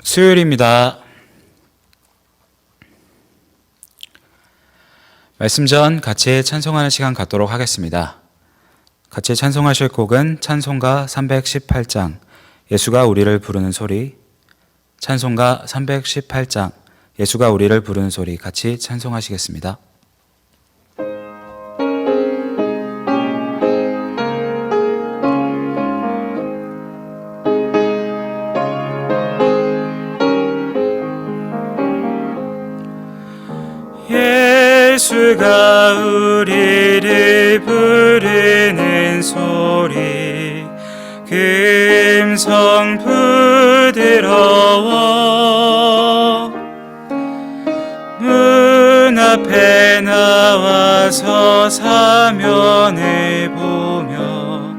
수요일입니다. 말씀 전 같이 찬송하는 시간 갖도록 하겠습니다. 같이 찬송하실 곡은 찬송가 318장 예수가 우리를 부르는 소리, 찬송가 318장 예수가 우리를 부르는 소리 같이 찬송하시겠습니다. 예수가 우리를 부르는 소리 음성 부드러워 문 앞에 나와서 사면을 보며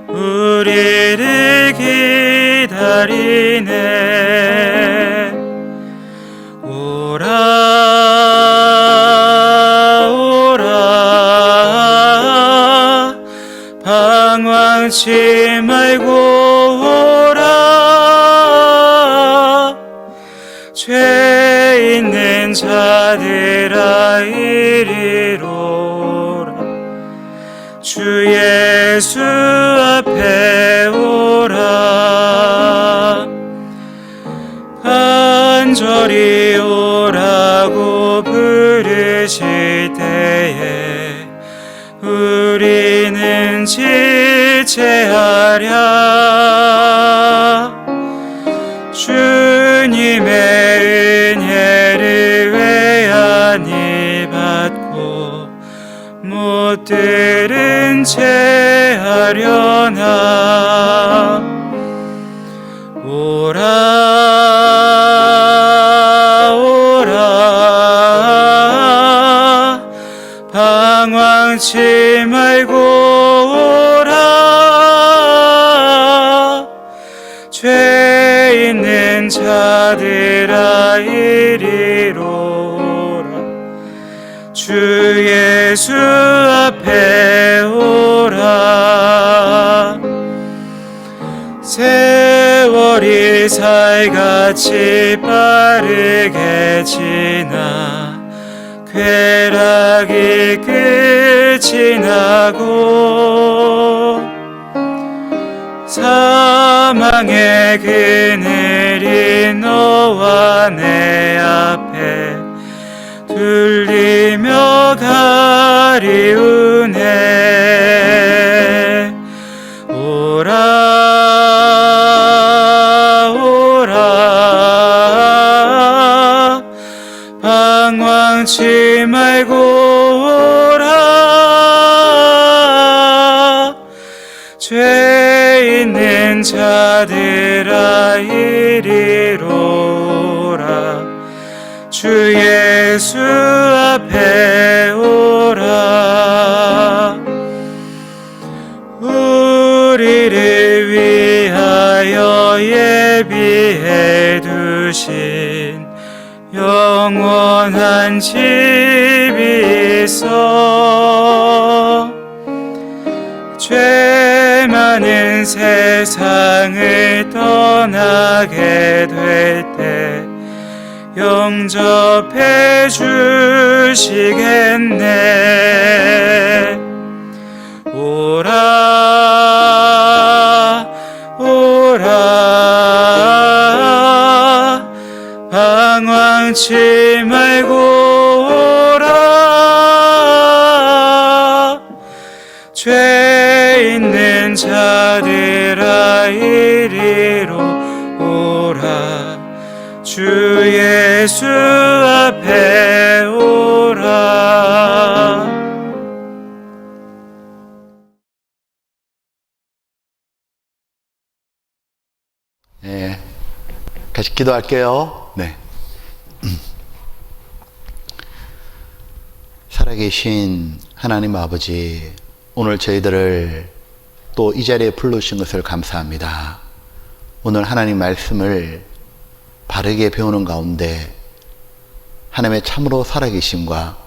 우리를 기다리네. 방황치 말고 오라. 죄 있는 자들아 이리로 오라. 주 예수 앞에 오라. 간절히 오라고 부르실 때에 우리는 지체하랴. 주님의 은혜를 왜 아니 받고 못 들은 채 하려나. 오라 방황치 말고 오라. 죄 있는 자들아 이리로 오라. 주 예수 앞에 오라. 세월이 살같이 빠르게 지나 쾌락이 끝이 나고 사망의 그늘이 너와 내 앞에 둘리며 가리우네. 오라 방황치 말고 오라. 죄 있는 자들아 이리로 오라. 주 예수 앞에 오라. 우리를 위하여 예비해 두신 영원한 집이 있어. 죄 많은 세상을 떠나게 될 때 영접해 주시겠네. 오라 방황치 말고 오라. 죄 있는 자들아 이리로 오라. 주 예수 앞에 오라. 네, 같이 기도할게요. 네. 살아계신 하나님 아버지, 오늘 저희들을 또 이 자리에 불러주신 것을 감사합니다. 오늘 하나님 말씀을 바르게 배우는 가운데 하나님의 참으로 살아계심과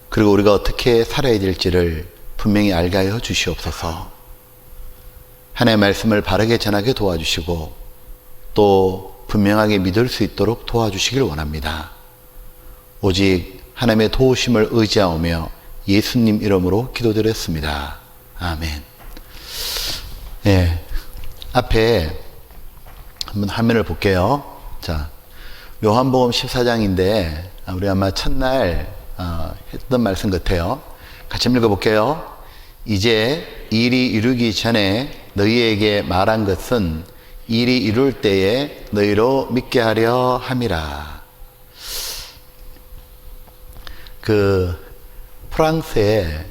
그리고 우리가 어떻게 살아야 될지를 분명히 알게 하여 주시옵소서. 하나님의 말씀을 바르게 전하게 도와주시고 또 분명하게 믿을 수 있도록 도와주시길 원합니다. 오직 하나님의 도우심을 의지하오며 예수님 이름으로 기도드렸습니다. 아멘. 예, 앞에 한번 화면을 볼게요. 자, 요한복음 14장인데 우리 아마 첫날 했던 말씀 같아요. 같이 한번 읽어볼게요. 이제 일이 이루기 전에 너희에게 말한 것은 일이 이룰 때에 너희로 믿게 하려 함이라. 프랑스의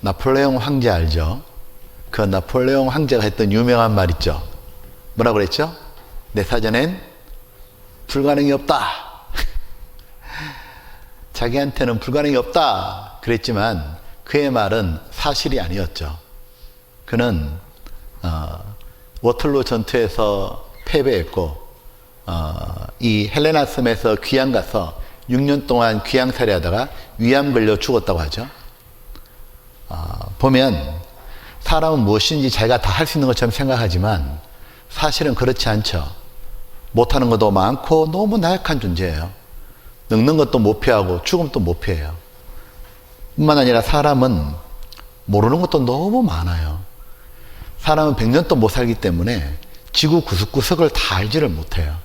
나폴레옹 황제 알죠? 그 나폴레옹 황제가 했던 유명한 말 있죠. 뭐라고 그랬죠? 내 사전엔 불가능이 없다. 자기한테는 불가능이 없다 그랬지만 그의 말은 사실이 아니었죠. 그는 워털루 전투에서 패배했고 이 헬레나 섬에서 귀양 가서 6년 동안 귀양살이 하다가 위암 걸려 죽었다고 하죠. 보면 사람은 무엇인지 자기가 다 할 수 있는 것처럼 생각하지만 사실은 그렇지 않죠. 못하는 것도 많고 너무 나약한 존재예요. 늙는 것도 못 피하고 죽음도 못 피해요. 뿐만 아니라 사람은 모르는 것도 너무 많아요. 사람은 100년도 못 살기 때문에 지구 구석구석을 다 알지를 못해요.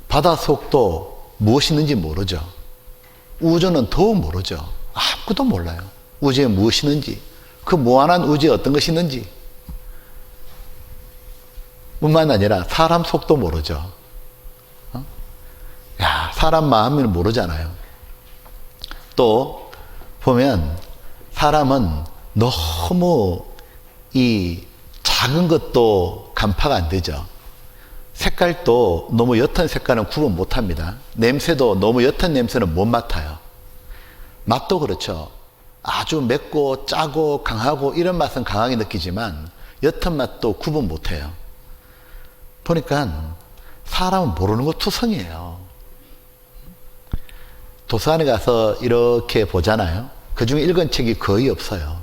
바닷속도 무엇이 있는지 모르죠. 우주는 더욱 모르죠. 아무것도 몰라요. 우주에 무엇이 있는지, 그 무한한 우주에 어떤 것이 있는지. 뿐만 아니라 사람 속도 모르죠. 사람 마음을 모르잖아요. 또 보면 사람은 너무 이 작은 것도 간파가 안 되죠. 색깔도 너무 옅은 색깔은 구분 못 합니다. 냄새도 너무 옅은 냄새는 못 맡아요. 맛도 그렇죠. 아주 맵고 짜고 강하고 이런 맛은 강하게 느끼지만 옅은 맛도 구분 못 해요. 보니까 사람은 모르는 거 투성이에요. 도서관에 가서 이렇게 보잖아요. 그 중에 읽은 책이 거의 없어요.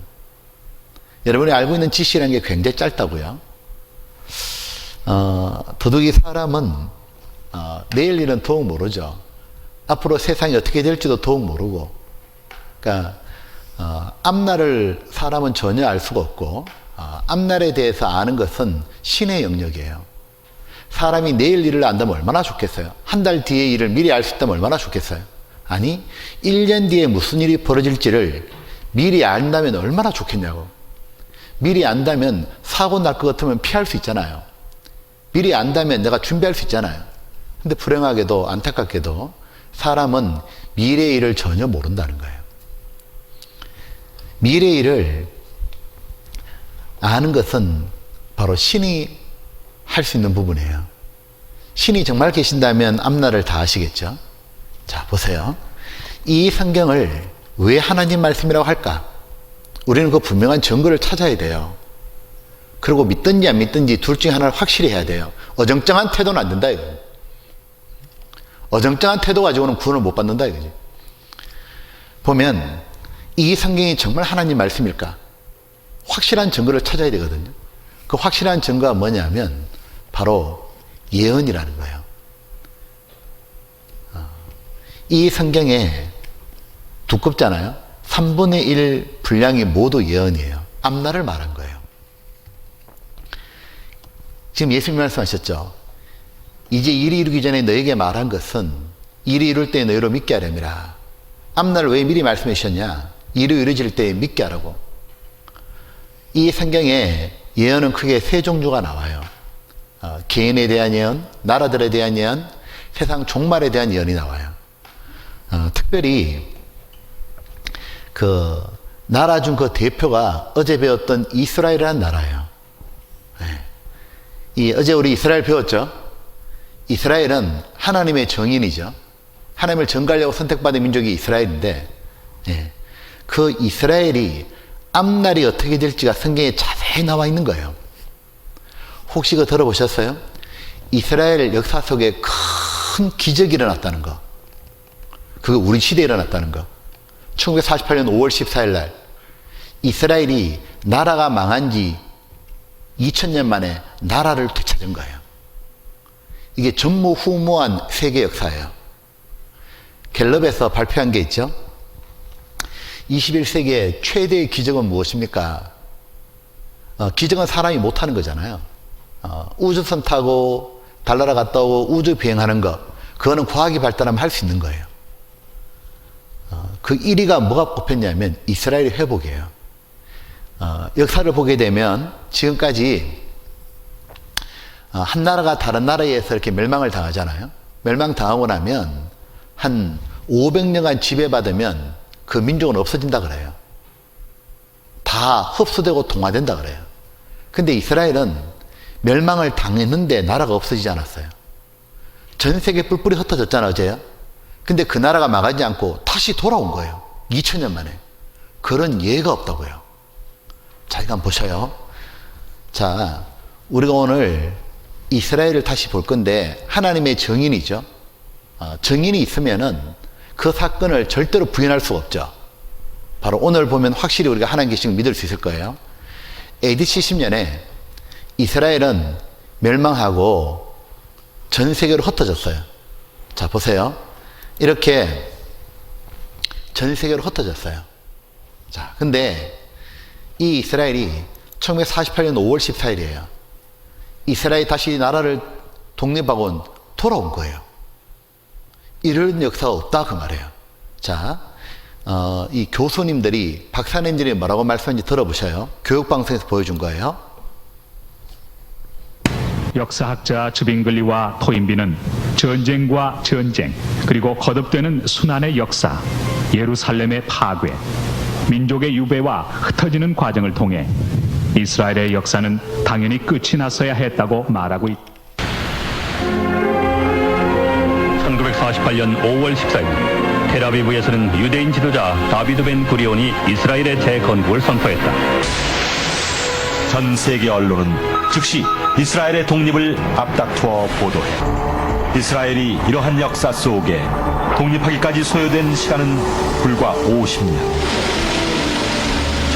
여러분이 알고 있는 지식이라는 게 굉장히 짧다고요. 더욱이 사람은 내일 일은 더욱 모르죠. 앞으로 세상이 어떻게 될지도 더욱 모르고, 그러니까 앞날을 사람은 전혀 알 수가 없고 앞날에 대해서 아는 것은 신의 영역이에요. 사람이 내일 일을 안다면 얼마나 좋겠어요. 한 달 뒤의 일을 미리 알 수 있다면 얼마나 좋겠어요. 아니 1년 뒤에 무슨 일이 벌어질지를 미리 안다면 얼마나 좋겠냐고. 미리 안다면 사고 날 것 같으면 피할 수 있잖아요. 미리 안다면 내가 준비할 수 있잖아요. 근데 불행하게도 안타깝게도 사람은 미래의 일을 전혀 모른다는 거예요. 미래의 일을 아는 것은 바로 신이 할 수 있는 부분이에요. 신이 정말 계신다면 앞날을 다 아시겠죠? 자, 보세요. 이 성경을 왜 하나님 말씀이라고 할까? 우리는 그 분명한 증거를 찾아야 돼요. 그리고 믿든지 안 믿든지 둘 중에 하나를 확실히 해야 돼요. 어정쩡한 태도는 안 된다 이거예요. 어정쩡한 태도 가지고는 구원을 못 받는다 이거지. 보면 이 성경이 정말 하나님 말씀일까? 확실한 증거를 찾아야 되거든요. 그 확실한 증거가 뭐냐면 바로 예언이라는 거예요. 이 성경에 두껍잖아요. 3분의 1 분량이 모두 예언이에요. 앞날을 말한 거예요. 지금 예수님 말씀하셨죠. 이제 일이 이루기 전에 너에게 말한 것은 일이 이룰 때 너희로 믿게 하렴이라. 앞날을 왜 미리 말씀해 주셨냐? 일이 이루어질 때 믿게 하라고. 이 성경에 예언은 크게 세 종류가 나와요. 개인에 대한 예언, 나라들에 대한 예언, 세상 종말에 대한 예언이 나와요. 특별히 그 나라 중 그 대표가 어제 배웠던 이스라엘이라는 나라예요. 어제 우리 이스라엘 배웠죠? 이스라엘은 하나님의 정인이죠. 하나님을 전가하려고 선택받은 민족이 이스라엘인데, 그 이스라엘이 앞날이 어떻게 될지가 성경에 자세히 나와 있는 거예요. 혹시 그거 들어보셨어요? 이스라엘 역사 속에 큰 기적이 일어났다는 거. 그게 우리 시대에 일어났다는 거. 1948년 5월 14일 날 이스라엘이 나라가 망한 지 2000년 만에 나라를 되찾은 거예요. 이게 전무후무한 세계 역사예요. 갤럽에서 발표한 게 있죠. 21세기의 최대의 기적은 무엇입니까? 기적은 사람이 못하는 거잖아요. 우주선 타고 달나라 갔다 오고 우주 비행하는 거, 그거는 과학이 발달하면 할 수 있는 거예요. 그 1위가 뭐가 뽑혔냐면 이스라엘의 회복이에요. 역사를 보게 되면 지금까지 한 나라가 다른 나라에 의해서 이렇게 멸망을 당하잖아요. 멸망당하고 나면 한 500년간 지배받으면 그 민족은 없어진다 그래요. 다 흡수되고 동화된다 그래요. 근데 이스라엘은 멸망을 당했는데 나라가 없어지지 않았어요. 전 세계 뿔뿔이 흩어졌잖아, 어제요. 근데 그 나라가 망하지 않고 다시 돌아온 거예요. 2000년 만에. 그런 예가 없다고요. 자, 이거 한번 보셔요. 자, 우리가 오늘 이스라엘을 다시 볼 건데 하나님의 정인이죠. 정인이 있으면은 그 사건을 절대로 부인할 수가 없죠. 바로 오늘 보면 확실히 우리가 하나님 계신 걸 믿을 수 있을 거예요. AD 70년에 이스라엘은 멸망하고 전 세계로 흩어졌어요. 자, 보세요. 이렇게 전 세계로 흩어졌어요. 자, 근데 이 이스라엘이 1948년 5월 14일이에요. 이스라엘이 다시 나라를 독립하고 돌아온 거예요. 이런 역사가 없다 그 말이에요. 자, 이 교수님들이, 박사님들이 뭐라고 말씀하는지 들어보셔요. 교육방송에서 보여준 거예요. 역사학자 즈빙글리와 토인비는 전쟁과 전쟁, 그리고 거듭되는 순환의 역사, 예루살렘의 파괴, 민족의 유배와 흩어지는 과정을 통해 이스라엘의 역사는 당연히 끝이 났어야 했다고 말하고 있다. 1948년 5월 14일 텔아비브에서는 유대인 지도자 다비드 벤 구리온이 이스라엘의 재건국을 선포했다. 전 세계 언론은 즉시 이스라엘의 독립을 앞다투어 보도해 이스라엘이 이러한 역사 속에 독립하기까지 소요된 시간은 불과 50년.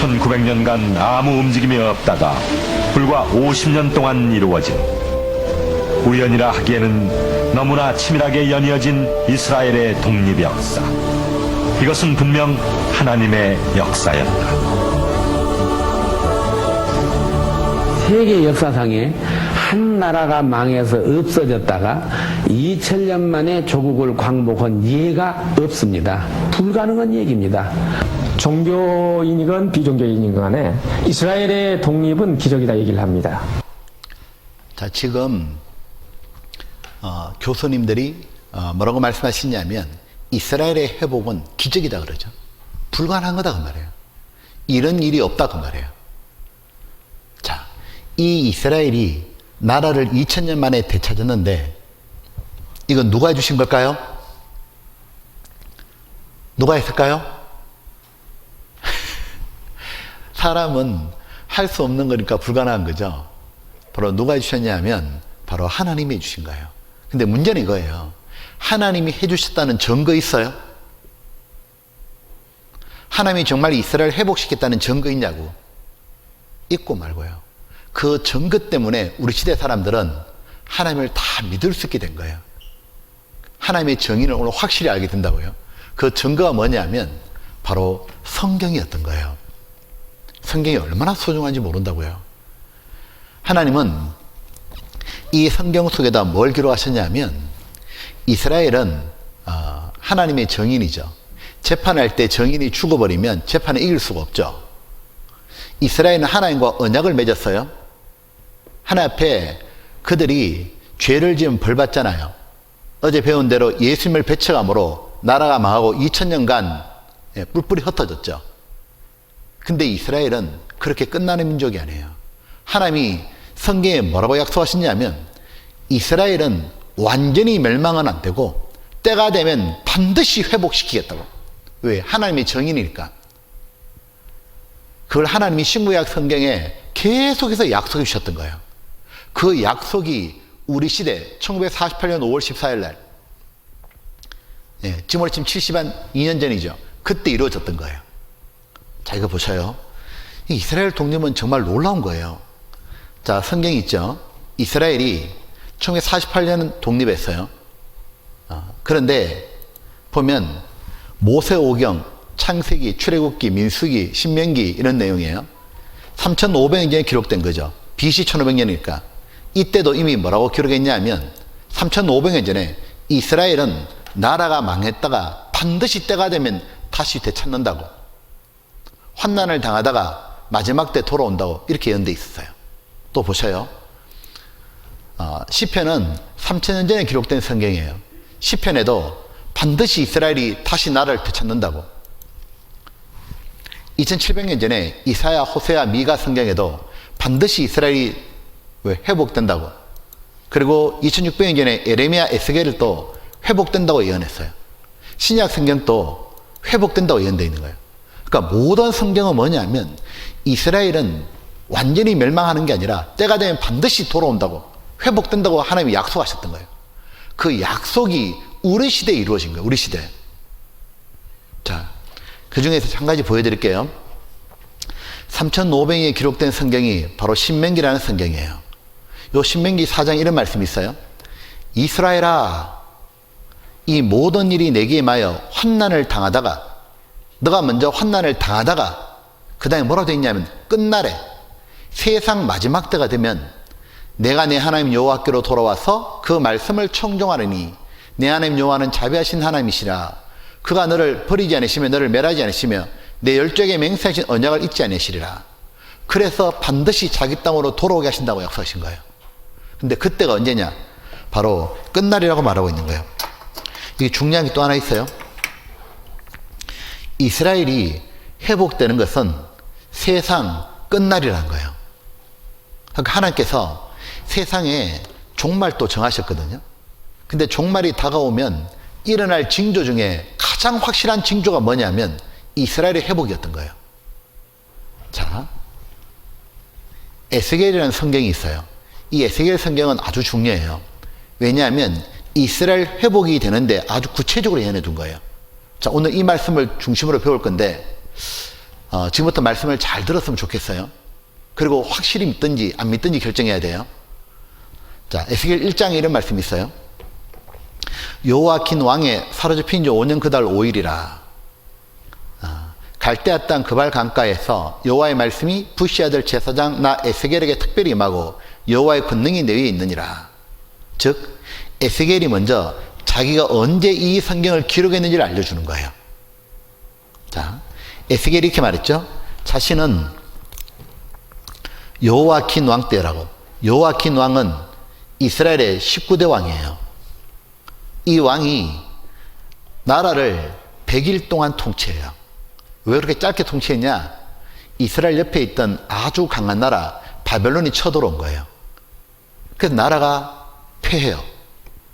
1900년간 아무 움직임이 없다가 불과 50년 동안 이루어진, 우연이라 하기에는 너무나 치밀하게 연이어진 이스라엘의 독립 역사. 이것은 분명 하나님의 역사였다. 세계 역사상에 한 나라가 망해서 없어졌다가 2000년 만에 조국을 광복한 예가 없습니다. 불가능한 얘기입니다. 종교인이건 비종교인이건 간에 이스라엘의 독립은 기적이다 얘기를 합니다. 자, 지금 교수님들이 뭐라고 말씀하시냐면 이스라엘의 회복은 기적이다 그러죠. 불가능한 거다 그 말이에요. 이런 일이 없다 그 말이에요. 자, 이 이스라엘이 나라를 2000년 만에 되찾았는데 이건 누가 해주신 걸까요? 누가 했을까요? 사람은 할 수 없는 거니까 불가능한 거죠. 바로 누가 해주셨냐면 바로 하나님이 해주신 거예요. 근데 문제는 이거예요. 하나님이 해주셨다는 증거 있어요? 하나님이 정말 이스라엘을 회복시켰다는 증거 있냐고? 있고 말고요. 그 증거 때문에 우리 시대 사람들은 하나님을 다 믿을 수 있게 된 거예요. 하나님의 정의를 오늘 확실히 알게 된다고요. 그 증거가 뭐냐면 바로 성경이었던 거예요. 성경이 얼마나 소중한지 모른다고요. 하나님은 이 성경 속에다 뭘 기록하셨냐면 이스라엘은 하나님의 정인이죠. 재판할 때 정인이 죽어버리면 재판에 이길 수가 없죠. 이스라엘은 하나님과 언약을 맺었어요. 하나님 앞에 그들이 죄를 지으면 벌 받잖아요. 어제 배운 대로 예수님을 배척함으로 나라가 망하고 2000년간 뿔뿔이 흩어졌죠. 근데 이스라엘은 그렇게 끝나는 민족이 아니에요. 하나님이 성경에 뭐라고 약속하셨냐면 이스라엘은 완전히 멸망은 안 되고 때가 되면 반드시 회복시키겠다고. 왜? 하나님의 정인이니까. 그걸 하나님이 신구약 성경에 계속해서 약속해 주셨던 거예요. 그 약속이 우리 시대 1948년 5월 14일 날 지금 72년 전이죠. 그때 이루어졌던 거예요. 자, 이거 보셔요. 이스라엘 독립은 정말 놀라운 거예요. 자, 성경이 있죠. 이스라엘이 1948년은 독립했어요. 그런데 보면 모세오경, 창세기, 출애굽기, 민수기, 신명기 이런 내용이에요. 3500년 전에 기록된 거죠. BC 1500년이니까. 이때도 이미 뭐라고 기록했냐면 3500년 전에 이스라엘은 나라가 망했다가 반드시 때가 되면 다시 되찾는다고, 환난을 당하다가 마지막 때 돌아온다고 이렇게 예언되어 있었어요. 또 보셔요. 시편은 3000년 전에 기록된 성경이에요. 시편에도 반드시 이스라엘이 다시 나라를 되찾는다고. 2700년 전에 이사야, 호세아, 미가 성경에도 반드시 이스라엘이 회복된다고. 그리고 2600년 전에 에레미야, 에스겔을 또 회복된다고 예언했어요. 신약 성경도 회복된다고 예언되어 있는 거예요. 그러니까 모든 성경은 뭐냐면 이스라엘은 완전히 멸망하는 게 아니라 때가 되면 반드시 돌아온다고, 회복된다고 하나님이 약속하셨던 거예요. 그 약속이 우리 시대에 이루어진 거예요. 우리 시대에. 자, 그 중에서 한 가지 보여드릴게요. 3500년에 기록된 성경이 바로 신명기라는 성경이에요. 요 신명기 4장 이런 말씀이 있어요. 이스라엘아, 이 모든 일이 내게 임하여 환난을 당하다가, 너가 먼저 환난을 당하다가 그 다음에 뭐라고 되어 있냐면 끝날에 세상 마지막 때가 되면 내가 내 하나님 여호와께로 돌아와서 그 말씀을 청종하느니 내 하나님 여호와는 자비하신 하나님이시라. 그가 너를 버리지 않으시며 너를 멸하지 않으시며 내 열조에게 맹세하신 언약을 잊지 않으시리라. 그래서 반드시 자기 땅으로 돌아오게 하신다고 약속하신 거예요. 근데 그때가 언제냐? 바로 끝날이라고 말하고 있는 거예요. 이게 중요한 게 또 하나 있어요. 이스라엘이 회복되는 것은 세상 끝날이라는 거예요. 그러니까 하나님께서 세상에 종말도 정하셨거든요. 근데 종말이 다가오면 일어날 징조 중에 가장 확실한 징조가 뭐냐면 이스라엘의 회복이었던 거예요. 자, 에스겔이라는 성경이 있어요. 이 에스겔 성경은 아주 중요해요. 왜냐하면 이스라엘 회복이 되는데 아주 구체적으로 예언해 둔 거예요. 자, 오늘 이 말씀을 중심으로 배울 건데 지금부터 말씀을 잘 들었으면 좋겠어요. 그리고 확실히 믿든지 안 믿든지 결정해야 돼요. 자, 에스겔 1장에 이런 말씀이 있어요. 요아킨 왕의 사로잡힌 지 5년 그달 5일이라. 갈대아 땅 그발 강가에서 여호와의 말씀이 부시 아들 제사장 나 에스겔에게 특별히 임하고 여호와의 권능이 내 위에 있느니라. 즉 에스겔이 먼저 자기가 언제 이 성경을 기록했는지를 알려주는 거예요. 자, 에스겔이 이렇게 말했죠. 자신은 요아킨 왕 때라고. 요아킨 왕은 이스라엘의 19대 왕이에요. 이 왕이 나라를 100일 동안 통치해요. 왜 그렇게 짧게 통치했냐? 이스라엘 옆에 있던 아주 강한 나라 바벨론이 쳐들어온 거예요. 그래서 나라가 패해요.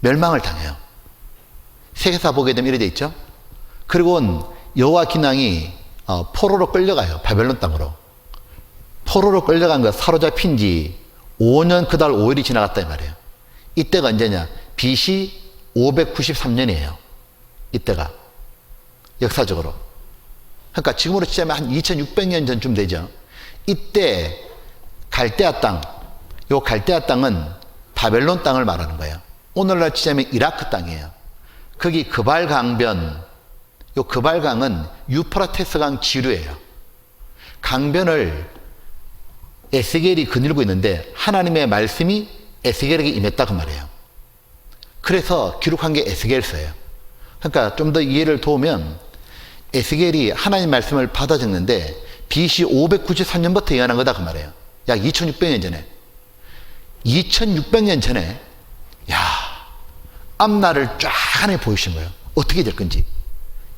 멸망을 당해요. 세계사 보게 되면 이렇게 돼 있죠. 그리고 여호와킨 왕이 포로로 끌려가요. 바벨론 땅으로. 포로로 끌려간 거 사로잡힌 지 5년 그달 5일이 지나갔다 이 말이에요. 이때가 언제냐? BC 593년이에요. 이때가 역사적으로. 그러니까 지금으로 치자면 한 2600년 전쯤 되죠. 이때 갈대아 땅, 요 갈대아 땅은 바벨론 땅을 말하는 거예요. 오늘날 치자면 이라크 땅이에요. 거기 그발 강변, 요 그발 강은 유프라테스 강 지류예요. 강변을 에스겔이 거닐고 있는데 하나님의 말씀이 에스겔에게 임했다 그 말이에요. 그래서 기록한 게 에스겔서예요. 그러니까 좀 더 이해를 도우면 에스겔이 하나님 말씀을 받아 적는데 BC 593년부터 예언한 거다 그 말이에요. 약 2600년 전에. 2600년 전에 앞날을 쫙 하나님 보이신 거예요. 어떻게 될 건지.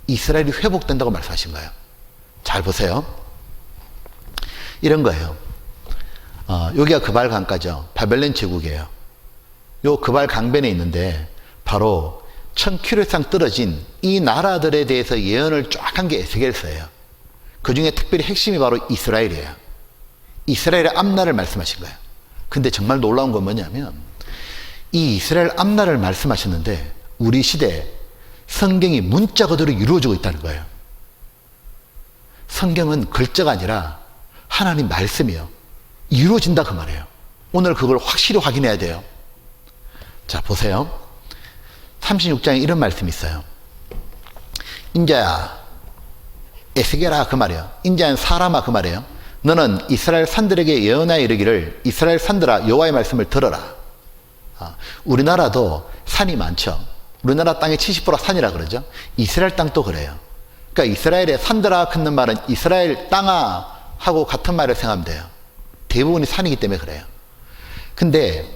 이스라엘이 회복된다고 말씀하신 거예요. 잘 보세요. 이런 거예요. 여기가 그발 강가죠. 바벨론 제국이에요. 요 그발 강변에 있는데 바로 1000km 이상 떨어진 이 나라들에 대해서 예언을 쫙 한 게 에스겔서예요. 그 중에 특별히 핵심이 바로 이스라엘이에요. 이스라엘의 앞날을 말씀하신 거예요. 근데 정말 놀라운 건 뭐냐면 이 이스라엘 앞날을 말씀하셨는데 우리 시대에 성경이 문자 그대로 이루어지고 있다는 거예요. 성경은 글자가 아니라 하나님 말씀이요. 이루어진다 그 말이에요. 오늘 그걸 확실히 확인해야 돼요. 자, 보세요. 36장에 이런 말씀이 있어요. 인자야, 에스겔아, 그 말이에요. 인자는 사람아, 그 말이에요. 너는 이스라엘 산들에게 예언하여 이르기를, 이스라엘 산들아, 여호와의 말씀을 들어라. 우리나라도 산이 많죠. 우리나라 땅의 70% 산이라 그러죠. 이스라엘 땅도 그래요. 그러니까 이스라엘의 산들아 하는 말은 이스라엘 땅아 하고 같은 말을 생각하면 돼요. 대부분이 산이기 때문에 그래요. 근데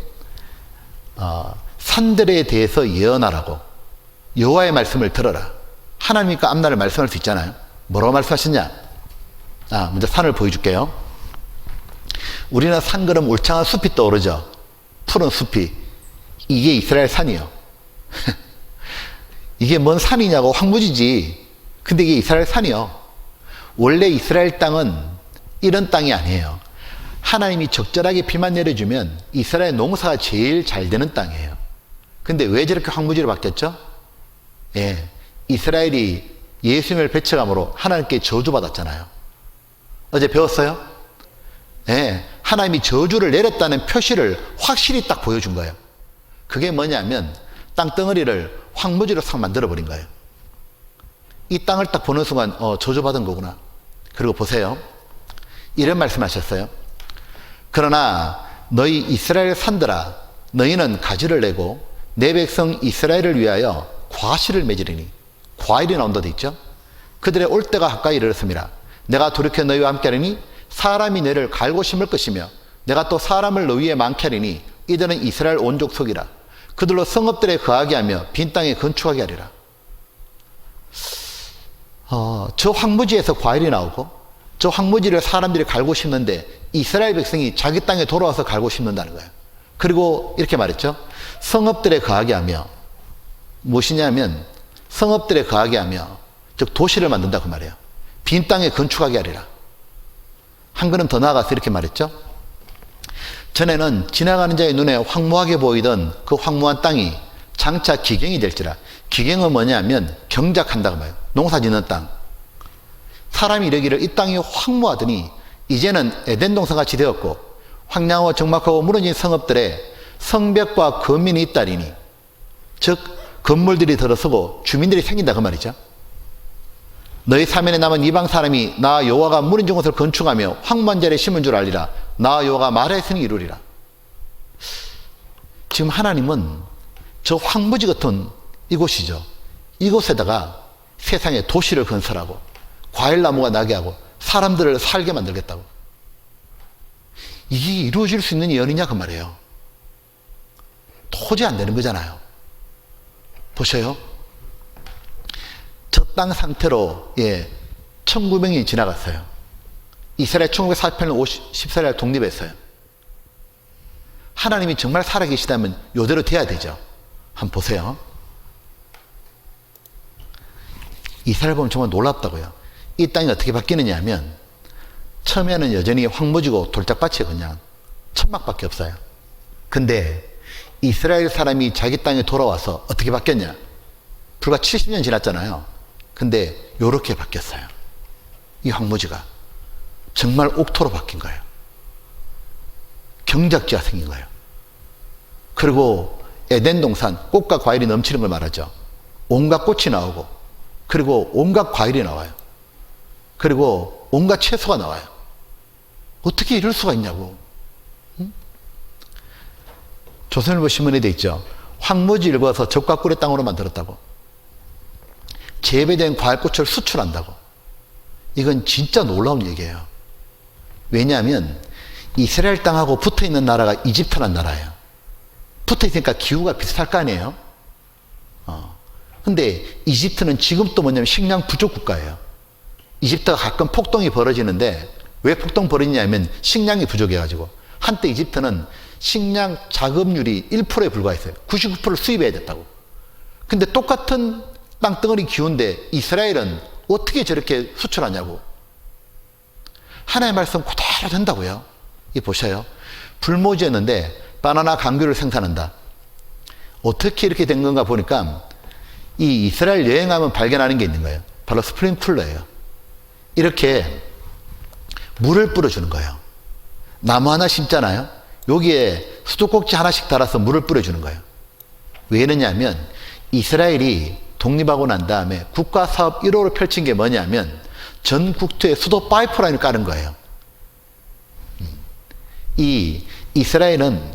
산들에 대해서 예언하라고, 여호와의 말씀을 들어라. 하나님과 앞날을 말씀할 수 있잖아요. 뭐라고 말씀하셨냐? 먼저 산을 보여줄게요. 우리는 산 그럼 울창한 숲이 떠오르죠. 푸른 숲이. 이게 이스라엘 산이에요. 이게 뭔 산이냐고, 황무지지. 근데 이게 이스라엘 산이요. 원래 이스라엘 땅은 이런 땅이 아니에요. 하나님이 적절하게 비만 내려주면 이스라엘 농사가 제일 잘 되는 땅이에요. 근데 왜 저렇게 황무지로 바뀌었죠? 예, 이스라엘이 예수님을 배척함으로 하나님께 저주받았잖아요. 어제 배웠어요? 예, 하나님이 저주를 내렸다는 표시를 확실히 딱 보여준 거예요. 그게 뭐냐면 땅덩어리를 황무지로 싹 만들어버린 거예요. 이 땅을 딱 보는 순간 저주받은 거구나. 그리고 보세요. 이런 말씀하셨어요. 그러나 너희 이스라엘 산들아, 너희는 가지를 내고 내 백성 이스라엘을 위하여 과실을 맺으리니, 과일이 나온다 돼 있죠. 그들의 올 때가 가까이 이르렀습니다. 내가 돌이켜 너희와 함께하리니 사람이 너희를 갈고 심을 것이며 내가 또 사람을 너희에 많게 하리니 이들은 이스라엘 온족 속이라. 그들로 성읍들에 거하게 하며 빈 땅에 건축하게 하리라. 저 황무지에서 과일이 나오고 저 황무지를 사람들이 갈고 심는데 이스라엘 백성이 자기 땅에 돌아와서 갈고 심는다는 거예요. 그리고 이렇게 말했죠. 성읍들에 거하게 하며, 무엇이냐면 성읍들에 거하게 하며, 즉 도시를 만든다 그 말이에요. 빈 땅에 건축하게 하리라. 한 걸음 더 나아가서 이렇게 말했죠. 전에는 지나가는 자의 눈에 황무하게 보이던 그 황무한 땅이 장차 기경이 될지라. 기경은 뭐냐면 경작한다고 말해요. 농사 짓는 땅. 사람이 이르기를 이 땅이 황무하더니 이제는 에덴 동산같이 되었고 황량하고 적막하고 무너진 성읍들에 성벽과 거민이 있다리니, 즉 건물들이 들어서고 주민들이 생긴다 그 말이죠. 너희 사면에 남은 이방 사람이 나 여호와가 무너진 곳을 건축하며 황무한 자리에 심은 줄 알리라. 나 여호와가 말하였으니 이루리라. 지금 하나님은 저 황무지 같은 이곳이죠. 이곳에다가 세상에 도시를 건설하고 과일나무가 나게 하고 사람들을 살게 만들겠다고. 이게 이루어질 수 있는 예언이냐 그 말이에요. 도저히 안 되는 거잖아요. 보셔요. 저 땅 상태로 1900년이 지나갔어요. 이스라엘 1948년 14일 독립했어요. 하나님이 정말 살아계시다면 이대로 돼야 되죠. 한번 보세요. 이스라엘 보면 정말 놀랍다고요. 이 땅이 어떻게 바뀌느냐 하면 처음에는 여전히 황무지고 돌짝밭이 그냥 천막밖에 없어요. 근데 이스라엘 사람이 자기 땅에 돌아와서 어떻게 바뀌었냐? 불과 70년 지났잖아요. 근데 요렇게 바뀌었어요. 이 황무지가 정말 옥토로 바뀐 거예요. 경작지가 생긴 거예요. 그리고 에덴 동산, 꽃과 과일이 넘치는 걸 말하죠. 온갖 꽃이 나오고, 그리고 온갖 과일이 나와요. 그리고 온갖 채소가 나와요. 어떻게 이럴 수가 있냐고. 조선일보 신문에 돼 있죠. 황무지 일궈서 적과 꿀의 땅으로 만들었다고. 재배된 과일꽃을 수출한다고. 이건 진짜 놀라운 얘기예요. 왜냐하면 이스라엘 땅하고 붙어있는 나라가 이집트란 나라예요. 붙어있으니까 기후가 비슷할 거 아니에요. 근데 이집트는 지금 또 뭐냐면 식량 부족 국가예요. 이집트가 가끔 폭동이 벌어지는데 왜 폭동 벌어지냐면 식량이 부족해가지고. 한때 이집트는 식량 자급률이 1%에 불과했어요. 99%를 수입해야 됐다고. 근데 똑같은 땅덩어리 기후인데 이스라엘은 어떻게 저렇게 수출하냐고. 하나님의 말씀 그대로 된다고요. 이 보셔요. 불모지였는데 바나나 감귤을 생산한다. 어떻게 이렇게 된 건가 보니까 이 이스라엘 여행하면 발견하는 게 있는 거예요. 바로 스프링쿨러예요. 이렇게 물을 뿌려주는 거예요. 나무 하나 심잖아요. 여기에 수도꼭지 하나씩 달아서 물을 뿌려주는 거예요. 왜 이러냐면 이스라엘이 독립하고 난 다음에 국가사업 1호로 펼친 게 뭐냐면 전 국토에 수도 파이프라인을 깔은 거예요. 이 이스라엘은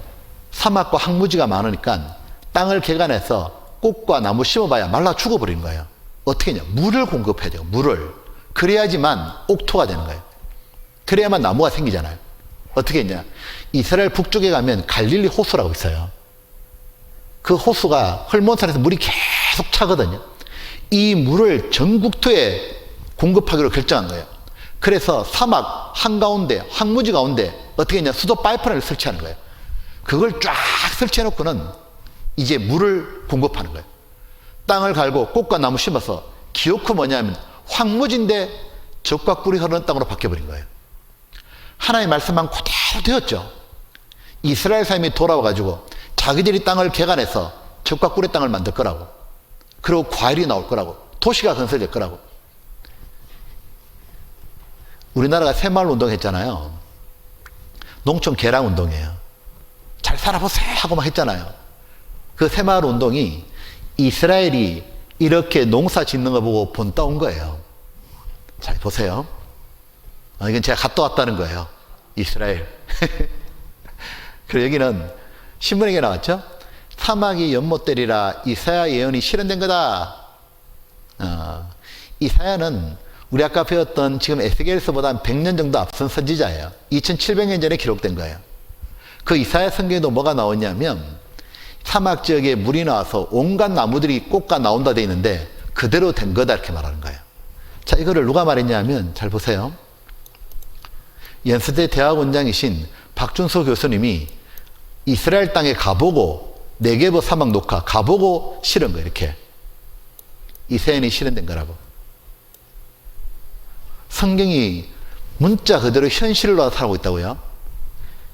사막과 항무지가 많으니까 땅을 개간해서 꽃과 나무 심어봐야 말라 죽어버리는 거예요. 어떻게 했냐? 물을 공급해야 돼요. 물을. 그래야지만 옥토가 되는 거예요. 그래야만 나무가 생기잖아요. 어떻게 했냐? 이스라엘 북쪽에 가면 갈릴리 호수라고 있어요. 그 호수가 헐몬산에서 물이 계속 차거든요. 이 물을 전 국토에 공급하기로 결정한 거예요. 그래서 사막 한가운데, 항무지 가운데 어떻게 했냐? 수도 파이프라인을 설치하는 거예요. 그걸 쫙 설치해놓고는 이제 물을 공급하는 거예요. 땅을 갈고 꽃과 나무 심어서 기어코 뭐냐면 황무지인데 젖과 꿀이 흐르는 땅으로 바뀌어버린 거예요. 하나님의 말씀만 그대로 되었죠. 이스라엘 사람이 돌아와가지고 자기들이 땅을 개간해서 젖과 꿀의 땅을 만들 거라고, 그리고 과일이 나올 거라고, 도시가 건설될 거라고. 우리나라가 새마을 운동했잖아요. 농촌 개랑 운동이에요. 잘 살아보세요 하고만 했잖아요. 그 새마을 운동이 이스라엘이 이렇게 농사 짓는 거 보고 본따 온 거예요. 자, 보세요. 이건 제가 갔다 왔다는 거예요. 이스라엘. 그리고 여기는 신문에 나왔죠? 사막이 연못되리라 이사야 예언이 실현된 거다. 이사야는 우리 아까 배웠던 지금 에스겔서보다 한 100년 정도 앞선 선지자예요. 2700년 전에 기록된 거예요. 그 이사야 성경에도 뭐가 나오냐면 사막 지역에 물이 나와서 온갖 나무들이 꽃가 나온다 돼 있는데 그대로 된 거다 이렇게 말하는 거예요. 자, 이거를 누가 말했냐면 잘 보세요. 연세대 대학원장이신 박준서 교수님이 이스라엘 땅에 가보고 네게버 사막 녹화 가보고 실은 거예요. 이렇게 이사야는 실현된 거라고. 성경이 문자 그대로 현실로 나타나고 있다고요.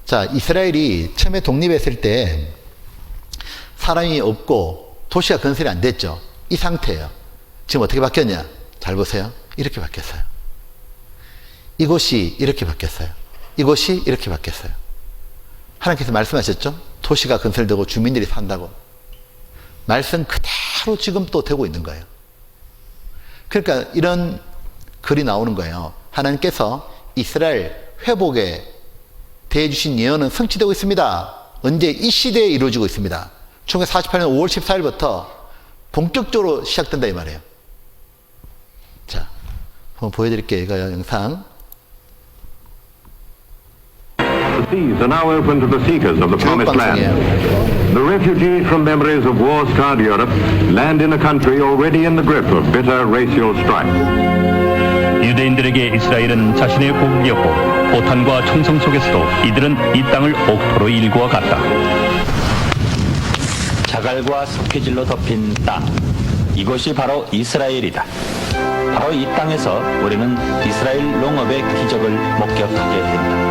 자, 이스라엘이 처음에 독립했을 때 사람이 없고 도시가 건설이 안 됐죠. 이 상태예요. 지금 어떻게 바뀌었냐? 잘 보세요. 이렇게 바뀌었어요. 이곳이 이렇게 바뀌었어요. 이곳이 이렇게 바뀌었어요. 하나님께서 말씀하셨죠? 도시가 건설되고 주민들이 산다고. 말씀 그대로 지금 또 되고 있는 거예요. 그러니까 이런 글이 나오는 거예요. 하나님께서 이스라엘 회복에 대해 주신 예언은 성취되고 있습니다. 언제? 이 시대에 이루어지고 있습니다. 1948년 5월 14일부터 본격적으로 시작된다 이 말이에요. 자, 한번 보여드릴게요. 이거요, 영상. The seas are now open to the seekers of the promised land. The refugees from memories of war-scarred Europe land in a country already in the grip of bitter racial strife. 유대인들에게 이스라엘은 자신의 고국이었고 고탄과 총성 속에서도 이들은 이 땅을 옥토로 일구어 갔다. 자갈과 석회질로 덮인 땅, 이곳이 바로 이스라엘이다. 바로 이 땅에서 우리는 이스라엘 농업의 기적을 목격하게 된다.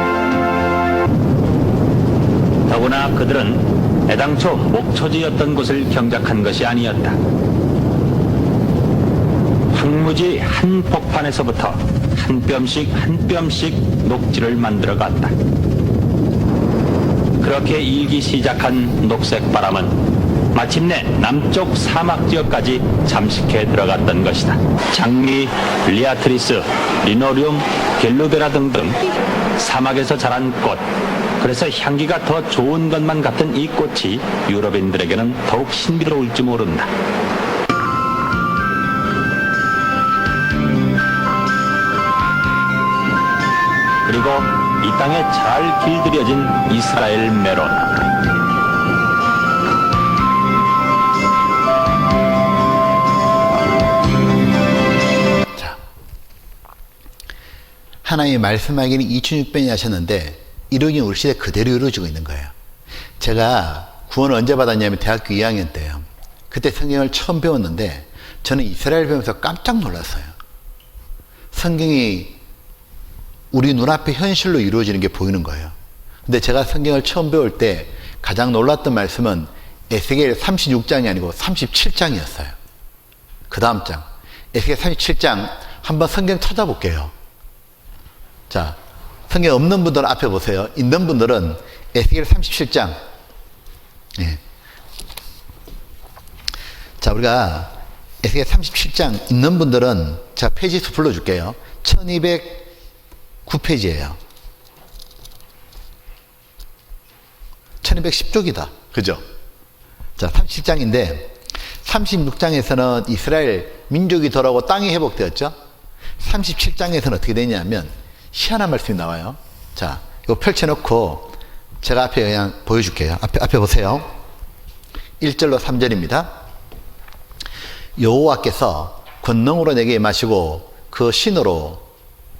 더구나 그들은 애당초 목초지였던 곳을 경작한 것이 아니었다. 황무지 한 폭판에서부터 한 뼘씩 한 뼘씩 녹지를 만들어 갔다. 그렇게 일기 시작한 녹색 바람은 마침내 남쪽 사막 지역까지 잠식해 들어갔던 것이다. 장미, 리아트리스, 리노리움, 겔루베라 등등 사막에서 자란 꽃, 그래서 향기가 더 좋은 것만 같은 이 꽃이 유럽인들에게는 더욱 신비로울지 모른다. 그리고 이 땅에 잘 길들여진 이스라엘 메론. 자, 하나님이 말씀하기는 2600년이 하셨는데 이루어진 우리 시대 그대로 이루어지고 있는 거예요. 제가 구원을 언제 받았냐면 대학교 2학년 때요. 그때 성경을 처음 배웠는데 저는 이스라엘 배우면서 깜짝 놀랐어요. 성경이 우리 눈앞에 현실로 이루어지는 게 보이는 거예요. 근데 제가 성경을 처음 배울 때 가장 놀랐던 말씀은 에스겔 36장이 아니고 37장이었어요. 그 다음 장. 에스겔 37장 한번 성경 찾아볼게요. 자, 성경 없는 분들은 앞에 보세요. 있는 분들은 에스겔 37장. 예. 자, 우리가 에스겔 37장 있는 분들은 제가 페이지 수 불러줄게요. 1209페이지예요. 1210쪽이다. 그죠? 자, 37장인데 36장에서는 이스라엘 민족이 돌아오고 땅이 회복되었죠. 37장에서는 어떻게 되냐면 희한한 말씀이 나와요. 자, 이거 펼쳐놓고 제가 앞에 그냥 보여줄게요. 앞에 보세요. 1절로 3절입니다. 여호와께서 권능으로 내게 임하시고 그 신으로,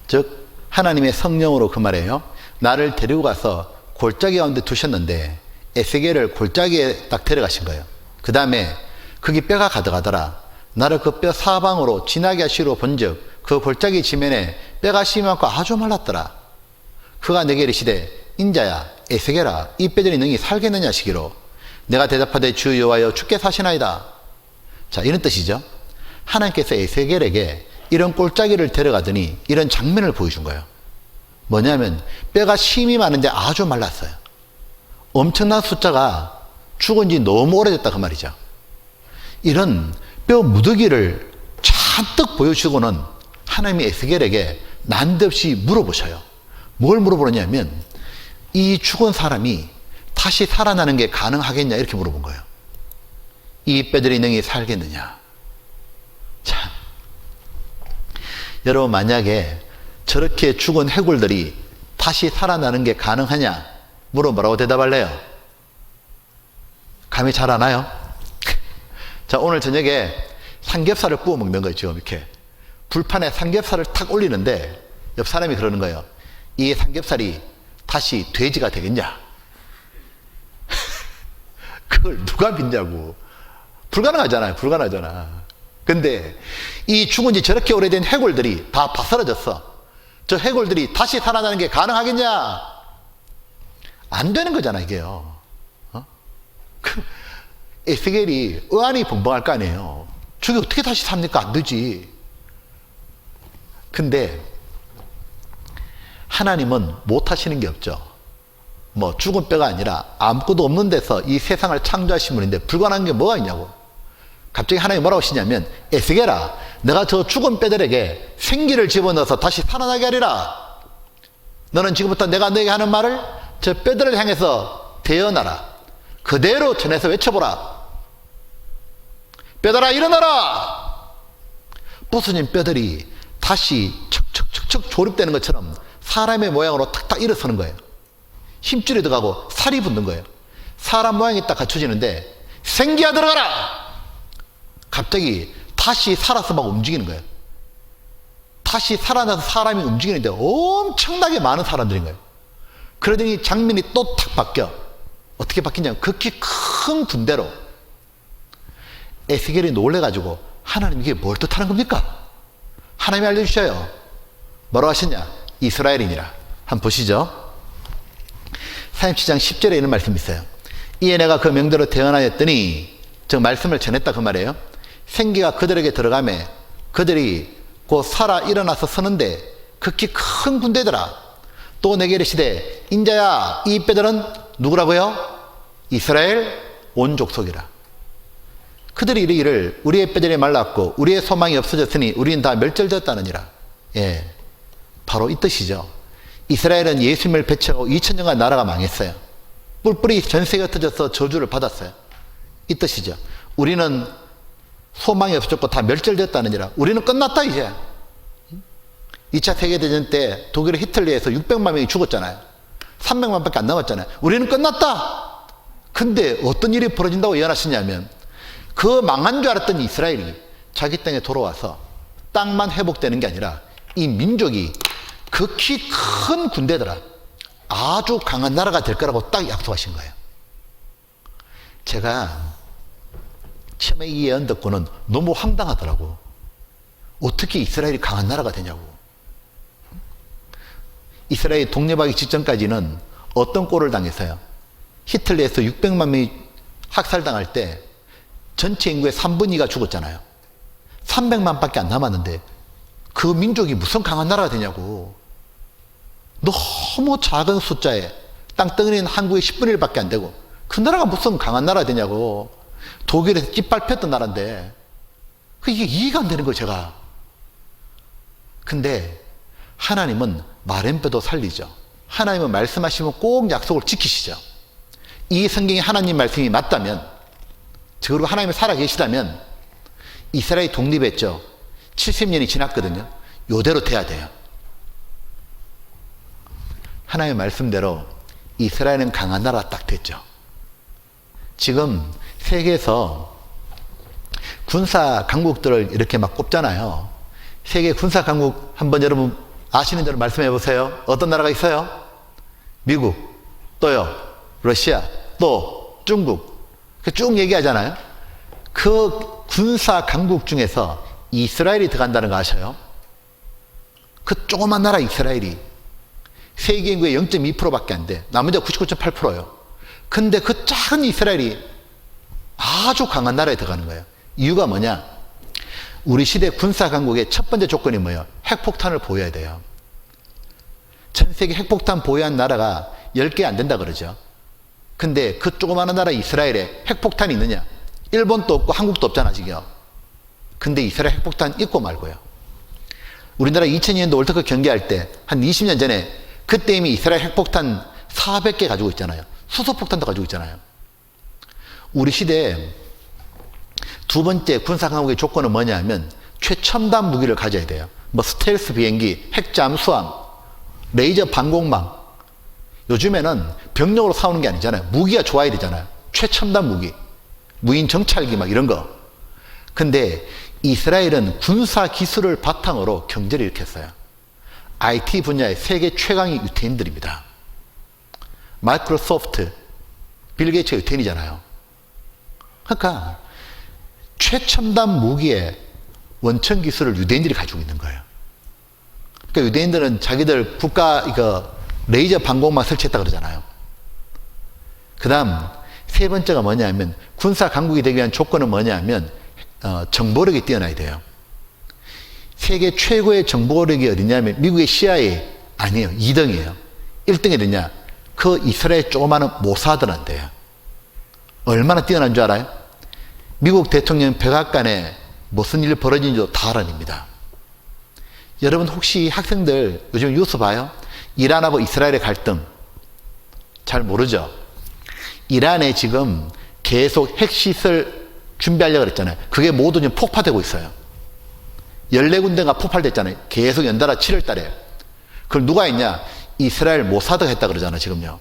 즉 하나님의 성령으로, 그 말이에요, 나를 데리고 가서 골짜기 가운데 두셨는데 에스겔을 골짜기에 딱 데려가신 거예요. 그 다음에 거기 뼈가 가득하더라. 나를 그 뼈 사방으로 지나게 하시러 본즉 그 골짜기 지면에 뼈가 심하고 아주 말랐더라. 그가 내게 이르시되 인자야 에스겔아 이 뼈들이 능히 살겠느냐 하시기로 내가 대답하되 주 여호와여 주께 사시나이다. 자, 이런 뜻이죠. 하나님께서 에스겔에게 이런 골짜기를 데려가더니 이런 장면을 보여준 거예요. 뭐냐면 뼈가 심이 많은데 아주 말랐어요. 엄청난 숫자가 죽은 지 너무 오래됐다 그 말이죠. 이런 뼈 무더기를 잔뜩 보여주고는 하나님이 에스겔에게 난데없이 물어보셔요. 뭘 물어보느냐면 이 죽은 사람이 다시 살아나는 게 가능하겠냐 이렇게 물어본 거예요. 이 뼈들이 능히 살겠느냐. 참, 여러분 만약에 저렇게 죽은 해골들이 다시 살아나는 게 가능하냐 물어 뭐라고 대답할래요? 감이 잘 안 와요? 자, 오늘 저녁에 삼겹살을 구워 먹는 거예요. 지금 이렇게 불판에 삼겹살을 탁 올리는데 옆 사람이 그러는 거예요. 이 삼겹살이 다시 돼지가 되겠냐? 그걸 누가 믿냐고. 불가능하잖아요. 불가능하잖아. 근데 이 죽은 지 저렇게 오래된 해골들이 다 바스러졌어. 저 해골들이 다시 살아나는 게 가능하겠냐? 안 되는 거잖아 이게요. 에스겔이 의안이 벙벙할 거 아니에요. 저게 어떻게 다시 삽니까? 안 되지. 근데 하나님은 못 하시는 게 없죠. 뭐 죽은 뼈가 아니라 아무것도 없는 데서 이 세상을 창조하신 분인데 불가능한 게 뭐가 있냐고. 갑자기 하나님이 뭐라고 하시냐면 에스겔아 내가 저 죽은 뼈들에게 생기를 집어넣어서 다시 살아나게 하리라. 너는 지금부터 내가 너에게 하는 말을 저 뼈들을 향해서 대언하라. 그대로 전해서 외쳐보라. 뼈들아 일어나라. 부서진 뼈들이 다시 척척척척 조립되는 것처럼 사람의 모양으로 탁탁 일어서는 거예요. 힘줄이 들어가고 살이 붙는 거예요. 사람 모양이 딱 갖춰지는데 생기야 들어가라. 갑자기 다시 살아서 막 움직이는 거예요. 다시 살아나서 사람이 움직이는데 엄청나게 많은 사람들인 거예요. 그러더니 장면이 또 탁 바뀌어. 어떻게 바뀌냐면 극히 큰 군대로. 에스겔이 놀래가지고 하나님 이게 뭘 뜻하는 겁니까? 하나님이 알려주셔요. 뭐라고 하셨냐? 이스라엘이니라. 한번 보시죠. 37장 10절에 있는 말씀이 있어요. 이에 내가 그 명대로 대언하였더니 저 말씀을 전했다 그 말이에요. 생기가 그들에게 들어가매 그들이 곧 살아 일어나서 서는데 극히 큰 군대더라. 또 내게 이르시되 인자야 이 뼈들은 누구라고요? 이스라엘 온 족속이라. 그들이 이르기를 우리의 뼈들이 말랐고 우리의 소망이 없어졌으니 우리는 다 멸절되었다느니라. 예, 바로 이 뜻이죠. 이스라엘은 예수님을 배척하고 2000년간 나라가 망했어요. 뿔뿔이 전 세계가 흩어져서 저주를 받았어요. 이 뜻이죠. 우리는 소망이 없어졌고 다 멸절되었다느니라. 우리는 끝났다 이제. 2차 세계대전 때 독일의 히틀러에서 600만 명이 죽었잖아요. 300만 밖에 안 남았잖아요. 우리는 끝났다. 근데 어떤 일이 벌어진다고 예언하시냐면 그 망한 줄 알았던 이스라엘이 자기 땅에 돌아와서 땅만 회복되는 게 아니라 이 민족이 극히 큰 군대더라. 아주 강한 나라가 될 거라고 딱 약속하신 거예요. 제가 처음에 이 예언 듣고는 너무 황당하더라고. 어떻게 이스라엘이 강한 나라가 되냐고. 이스라엘이 독립하기 직전까지는 어떤 꼴을 당했어요? 히틀러에서 600만 명이 학살당할 때 전체 인구의 3분의 2가 죽었잖아요. 300만 밖에 안 남았는데 그 민족이 무슨 강한 나라가 되냐고. 너무 작은 숫자에 땅덩어리는 한국의 10분의 1밖에 안 되고 그 나라가 무슨 강한 나라가 되냐고. 독일에서 찌밟혔던 나라인데 이게 이해가 안 되는 거예요, 제가. 근데 하나님은 말은 빼도 살리죠. 하나님은 말씀하시면 꼭 약속을 지키시죠. 이 성경이 하나님 말씀이 맞다면, 그리고 하나님이 살아계시다면 이스라엘이 독립했죠. 70년이 지났거든요. 요대로 돼야 돼요. 하나님의 말씀대로 이스라엘은 강한 나라가 딱 됐죠. 지금 세계에서 군사 강국들을 이렇게 막 꼽잖아요. 세계 군사 강국 한번 여러분 아시는 대로 말씀해 보세요. 어떤 나라가 있어요? 미국, 또요 러시아, 또 중국. 쭉 얘기하잖아요. 그 군사 강국 중에서 이스라엘이 들어간다는 거 아셔요? 그 조그만 나라 이스라엘이 세계 인구의 0.2%밖에 안 돼. 나머지가 99.8%예요. 근데 그 작은 이스라엘이 아주 강한 나라에 들어가는 거예요. 이유가 뭐냐? 우리 시대 군사 강국의 첫 번째 조건이 뭐예요? 핵폭탄을 보유해야 돼요. 전 세계 핵폭탄 보유한 나라가 10개 안 된다 그러죠. 근데 그 조그마한 나라 이스라엘에 핵폭탄이 있느냐? 일본도 없고 한국도 없잖아 지금. 근데 이스라엘 핵폭탄 있고 말고요. 우리나라 2002년도 월드컵 경기할 때 한 20년 전에 그때 이미 이스라엘 핵폭탄 400개 가지고 있잖아요. 수소폭탄도 가지고 있잖아요. 우리 시대에 두 번째 군사강국의 조건은 뭐냐 하면 최첨단 무기를 가져야 돼요. 뭐 스텔스 비행기, 핵잠수함, 레이저 방공망. 요즘에는 병력으로 싸우는 게 아니잖아요. 무기가 좋아야 되잖아요. 최첨단 무기, 무인 정찰기 막 이런 거. 근데 이스라엘은 군사 기술을 바탕으로 경제를 일으켰어요. IT 분야의 세계 최강의 유태인들입니다. 마이크로소프트, 빌 게이츠가 유태인이잖아요. 그러니까 최첨단 무기의 원천 기술을 유대인들이 가지고 있는 거예요. 그러니까 유대인들은 자기들 국가 레이저 방공망 설치했다 그러잖아요. 그 다음 세 번째가 뭐냐면 군사 강국이 되기 위한 조건은 뭐냐면 정보력이 뛰어나야 돼요. 세계 최고의 정보력이 어디냐면 미국의 CIA 아니에요. 2등이에요. 1등이 어디냐? 그 이스라엘 조그마한 모사드란데요. 얼마나 뛰어난 줄 알아요? 미국 대통령 백악관에 무슨 일이 벌어진지도 다 알아냅니다. 여러분 혹시 학생들 요즘 뉴스 봐요? 이란하고 이스라엘의 갈등 잘 모르죠? 이란에 지금 계속 핵시설 준비하려고 그랬잖아요. 그게 모두 지금 폭파되고 있어요. 14군데가 폭발됐잖아요. 계속 연달아 7월 달에. 그걸 누가 했냐? 이스라엘 모사드가 했다 그러잖아요. 지금요.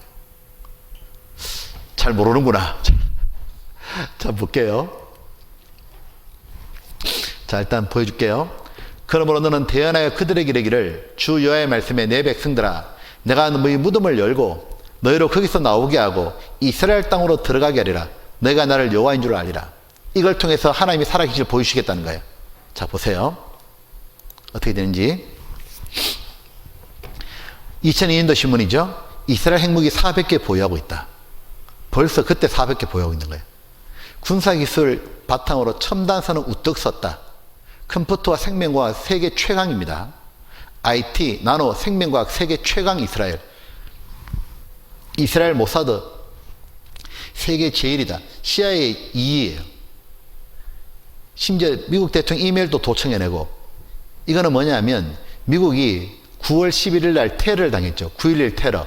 잘 모르는구나. 자, 볼게요. 자, 일단 보여줄게요. 그러므로 너는 대언하여 그들에게 이르기를 주 여호와의 말씀에 내 백성들아 내가 너희 무덤을 열고 너희로 거기서 나오게 하고 이스라엘 땅으로 들어가게 하리라. 너희가 나를 여호와인 줄 알리라. 이걸 통해서 하나님이 살아계실 보여주시겠다는 거예요. 자, 보세요. 어떻게 되는지. 2002년도 신문이죠. 이스라엘 핵무기 400개 보유하고 있다. 벌써 그때 400개 보유하고 있는 거예요. 군사기술 바탕으로 첨단선은 우뚝 섰다. 컴퓨터와 생명과학 세계 최강입니다. IT, 나노, 생명과학 세계 최강 이스라엘. 이스라엘 모사드 세계 제일이다. CIA 2위예요. 심지어 미국 대통령 이메일도 도청해내고. 이거는 뭐냐면 미국이 9월 11일 날 테러를 당했죠. 9.11 테러.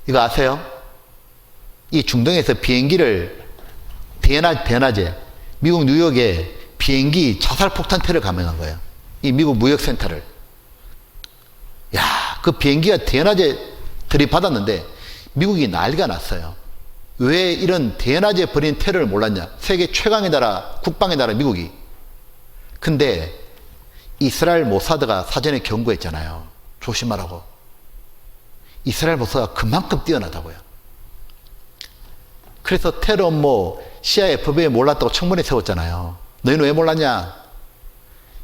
이거 아세요? 이 중동에서 비행기를 대낮에 미국 뉴욕에 비행기 자살폭탄 테러를 감행한 거예요. 이 미국 무역센터를. 야, 그 비행기가 대낮에 들이받았는데 미국이 난리가 났어요. 왜 이런 대낮에 벌인 테러를 몰랐냐? 세계 최강의 나라, 국방의 나라 미국이. 근데 이스라엘 모사드가 사전에 경고했잖아요. 조심하라고. 이스라엘 모사드가 그만큼 뛰어나다고요. 그래서 테러 업무 CIA, FBI 몰랐다고 청문회 세웠잖아요. 너희는 왜 몰랐냐?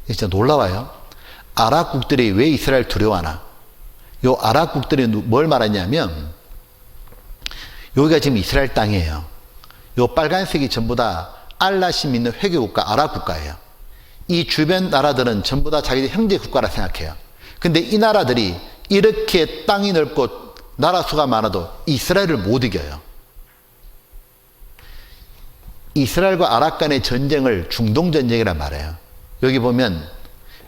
진짜 놀라워요. 아랍국들이 왜 이스라엘 두려워하나? 요 아랍국들이 뭘 말하냐면 여기가 지금 이스라엘 땅이에요. 요 빨간색이 전부 다 알라시 믿는 회교국가, 아랍국가예요. 이 주변 나라들은 전부 다 자기들 형제국가라 생각해요. 근데 이 나라들이 이렇게 땅이 넓고 나라 수가 많아도 이스라엘을 못 이겨요. 이스라엘과 아랍 간의 전쟁을 중동전쟁이란 말이에요. 여기 보면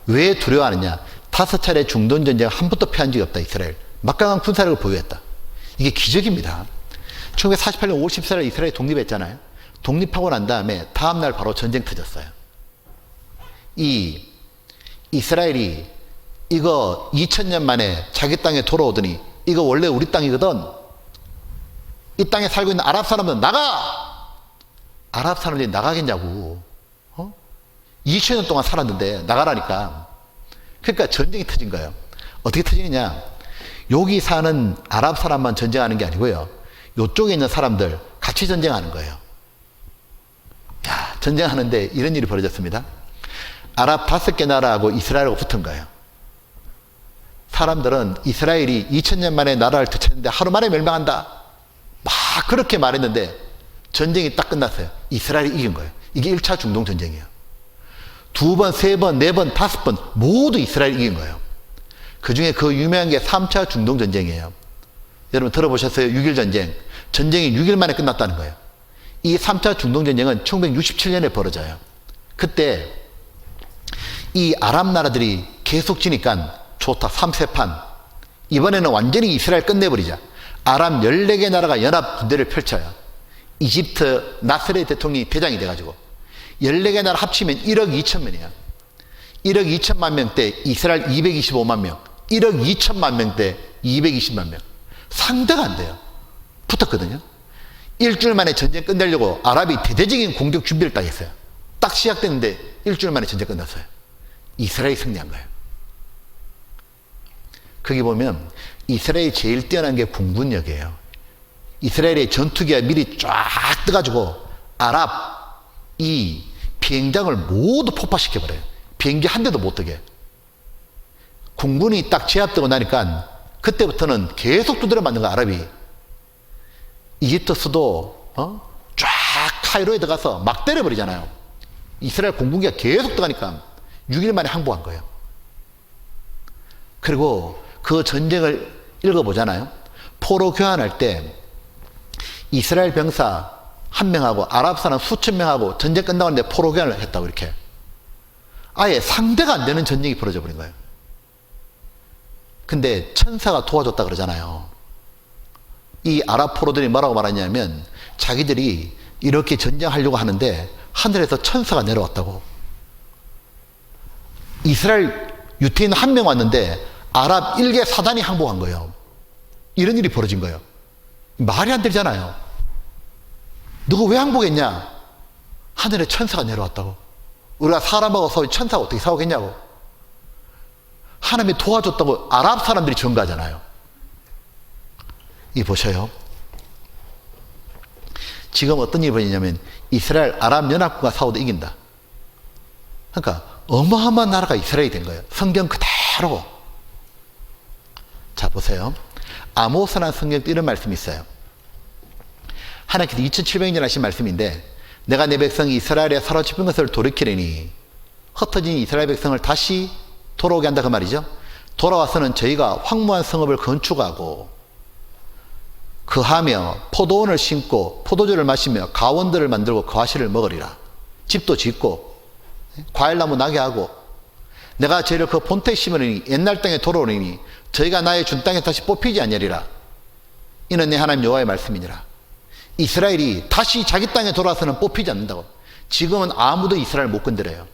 왜 두려워하느냐. 5차례 중동전쟁을 한 번도 패한 적이 없다. 이스라엘. 막강한 군사력을 보유했다. 이게 기적입니다. 1948년 5월 14일 이스라엘이 독립했잖아요. 독립하고 난 다음에 다음날 바로 전쟁 터졌어요. 이 이스라엘이 이거 2000년 만에 자기 땅에 돌아오더니 이거 원래 우리 땅이거든. 이 땅에 살고 있는 아랍 사람들은 나가! 아랍 사람들이 나가겠냐고. 2000년 동안 살았는데 나가라니까. 그러니까 전쟁이 터진 거예요. 어떻게 터지느냐. 여기 사는 아랍 사람만 전쟁하는 게 아니고요. 이쪽에 있는 사람들 같이 전쟁하는 거예요. 야, 전쟁하는데 이런 일이 벌어졌습니다. 아랍 5개 나라하고 이스라엘하고 붙은 거예요. 사람들은 이스라엘이 2000년 만에 나라를 되찾는데 하루 만에 멸망한다. 막 그렇게 말했는데 전쟁이 딱 끝났어요. 이스라엘이 이긴 거예요. 이게 1차 중동전쟁이에요. 2번, 3번, 4번, 5번 모두 이스라엘이 이긴 거예요. 그 중에 그 유명한 게 3차 중동전쟁이에요. 여러분 들어보셨어요? 6.1 전쟁. 전쟁이 6일 만에 끝났다는 거예요. 이 3차 중동전쟁은 1967년에 벌어져요. 그때 이 아랍 나라들이 계속 지니까 좋다. 3세판. 이번에는 완전히 이스라엘 끝내버리자. 아랍 14개 나라가 연합 군대를 펼쳐요. 이집트 나스레 대통령이 대장이 돼가지고 14개 나라 합치면 1억 2천만이에요. 1억 2천만 명대 이스라엘 225만 명. 1억 2천만 명대 220만 명. 상대가 안 돼요. 붙었거든요. 일주일 만에 전쟁 끝내려고 아랍이 대대적인 공격 준비를 딱 했어요. 딱 시작됐는데 일주일 만에 전쟁 끝났어요. 이스라엘이 승리한 거예요. 거기 보면 이스라엘이 제일 뛰어난 게 공군력이에요. 이스라엘의 전투기가 미리 쫙 떠가지고 아랍 이 비행장을 모두 폭파시켜버려요. 비행기 한 대도 못 뜨게. 공군이 딱 제압되고 나니까 그때부터는 계속 두드려 맞는 거야. 아랍이. 이집트 수도 쫙 카이로에 들어가서 막 때려버리잖아요. 이스라엘 공군기가 계속 들어가니까 6일 만에 항복한 거예요. 그리고 그 전쟁을 읽어보잖아요. 포로 교환할 때 이스라엘 병사 1명하고 아랍 사람 수천 명하고 전쟁 끝나고 있는데 포로 교환을 했다고 이렇게. 아예 상대가 안 되는 전쟁이 벌어져 버린 거예요. 근데 천사가 도와줬다 그러잖아요. 이 아랍 포로들이 뭐라고 말하냐면 자기들이 이렇게 전쟁하려고 하는데 하늘에서 천사가 내려왔다고. 이스라엘 유태인 1명 왔는데 아랍 1개 사단이 항복한 거예요. 이런 일이 벌어진 거예요. 말이 안 되잖아요. 너가 왜 항복했냐? 하늘에 천사가 내려왔다고. 우리가 사람하고 싸우고 천사가 어떻게 싸우겠냐고. 하나님이 도와줬다고 아랍 사람들이 전가하잖아요. 이 보셔요. 지금 어떤 일이 벌어지냐면 이스라엘 아랍 연합군과 싸워도 이긴다. 그러니까 어마어마한 나라가 이스라엘이 된 거예요. 성경 그대로. 자 보세요. 아모스라는 성경에 이런 말씀이 있어요. 하나님께서 2700년 하신 말씀인데 내가 내 백성 이스라엘에 사로잡힌 것을 돌이키려니 흩어진 이스라엘 백성을 다시 돌아오게 한다 그 말이죠. 돌아와서는 저희가 황무한 성읍을 건축하고 거하며 포도원을 심고 포도주를 마시며 가원들을 만들고 과실을 먹으리라. 집도 짓고 과일나무 나게 하고 내가 저희를 그 본토에 심으리니 옛날 땅에 돌아오리니 저희가 나의 준 땅에 다시 뽑히지 아니하리라. 이는 내 하나님 여호와의 말씀이니라. 이스라엘이 다시 자기 땅에 돌아와서는 뽑히지 않는다고. 지금은 아무도 이스라엘 못 건드려요.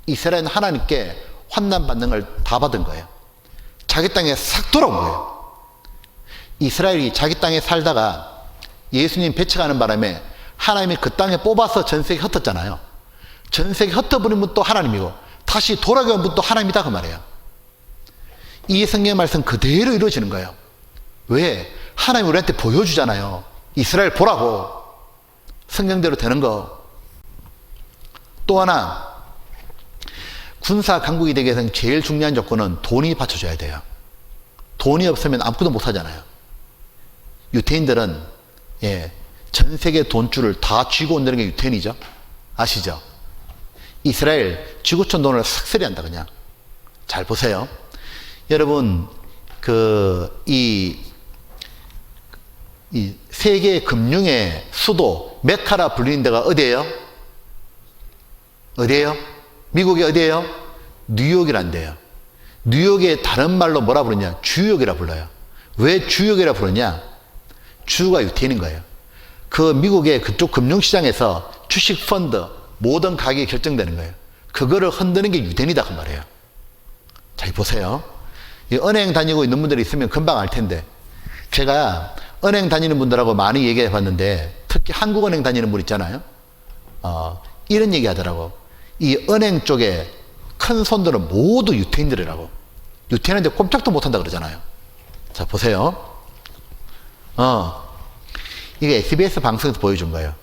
이스라엘은 하나님께 환난받는 걸 다 받은 거예요. 자기 땅에 싹 돌아온 거예요. 이스라엘이 자기 땅에 살다가 예수님 배척하는 바람에 하나님이 그 땅에 뽑아서 전 세계에 흩었잖아요. 전 세계에 흩어버린 분도 하나님이고 다시 돌아온 분도 하나님이다 그 말이에요. 이 성경 말씀 그대로 이루어지는 거예요. 왜? 하나님이 우리한테 보여주잖아요. 이스라엘 보라고. 성경대로 되는 거. 또 하나 군사 강국이 되기 위해서는 제일 중요한 조건은 돈이 받쳐줘야 돼요. 돈이 없으면 아무것도 못 하잖아요. 유태인들은 전 세계 돈줄을 다 쥐고 온다는 게 유태인이죠. 아시죠? 이스라엘 지구촌 돈을 싹쓸이 한다 그냥. 잘 보세요. 여러분 이 세계 금융의 수도 메카라 불리는 데가 어디예요? 어디예요? 미국이 어디예요? 뉴욕이란데요. 뉴욕의 다른 말로 뭐라 부르냐? 주역이라 불러요. 왜 주역이라 부르냐? 주가 유태인인 거예요. 그 미국의 그쪽 금융시장에서 주식 펀드 모든 가격이 결정되는 거예요. 그거를 흔드는 게 유대인이다 그 말이에요. 자, 보세요. 이 은행 다니고 있는 분들이 있으면 금방 알 텐데, 제가 은행 다니는 분들하고 많이 얘기해 봤는데, 특히 한국은행 다니는 분 있잖아요. 이런 얘기 하더라고. 이 은행 쪽에 큰 손들은 모두 유태인들이라고. 유태인한테 꼼짝도 못한다 그러잖아요. 자, 보세요. 이게 SBS 방송에서 보여준 거예요.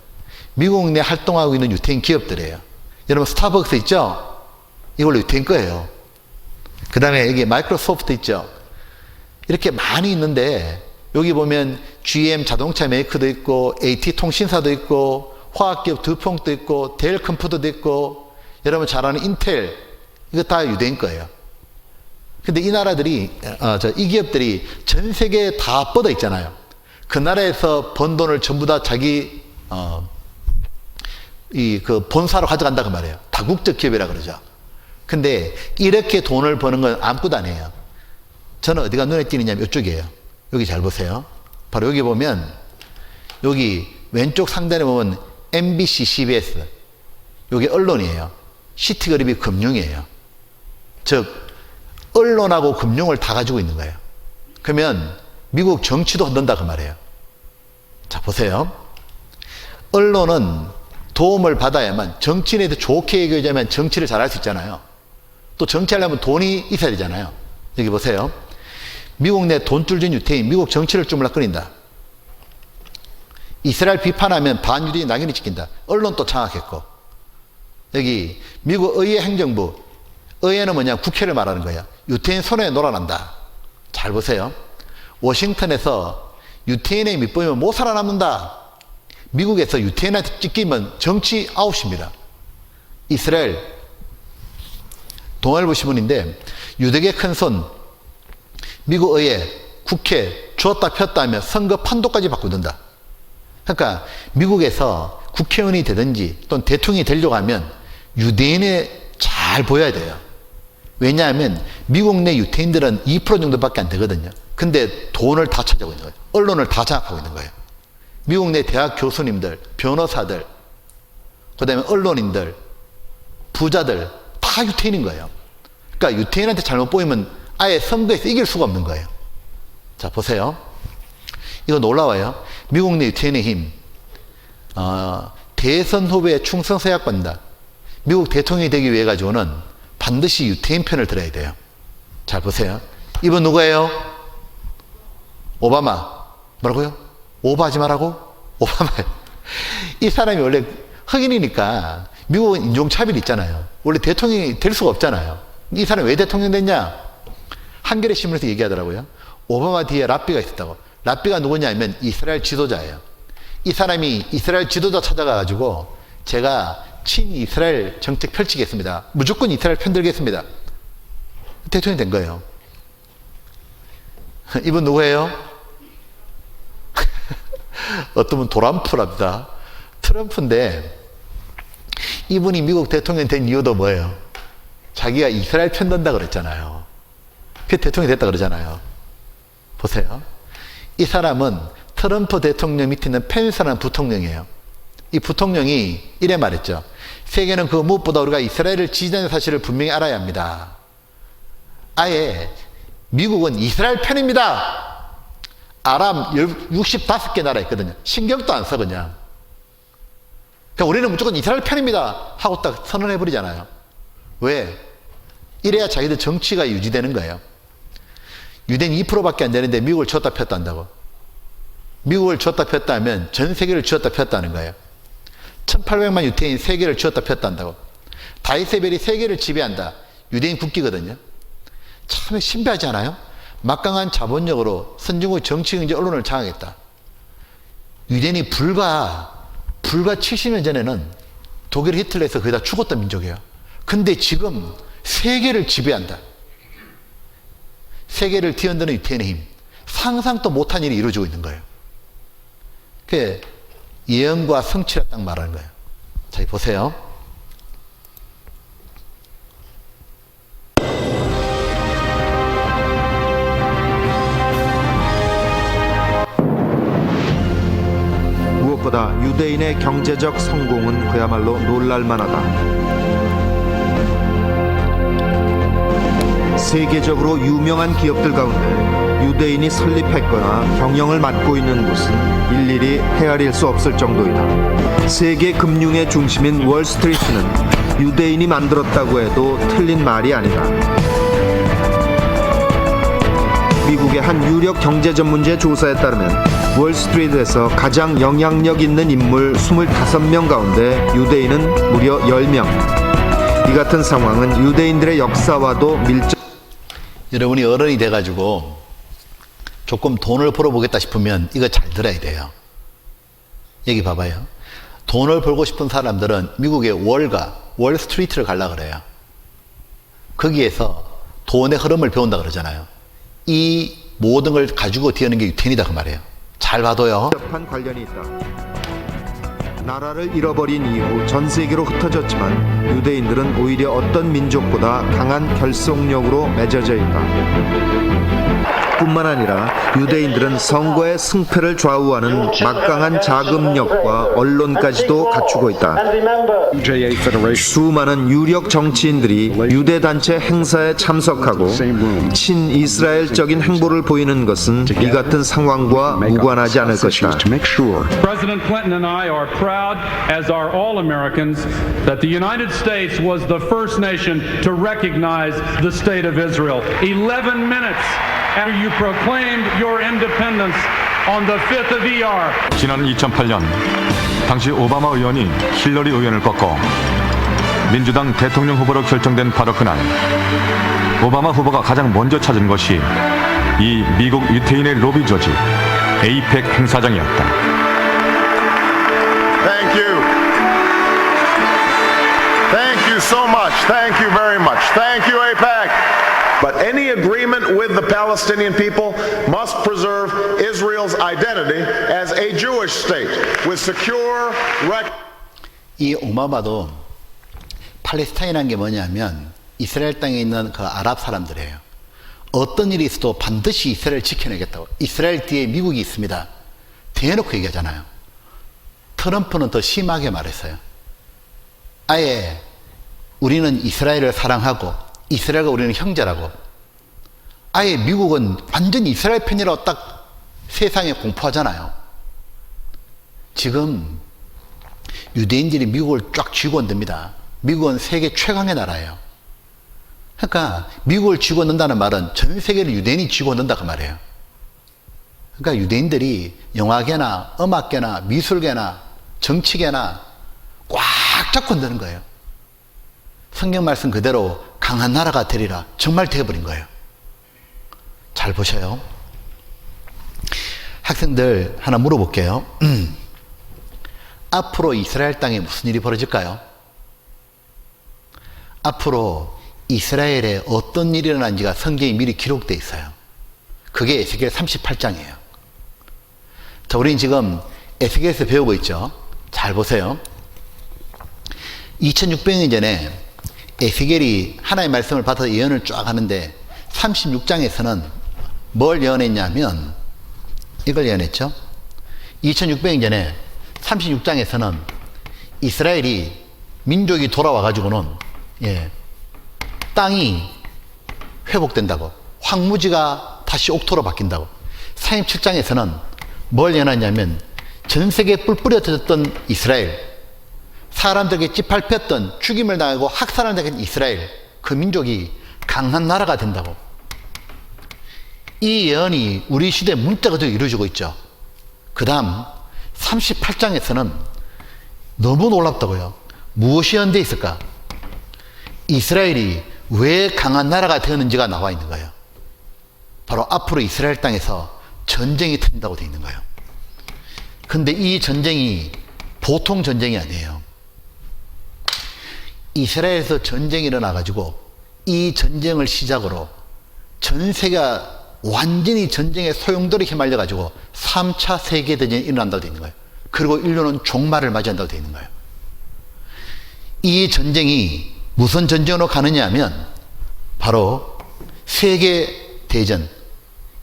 미국 내 활동하고 있는 유태인 기업들이에요. 여러분 스타벅스 있죠? 이걸로 유태인 거예요. 그 다음에 여기 마이크로소프트 있죠? 이렇게 많이 있는데, 여기 보면 GM 자동차 메이커도 있고, AT 통신사도 있고, 화학기업 드퐁도 있고, 델 컴퓨터도 있고, 여러분 잘 아는 인텔, 이거 다 유대인 거예요. 근데 이 나라들이, 이 기업들이 전 세계에 다 뻗어 있잖아요. 그 나라에서 번 돈을 전부 다 자기, 그 본사로 가져간다 그 말이에요. 다국적 기업이라 그러죠. 근데 이렇게 돈을 버는 건 아무것도 아니에요. 저는 어디가 눈에 띄느냐면 이쪽이에요. 여기 잘 보세요. 바로 여기 보면, 여기 왼쪽 상단에 보면 MBC, CBS, 여기 언론이에요. 시티그룹이 금융이에요. 즉 언론하고 금융을 다 가지고 있는 거예요. 그러면 미국 정치도 흔든다 그 말이에요. 자, 보세요. 언론은 도움을 받아야만, 정치인한테 좋게 얘기하자면 정치를 잘할 수 있잖아요. 또 정치하려면 돈이 있어야 되잖아요. 여기 보세요. 미국 내 돈줄진 유태인, 미국 정치를 주물럭거린다. 이스라엘 비판하면 반유대인 낙인이 찍힌다. 언론도 장악했고. 여기 미국 의회 행정부, 의회는 뭐냐? 국회를 말하는 거야. 유태인 손에 놀아난다. 잘 보세요. 워싱턴에서 유태인의 밑보이면 못 살아남는다. 미국에서 유태인한테 찍히면 정치 아웃입니다. 이스라엘 동아일보 신문인데, 유대계 큰손 미국 의회, 국회 주었다 폈다 하면 선거 판도까지 바꾸던다. 그러니까 미국에서 국회의원이 되든지 또는 대통령이 되려고 하면 유대인에 잘 보여야 돼요. 왜냐하면 미국 내 유태인들은 2% 정도밖에 안 되거든요. 근데 돈을 다 차지하고 있는 거예요. 언론을 다 장악하고 있는 거예요. 미국 내 대학 교수님들, 변호사들, 그 다음에 언론인들, 부자들 다 유태인인 거예요. 그러니까 유태인한테 잘못 보이면 아예 선거에서 이길 수가 없는 거예요. 자, 보세요. 이거 놀라워요. 미국 내 유태인의 힘. 대선 후보에 충성 서약받는다. 미국 대통령이 되기 위해 가지고는 반드시 유태인 편을 들어야 돼요. 잘 보세요. 이분 누구예요? 오바마. 뭐라고요? 오버하지 말라고? 오바마예요. 이 사람이 원래 흑인이니까 미국은 인종차별이 있잖아요. 원래 대통령이 될 수가 없잖아요. 이 사람이 왜 대통령 됐냐? 한겨레 신문에서 얘기하더라고요. 오바마 뒤에 랍비가 있었다고. 랍비가 누구냐면 이스라엘 지도자예요. 이 사람이 이스라엘 지도자 찾아가가지고 제가 친이스라엘 정책 펼치겠습니다. 무조건 이스라엘 편들겠습니다. 대통령이 된 거예요. 이분 누구예요? 어떤 분 도람프랍니다. 트럼프인데 이분이 미국 대통령 된 이유도 뭐예요? 자기가 이스라엘 편든다 그랬잖아요. 그 대통령이 됐다 그러잖아요. 보세요. 이 사람은 트럼프 대통령 밑에 있는 펜스라는 부통령이에요. 이 부통령이 이래 말했죠. 세계는 그 무엇보다 우리가 이스라엘을 지지하는 사실을 분명히 알아야 합니다. 아예 미국은 이스라엘 편입니다. 아랍 65개 나라 있거든요. 신경도 안 써 그냥. 그러니까 우리는 무조건 이스라엘 편입니다 하고 딱 선언해버리잖아요. 왜? 이래야 자기들 정치가 유지되는 거예요. 유대인 2%밖에 안 되는데 미국을 쥐었다 폈다 한다고. 미국을 쥐었다 폈다 하면 전 세계를 쥐었다 폈다 하는 거예요. 1800만 유태인 세계를 쥐었다 폈다 한다고. 다이세벨이 세계를 지배한다. 유대인 국기거든요. 참 신비하지 않아요? 막강한 자본력으로 선진국 정치, 경제, 언론을 장악했다. 유대인이 불과 70년 전에는 독일 히틀러에서 거의 다 죽었던 민족이에요. 근데 지금 세계를 지배한다. 세계를 뒤흔드는 유태인의 힘. 상상도 못한 일이 이루어지고 있는 거예요. 그게 예언과 성취라 딱 말하는 거예요. 자, 보세요. 무엇보다 유대인의 경제적 성공은 그야말로 놀랄만하다. 세계적으로 유명한 기업들 가운데 유대인이 설립했거나 경영을 맡고 있는 곳은 일일이 헤아릴 수 없을 정도이다. 세계 금융의 중심인 월스트리트는 유대인이 만들었다고 해도 틀린 말이 아니다. 미국의 한 유력 경제 전문지의 조사에 따르면 월스트리트에서 가장 영향력 있는 인물 25명 가운데 유대인은 무려 10명. 이 같은 상황은 유대인들의 역사와도 밀접. 여러분이 어른이 돼가지고 조금 돈을 벌어보겠다 싶으면 이거 잘 들어야 돼요. 여기 봐봐요. 돈을 벌고 싶은 사람들은 미국의 월스트리트를 가려고 그래요. 거기에서 돈의 흐름을 배운다 그러잖아요. 이 모든 걸 가지고 뒤에는 게 유태인이다 그 말이에요. 잘 봐도요. 밀접한 관련이 있다. 나라를 잃어버린 이후 전 세계로 흩어졌지만 유대인들은 오히려 어떤 민족보다 강한 결속력으로 맺어져 있다. 뿐만 아니라 유대인들은 선거의 승패를 좌우하는 막강한 자금력과 언론까지도 갖추고 있다. 수많은 유력 정치인들이 유대 단체 행사에 참석하고 친이스라엘적인 행보를 보이는 것은 이 같은 상황과 무관하지 않을 것이다. President Clinton and I are proud, as are all Americans, that the United States was the first nation to recognize the state of Israel. 11 minutes after you proclaimed your independence on the 5th of ER. 지난 2008년 당시 오바마 의원이 힐러리 의원을 꺾고 민주당 대통령 후보로 결정된 바로 그날 오바마 후보가 가장 먼저 찾은 것이 이 미국 유태인의 로비 조직 에이펙 행사장이었다. Thank you. Thank you so much. Thank you very much. Thank you, AIPAC. But any agreement with the Palestinian people must preserve Israel's identity as a Jewish state with secure 이 오바마도 팔레스타인이라는 게 뭐냐면 이스라엘 땅에 있는 그 아랍 사람들이에요. 어떤 일이 있어도 반드시 이스라엘을 지켜내겠다고. 이스라엘 뒤에 미국이 있습니다. 대놓고 얘기하잖아요. 트럼프는 더 심하게 말했어요. 아예 우리는 이스라엘을 사랑하고 이스라엘과 우리는 형제라고. 아예 미국은 완전히 이스라엘 편이라고 딱 세상에 공포하잖아요. 지금 유대인들이 미국을 쫙 쥐고 있습니다. 미국은 세계 최강의 나라예요. 그러니까 미국을 쥐고 있는다는 말은 전 세계를 유대인이 쥐고 있는다 그 말이에요. 그러니까 유대인들이 영화계나 음악계나 미술계나 정치계나 꽉 잡고 있는 거예요. 성경 말씀 그대로 강한 나라가 되리라 정말 되어버린 거예요. 잘 보셔요. 학생들 하나 물어볼게요. 앞으로 이스라엘 땅에 무슨 일이 벌어질까요? 앞으로 이스라엘에 어떤 일이 일어난지가 성경에 미리 기록되어 있어요. 그게 에스겔 38장이에요. 자, 우리는 지금 에스겔에서 배우고 있죠. 잘 보세요. 2600년 전에 에스겔이 하나님의 말씀을 받아서 예언을 쫙 하는데 36장에서는 뭘 예언했냐면 이걸 예언했죠. 2600년 전에 36장에서는 이스라엘이 민족이 돌아와가지고는 땅이 회복된다고, 황무지가 다시 옥토로 바뀐다고. 37장에서는 뭘 예언하냐면 전 세계에 뿔 뿌려졌던 이스라엘, 사람들에게 찌팔폈던 죽임을 당하고 학살을 당한 이스라엘, 그 민족이 강한 나라가 된다고. 이 예언이 우리 시대에 문자 그대로 이루어지고 있죠. 그 다음 38장에서는 너무 놀랍다고요. 무엇이 연대해 있을까? 이스라엘이 왜 강한 나라가 되었는지가 나와 있는 거예요. 바로 앞으로 이스라엘 땅에서 전쟁이 터진다고 되어 있는 거예요. 근데 이 전쟁이 보통 전쟁이 아니에요. 이스라엘에서 전쟁이 일어나가지고 이 전쟁을 시작으로 전 세계가 완전히 전쟁의 소용돌이 휘말려가지고 3차 세계대전이 일어난다고 되어 있는 거예요. 그리고 인류는 종말을 맞이한다고 되어 있는 거예요. 이 전쟁이 무슨 전쟁으로 가느냐 하면 바로 세계대전,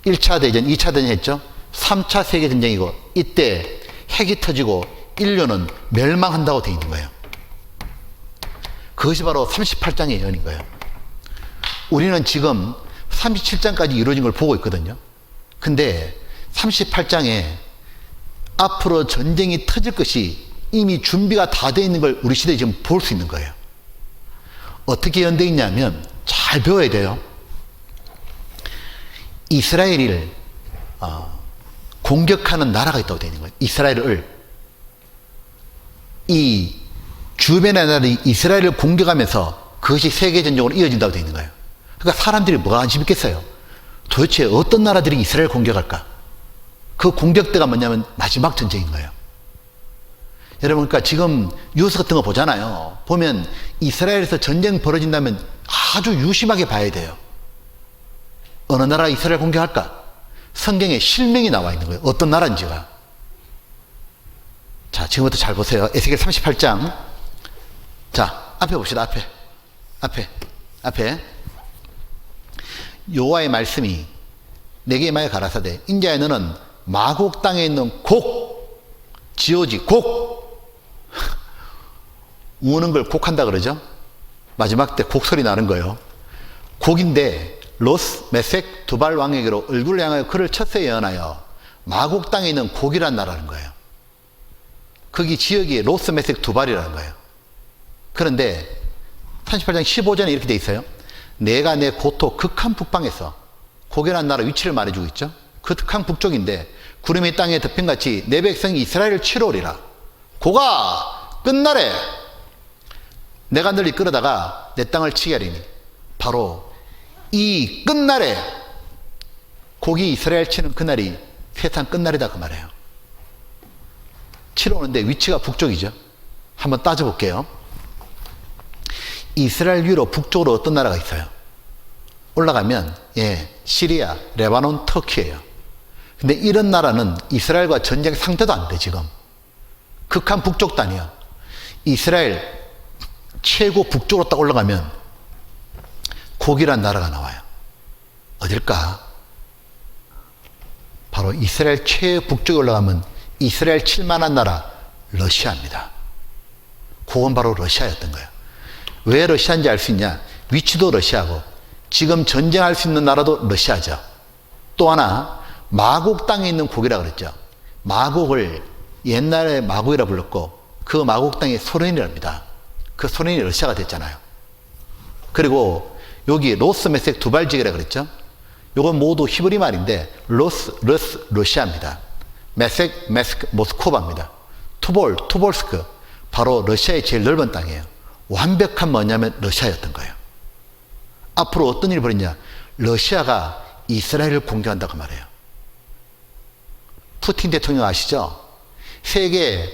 1차 대전, 2차 대전 했죠. 3차 세계전쟁이고, 이때 핵이 터지고 인류는 멸망한다고 되어 있는 거예요. 그것이 바로 38장의 예언인 거예요. 우리는 지금 37장까지 이루어진 걸 보고 있거든요. 근데 38장에 앞으로 전쟁이 터질 것이 이미 준비가 다 되어 있는 걸 우리 시대에 지금 볼 수 있는 거예요. 어떻게 예언되어 있냐면 잘 배워야 돼요. 이스라엘을 공격하는 나라가 있다고 되어 있는 거예요. 이스라엘을. 이 주변의 나라들이 이스라엘을 공격하면서 그것이 세계전쟁으로 이어진다고 되어 있는 거예요. 그러니까 사람들이 뭐가 관심 있겠어요? 도대체 어떤 나라들이 이스라엘을 공격할까? 그 공격대가 뭐냐면 마지막 전쟁인 거예요. 여러분, 그러니까 지금 뉴스 같은 거 보잖아요. 보면 이스라엘에서 전쟁 벌어진다면 아주 유심하게 봐야 돼요. 어느 나라가 이스라엘 공격할까? 성경에 실명이 나와 있는 거예요. 어떤 나라인지가. 자, 지금부터 잘 보세요. 에스겔 38장. 자, 앞에 봅시다. 앞에. 여호와의 말씀이 내게 임하여 가라사대 인자야 너는 마곡 땅에 있는 곡 지오지 곡 우는 걸 곡한다 그러죠. 마지막 때 곡 소리 나는 거예요. 곡인데 로스 메색 두발 왕에게로 얼굴을 향하여 그를 첫세 예언하여 마곡 땅에 있는 곡이란 나라는 거예요. 거기 지역이 로스 메색 두발이라는 거예요. 그런데 38장 15절에 이렇게 돼 있어요. 내가 내 고토 극한 북방에서 고개란 나라 위치를 말해주고 있죠. 그 극한 북쪽인데 구름이 땅에 덮인같이 내 백성이 이스라엘을 치러 오리라. 고가 끝날에 내가 널 이끌어다가 내 땅을 치게 하리니 바로 이 끝날에 고기 이스라엘 치는 그날이 세상 끝날이다 그 말이에요. 치러 오는데 위치가 북쪽이죠. 한번 따져볼게요. 이스라엘 위로 북쪽으로 어떤 나라가 있어요? 올라가면 시리아, 레바논, 터키예요. 근데 이런 나라는 이스라엘과 전쟁 상대도 안 돼 지금. 극한 북쪽도 아니야. 이스라엘 최고 북쪽으로 딱 올라가면 곡이란 나라가 나와요. 어딜까? 바로 이스라엘 최북쪽에 올라가면 이스라엘 칠만한 나라 러시아입니다. 그건 바로 러시아였던 거예요. 왜 러시아인지 알 수 있냐? 위치도 러시아고 지금 전쟁할 수 있는 나라도 러시아죠. 또 하나 마곡 땅에 있는 곡이라고 그랬죠. 마곡을 옛날에 마곡이라 불렀고 그 마곡 땅이 소련이랍니다. 그 소련이 러시아가 됐잖아요. 그리고 여기 로스 메색 두발지기라 그랬죠. 이건 모두 히브리 말인데 러시아입니다. 메색 모스크바입니다. 투볼스크 바로 러시아의 제일 넓은 땅이에요. 완벽한 뭐냐면 러시아였던 거예요. 앞으로 어떤 일이 벌어지냐? 러시아가 이스라엘을 공격한다고 말해요. 푸틴 대통령 아시죠? 세계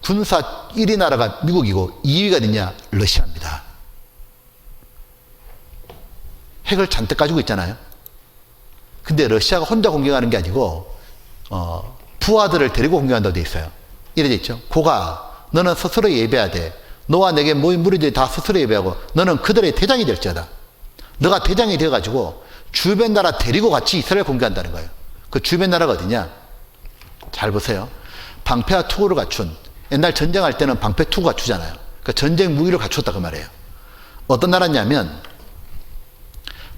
군사 1위 나라가 미국이고 2위가 어디냐? 러시아입니다. 핵을 잔뜩 가지고 있잖아요. 근데 러시아가 혼자 공격하는 게 아니고 부하들을 데리고 공격한다고 돼 있어요. 이래 돼 있죠. 고가 너는 스스로 예배해야 돼. 너와 내게 모인 무리들이 다 스스로 예배하고 너는 그들의 대장이 될지어다. 너가 대장이 되어가지고 주변 나라 데리고 같이 이스라엘 공격한다는 거예요. 그 주변 나라가 어디냐? 잘 보세요. 방패와 투구를 갖춘, 옛날 전쟁할 때는 방패 투구 갖추잖아요. 그러니까 전쟁 무기를 갖췄다 그 말이에요. 어떤 나라냐면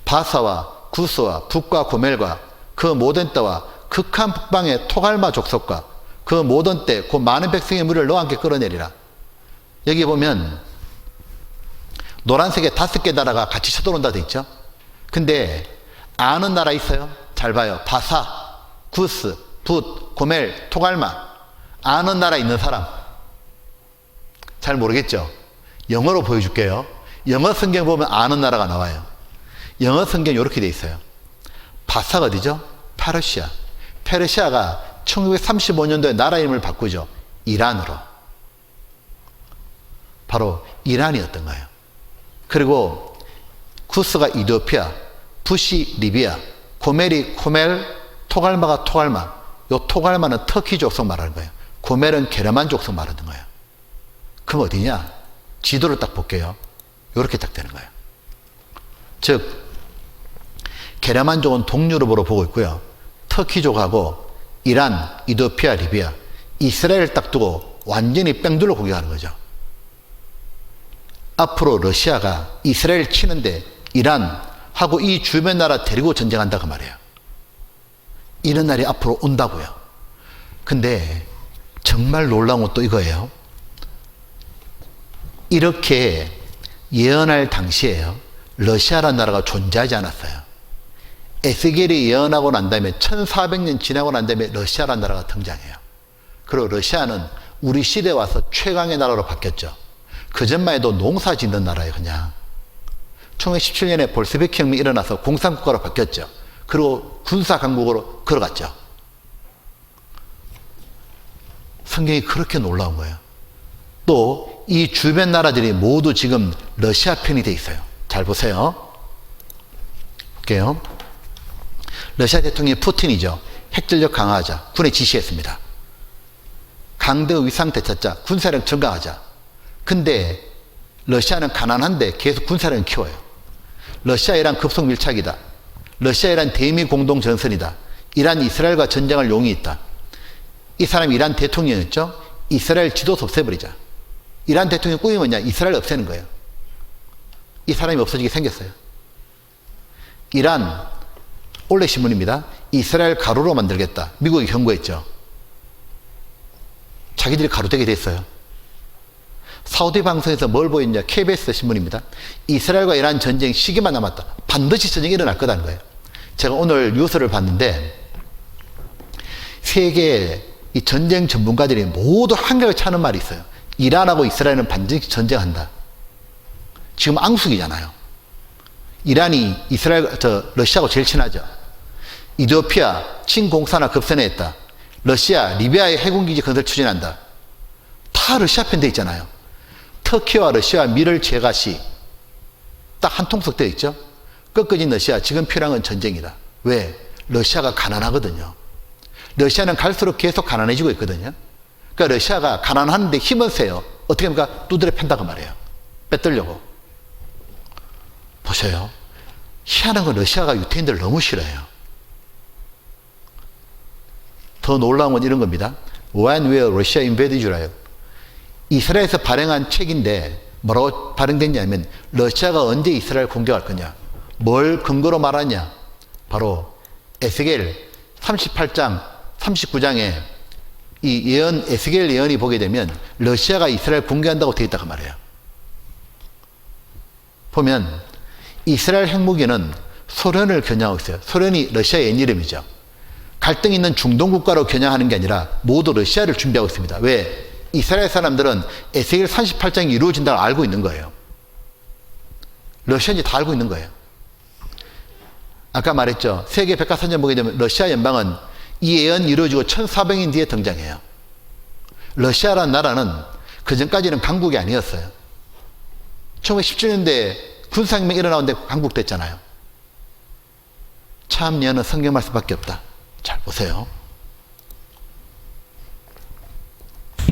바사와 구스와 북과 고멜과 그 모든 때와 극한 북방의 토갈마 족속과 그 모든 때 그 많은 백성의 물을 너와 함께 끌어내리라. 여기 보면 노란색에 5개 나라가 같이 쳐들어온다 돼 있죠. 근데 아는 나라 있어요? 잘 봐요. 바사, 구스, 붓, 고멜, 토갈마. 아는 나라 있는 사람. 잘 모르겠죠? 영어로 보여줄게요. 영어 성경 보면 아는 나라가 나와요. 영어 성경 이렇게 돼 있어요. 바사가 어디죠? 페르시아. 페르시아가 1935년도에 나라 이름을 바꾸죠. 이란으로. 바로 이란이었던 거예요. 그리고 구스가 이디오피아, 붓이 리비아, 고멜이 코멜, 토갈마가 토갈마. 요 토갈마는 터키 족속 말하는 거예요. 고멜은 게르만 족속 말하는 거예요. 그럼 어디냐? 지도를 딱 볼게요. 요렇게 딱 되는 거예요. 즉 게르만족은 동유럽으로 보고 있고요. 터키족하고 이란, 이디오피아, 리비아 이스라엘을 딱 두고 완전히 뺑둘러 공격하는 거죠. 앞으로 러시아가 이스라엘 치는데 이란하고 이 주변 나라 데리고 전쟁한다 그 말이에요. 이런 날이 앞으로 온다고요. 근데 정말 놀라운 것도 이거예요. 이렇게 예언할 당시에요, 러시아라는 나라가 존재하지 않았어요. 에스겔이 예언하고 난 다음에 1400년 지나고 난 다음에 러시아라는 나라가 등장해요. 그리고 러시아는 우리 시대에 와서 최강의 나라로 바뀌었죠. 그 전만 해도 농사 짓는 나라예요. 그냥 1917년에 볼세비키 혁명이 일어나서 공산국가로 바뀌었죠. 그리고 군사 강국으로 걸어갔죠. 성경이 그렇게 놀라운 거예요. 또 이 주변 나라들이 모두 지금 러시아 편이 돼 있어요. 잘 보세요. 볼게요. 러시아 대통령이 푸틴이죠. 핵전력 강화하자 군에 지시했습니다. 강대 위상 되찾자, 군사력 증강하자. 근데 러시아는 가난한데 계속 군사력을 키워요. 러시아 이란 급속 밀착이다. 러시아 이란 대미 공동 전선이다. 이란 이스라엘과 전쟁할 용이 있다. 이 사람이 이란 대통령이었죠. 이스라엘 지도서 없애버리자. 이란 대통령 꿈이 뭐냐? 이스라엘 없애는 거예요. 이 사람이 없어지게 생겼어요. 이란 올레 신문입니다. 이스라엘 가루로 만들겠다. 미국이 경고했죠. 자기들이 가루되게 됐어요. 사우디 방송에서 뭘 보였냐? KBS 신문입니다. 이스라엘과 이란 전쟁 시기만 남았다. 반드시 전쟁이 일어날 거다는 거예요. 제가 오늘 뉴스를 봤는데 세계 이 전쟁 전문가들이 모두 한결 차는 말이 있어요. 이란하고 이스라엘은 반드시 전쟁한다. 지금 앙숙이잖아요. 이란이 러시아하고 제일 친하죠. 이디오피아 친공산화 급선회했다. 러시아 리비아의 해군기지 건설 추진한다. 다 러시아 편 돼 있잖아요. 터키와 러시아 미를 제가 시 딱 한 통속 되어 있죠. 꺾어진 러시아 지금 필요한 건 전쟁이다. 왜? 러시아가 가난하거든요. 러시아는 갈수록 계속 가난해지고 있거든요. 그러니까 러시아가 가난한데 힘은 세요. 어떻게 합니까? 두드려 팬다고 말해요. 뺏들려고. 보세요. 희한한 건 러시아가 유태인들을 너무 싫어해요. 더 놀라운 건 이런 겁니다. When will Russia invade Israel? 이스라엘에서 발행한 책인데 뭐라고 발행됐냐면 러시아가 언제 이스라엘 공격할 거냐. 뭘 근거로 말하냐. 바로 에스겔 38장 39장에 이 예언, 에스겔 예언이 보게 되면 러시아가 이스라엘 공격한다고 되어 있다고 말해요. 보면 이스라엘 핵무기는 소련을 겨냥하고 있어요. 소련이 러시아의 옛이름이죠. 갈등 있는 중동 국가로 겨냥하는 게 아니라 모두 러시아를 준비하고 있습니다. 왜? 이스라엘 사람들은 에스겔 38장이 이루어진다고 알고 있는 거예요. 러시아인지 다 알고 있는 거예요. 아까 말했죠. 세계 백과사전 보게 되면 러시아 연방은 이 예언이 이루어지고 1400년 뒤에 등장해요. 러시아라는 나라는 그 전까지는 강국이 아니었어요. 1917년대에 군사혁명이 일어나는데 강국됐잖아요. 참 얘는 성경 말씀밖에 없다. 잘 보세요.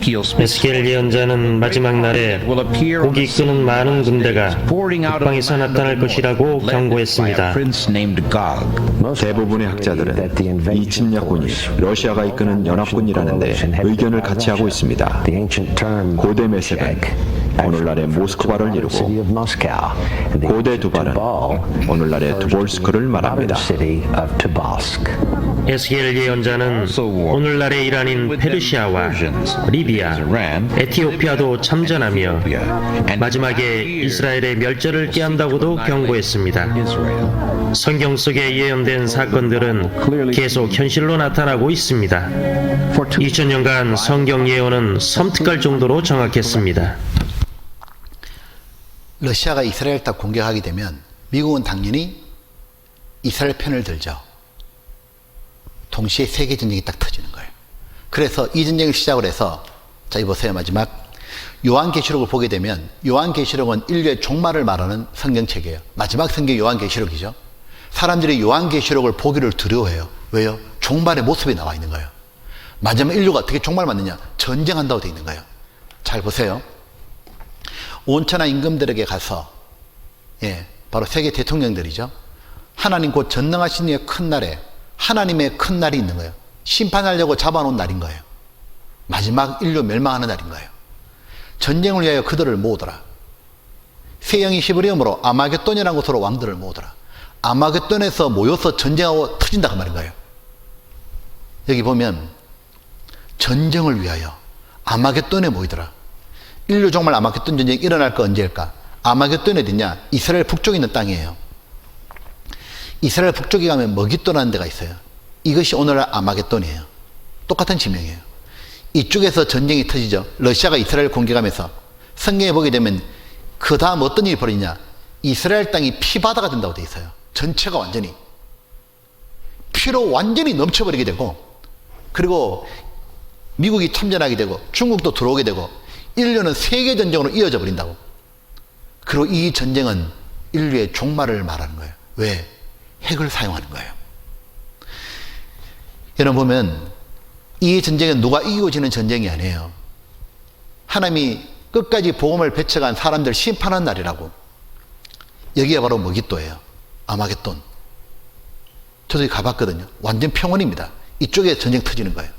에스겔 예언자는 마지막 날에 고기 끄는 많은 군대가 북방에서 나타날 것이라고 경고했습니다. 대부분의 학자들은 이 침략군이 러시아가 이끄는 연합군이라는데 의견을 같이 하고 있습니다. 고대 메섹은 오늘날의 모스크바를 이루고 고대 두발은 오늘날의 두볼스크를 말합니다. 에스겔 예언자는 오늘날의 이란인 페르시아와 리비아, 에티오피아도 참전하며 마지막에 이스라엘의 멸절을 꾀한다고도 경고했습니다. 성경 속에 예언된 사건들은 계속 현실로 나타나고 있습니다. 2000년간 성경 예언은 섬뜩할 정도로 정확했습니다. 러시아가 이스라엘을 딱 공격하게 되면 미국은 당연히 이스라엘 편을 들죠. 동시에 세계전쟁이 딱 터지는 거예요. 그래서 이 전쟁을 시작을 해서 자, 이 보세요. 마지막 요한계시록을 보게 되면 요한계시록은 인류의 종말을 말하는 성경책이에요. 마지막 성경이 요한계시록이죠. 사람들이 요한계시록을 보기를 두려워해요. 왜요? 종말의 모습이 나와 있는 거예요. 마지막 인류가 어떻게 종말 맞느냐? 전쟁한다고 되어 있는 거예요. 잘 보세요. 온천하 임금들에게 가서 바로 세계 대통령들이죠. 하나님 곧 전능하신 이의 큰 날에 하나님의 큰 날이 있는 거예요. 심판하려고 잡아놓은 날인 거예요. 마지막 인류 멸망하는 날인 거예요. 전쟁을 위하여 그들을 모으더라. 새 영이 히브리어로 아마겟돈이라는 곳으로 왕들을 모으더라. 아마겟돈에서 모여서 전쟁하고 터진다 그 말인 거예요. 여기 보면 전쟁을 위하여 아마겟돈에 모이더라. 인류 종말 아마겟돈 전쟁이 일어날 거 언제일까? 아마겟돈이 어디냐? 이스라엘 북쪽에 있는 땅이에요. 이스라엘 북쪽에 가면 머깃도라는 데가 있어요. 이것이 오늘날 아마겟돈이에요. 똑같은 지명이에요. 이쪽에서 전쟁이 터지죠. 러시아가 이스라엘 공격하면서 성경에 보게 되면 그 다음 어떤 일이 벌어지냐? 이스라엘 땅이 피바다가 된다고 돼 있어요. 전체가 완전히 피로 완전히 넘쳐버리게 되고, 그리고 미국이 참전하게 되고 중국도 들어오게 되고 인류는 세계전쟁으로 이어져 버린다고. 그리고 이 전쟁은 인류의 종말을 말하는 거예요. 왜? 핵을 사용하는 거예요. 여러분 보면 이 전쟁은 누가 이기고 지는 전쟁이 아니에요. 하나님이 끝까지 복음을 배쳐간 사람들 심판한 날이라고. 여기가 바로 머깃도예요. 아마겟돈. 저도 여기 가봤거든요. 완전 평원입니다. 이쪽에 전쟁 터지는 거예요.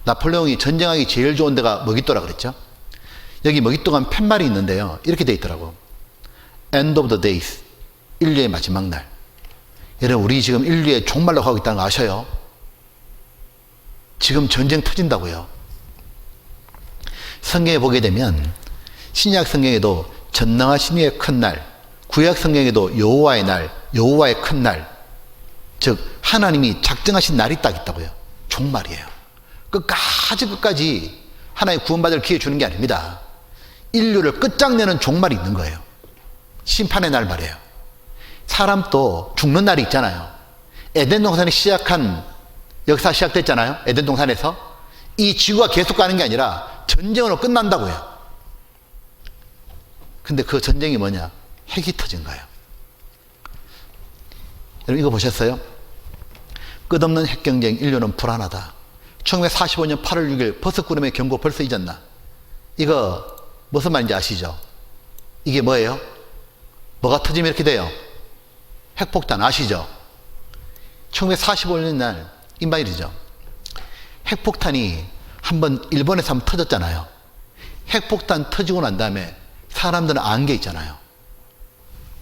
나폴레옹이 전쟁하기 제일 좋은 데가 머깃도라 그랬죠. 여기 머깃도 가면 팻말이 있는데요. 이렇게 돼 있더라고. End of the days. 인류의 마지막 날. 여러분 우리 지금 인류의 종말로 가고 있다는 거 아셔요? 지금 전쟁 터진다고요. 성경에 보게 되면 신약 성경에도 전능하신 이의 큰 날, 구약 성경에도 여호와의 날, 여호와의 큰 날, 즉 하나님이 작정하신 날이 딱 있다고요. 종말이에요. 끝까지 하나님 구원받을 기회 주는 게 아닙니다. 인류를 끝장내는 종말이 있는 거예요. 심판의 날 말이에요. 사람도 죽는 날이 있잖아요. 에덴 동산이 시작한 역사 시작됐잖아요. 에덴 동산에서. 이 지구가 계속 가는 게 아니라 전쟁으로 끝난다고요. 근데 그 전쟁이 뭐냐? 핵이 터진 거예요. 여러분 이거 보셨어요? 끝없는 핵경쟁, 인류는 불안하다. 1945년 8월 6일 버섯구름의 경고 벌써 잊었나? 이거 무슨 말인지 아시죠? 이게 뭐예요? 뭐가 터지면 이렇게 돼요? 핵폭탄 아시죠? 1945년 날 인바일이죠. 핵폭탄이 한번 일본에서 한번 터졌잖아요. 핵폭탄 터지고 난 다음에 사람들은 안 게 있잖아요.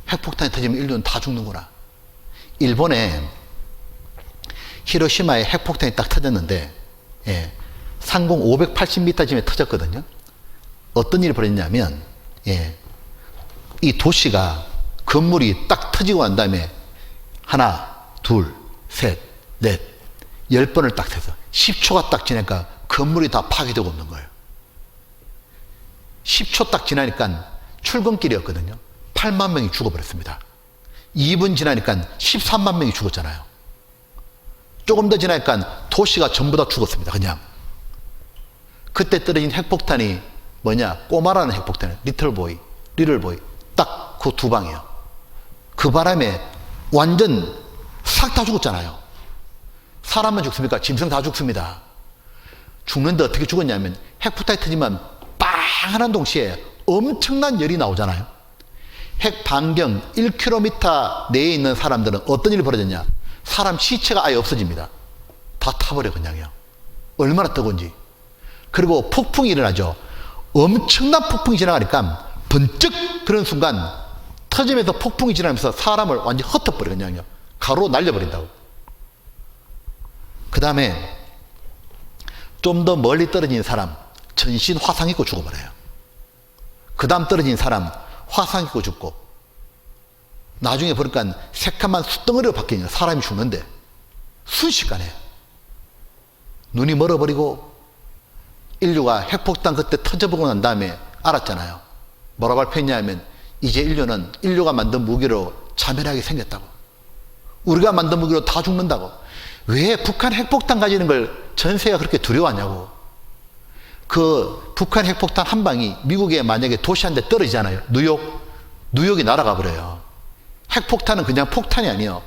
핵폭탄이 터지면 인류는 다 죽는구나. 일본에 히로시마에 핵폭탄이 딱 터졌는데 상공 580m쯤에 터졌거든요. 어떤 일이 벌어졌냐면 이 도시가 건물이 딱 터지고 난 다음에 하나, 둘, 셋, 넷, 10번을 딱 세서 10초가 딱 지나니까 건물이 다 파괴되고 없는 거예요. 10초 딱 지나니까 출근길이었거든요. 8만 명이 죽어버렸습니다. 2분 지나니까 13만 명이 죽었잖아요. 조금 더 지나니까 도시가 전부 다 죽었습니다. 그냥. 그때 떨어진 핵폭탄이 뭐냐? 꼬마라는 핵폭탄이에요. 리틀보이. 딱 그 두 방이에요. 그 바람에 완전 싹 다 죽었잖아요. 사람만 죽습니까? 짐승 다 죽습니다. 죽는데 어떻게 죽었냐면 핵폭탄이 터지면 빵 하는 동시에 엄청난 열이 나오잖아요. 핵 반경 1km 내에 있는 사람들은 어떤 일이 벌어졌냐? 사람 시체가 아예 없어집니다. 다 타버려 그냥요. 얼마나 뜨거운지. 그리고 폭풍이 일어나죠. 엄청난 폭풍이 지나가니까 번쩍 그런 순간 터지면서 폭풍이 지나면서 사람을 완전히 흩어버려 그냥요. 가로 날려버린다고. 그 다음에 좀 더 멀리 떨어진 사람 전신 화상 입고 죽어버려요. 그 다음 떨어진 사람 화상 입고 죽고, 나중에 보니까 새카만 숯덩어리로 바뀌냐. 사람이 죽는데 순식간에 눈이 멀어버리고, 인류가 핵폭탄 그때 터져보고 난 다음에 알았잖아요. 뭐라고 발표했냐 하면 이제 인류는 인류가 만든 무기로 자멸하게 생겼다고. 우리가 만든 무기로 다 죽는다고. 왜 북한 핵폭탄 가지는 걸 전 세계가 그렇게 두려워하냐고. 그 북한 핵폭탄 한 방이 미국에 만약에 도시 한 대 떨어지잖아요. 뉴욕이 날아가 버려요. 핵폭탄은 그냥 폭탄이 아니에요.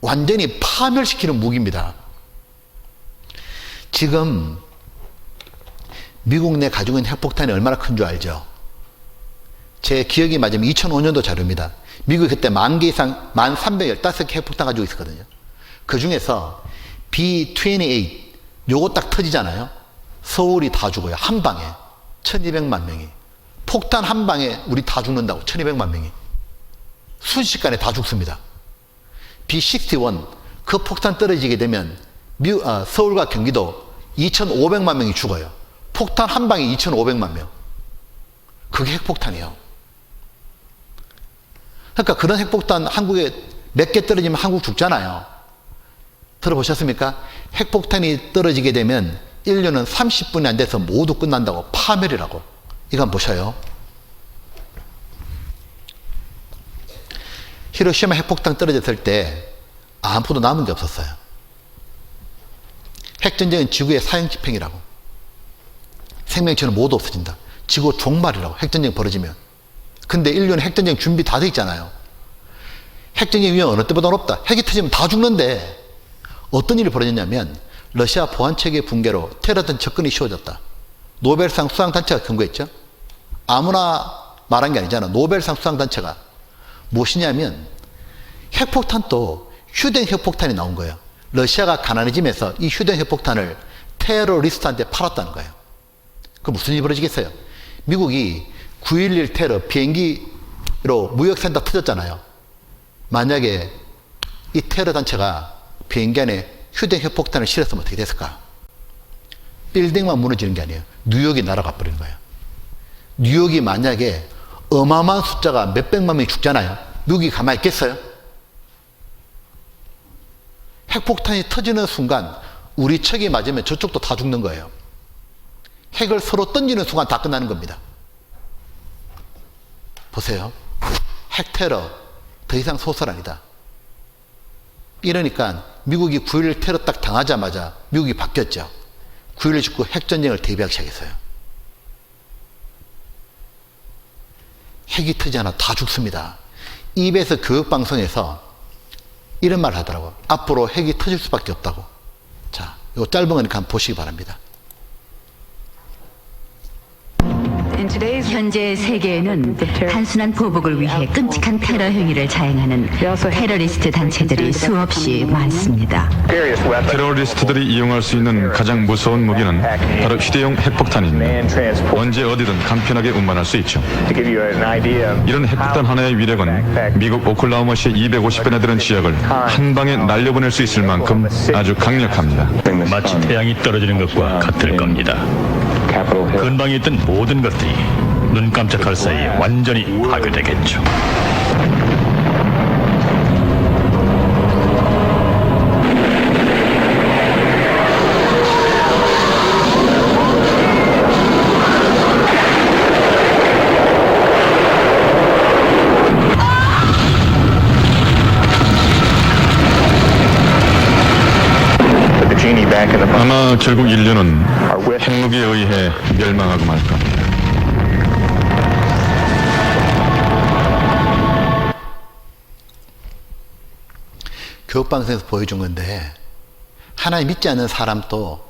완전히 파멸시키는 무기입니다. 지금 미국 내 가지고 있는 핵폭탄이 얼마나 큰 줄 알죠? 제 기억이 맞으면 2005년도 자료입니다. 미국이 그때 10,000개 이상 1315개 핵폭탄 가지고 있었거든요. 그 중에서 B-28 요거 딱 터지잖아요. 서울이 다 죽어요. 한 방에. 1200만 명이. 폭탄 한 방에 우리 다 죽는다고. 1200만 명이. 순식간에 다 죽습니다. B61 그 폭탄 떨어지게 되면 서울과 경기도 2500만 명이 죽어요. 폭탄 한 방에 2500만 명. 그게 핵폭탄이에요. 그러니까 그런 핵폭탄 한국에 몇 개 떨어지면 한국 죽잖아요. 들어보셨습니까? 핵폭탄이 떨어지게 되면 인류는 30분이 안 돼서 모두 끝난다고. 파멸이라고. 이거 한번 보셔요. 히로시마 핵폭탄 떨어졌을 때 아무도 남은 게 없었어요. 핵전쟁은 지구의 사형집행이라고. 생명체는 모두 없어진다. 지구 종말이라고. 핵전쟁 벌어지면. 근데 인류는 핵전쟁 준비 다 돼 있잖아요. 핵전쟁 위험 어느 때보다 높다. 핵이 터지면 다 죽는데 어떤 일이 벌어졌냐면 러시아 보안체계 붕괴로 테러든 접근이 쉬워졌다. 노벨상 수상단체가 경고했죠. 아무나 말한 게 아니잖아. 노벨상 수상단체가. 무엇이냐면 핵폭탄도 휴대용 핵폭탄이 나온 거예요. 러시아가 가난해지면서 이 휴대용 핵폭탄을 테러리스트한테 팔았다는 거예요. 그 무슨 일이 벌어지겠어요? 미국이 9.11 테러 비행기로 무역센터 터졌잖아요. 만약에 이 테러 단체가 비행기 안에 휴대용 핵폭탄을 실었으면 어떻게 됐을까? 빌딩만 무너지는 게 아니에요. 뉴욕이 날아가 버리는 거예요. 뉴욕이 만약에 어마어마한 숫자가 몇백만 명이 죽잖아요. 미국이 가만히 있겠어요? 핵폭탄이 터지는 순간 우리 척이 맞으면 저쪽도 다 죽는 거예요. 핵을 서로 던지는 순간 다 끝나는 겁니다. 보세요. 핵 테러 더 이상 소설 아니다. 이러니까 미국이 9.11 테러 딱 당하자마자 미국이 바뀌었죠. 9.11 직후 핵전쟁을 대비하기 시작했어요. 핵이 터지지 않아 다 죽습니다. EBS 교육방송에서 이런 말을 하더라고요. 앞으로 핵이 터질 수밖에 없다고. 자, 이거 짧은 거니까 한번 보시기 바랍니다. 현재 세계에는 단순한 보복을 위해 끔찍한 테러 행위를 자행하는 테러리스트 단체들이 수없이 많습니다. 테러리스트들이 이용할 수 있는 가장 무서운 무기는 바로 휴대용 핵폭탄입니다. 언제 어디든 간편하게 운반할 수 있죠. 이런 핵폭탄 하나의 위력은 미국 오클라호마시 250배나 되는 지역을 한 방에 날려보낼 수 있을 만큼 아주 강력합니다. 마치 태양이 떨어지는 것과 같을 겁니다. 근방에 있던 모든 것들이 눈 깜짝할 사이에 완전히 파괴되겠죠. 아마 결국 인류는 핵무기에 의해 멸망하고 말 겁니다. 교육방송에서 보여준 건데 하나님 믿지 않는 사람도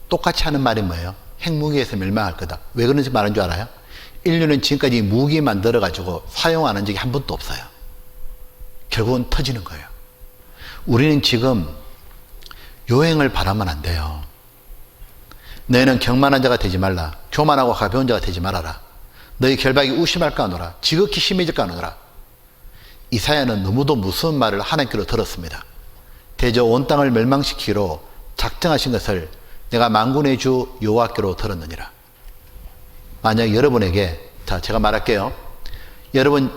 똑같이 하는 말이 뭐예요? 핵무기에서 멸망할 거다. 왜 그런지 말하는 줄 알아요? 인류는 지금까지 무기 만들어가지고 사용 안 한 적이 한 번도 없어요. 결국은 터지는 거예요. 우리는 지금 요행을 바라면 안 돼요. 너희는 경만한 자가 되지 말라. 교만하고 가벼운 자가 되지 말아라. 너희 결박이 우심할까 하노라. 지극히 심해질까 하노라. 이사야는 너무도 무서운 말을 하나님께로 들었습니다. 대저 온 땅을 멸망시키기로 작정하신 것을 내가 만군의 주 여호와께로 들었느니라. 만약 여러분에게, 자, 제가 말할게요. 여러분에게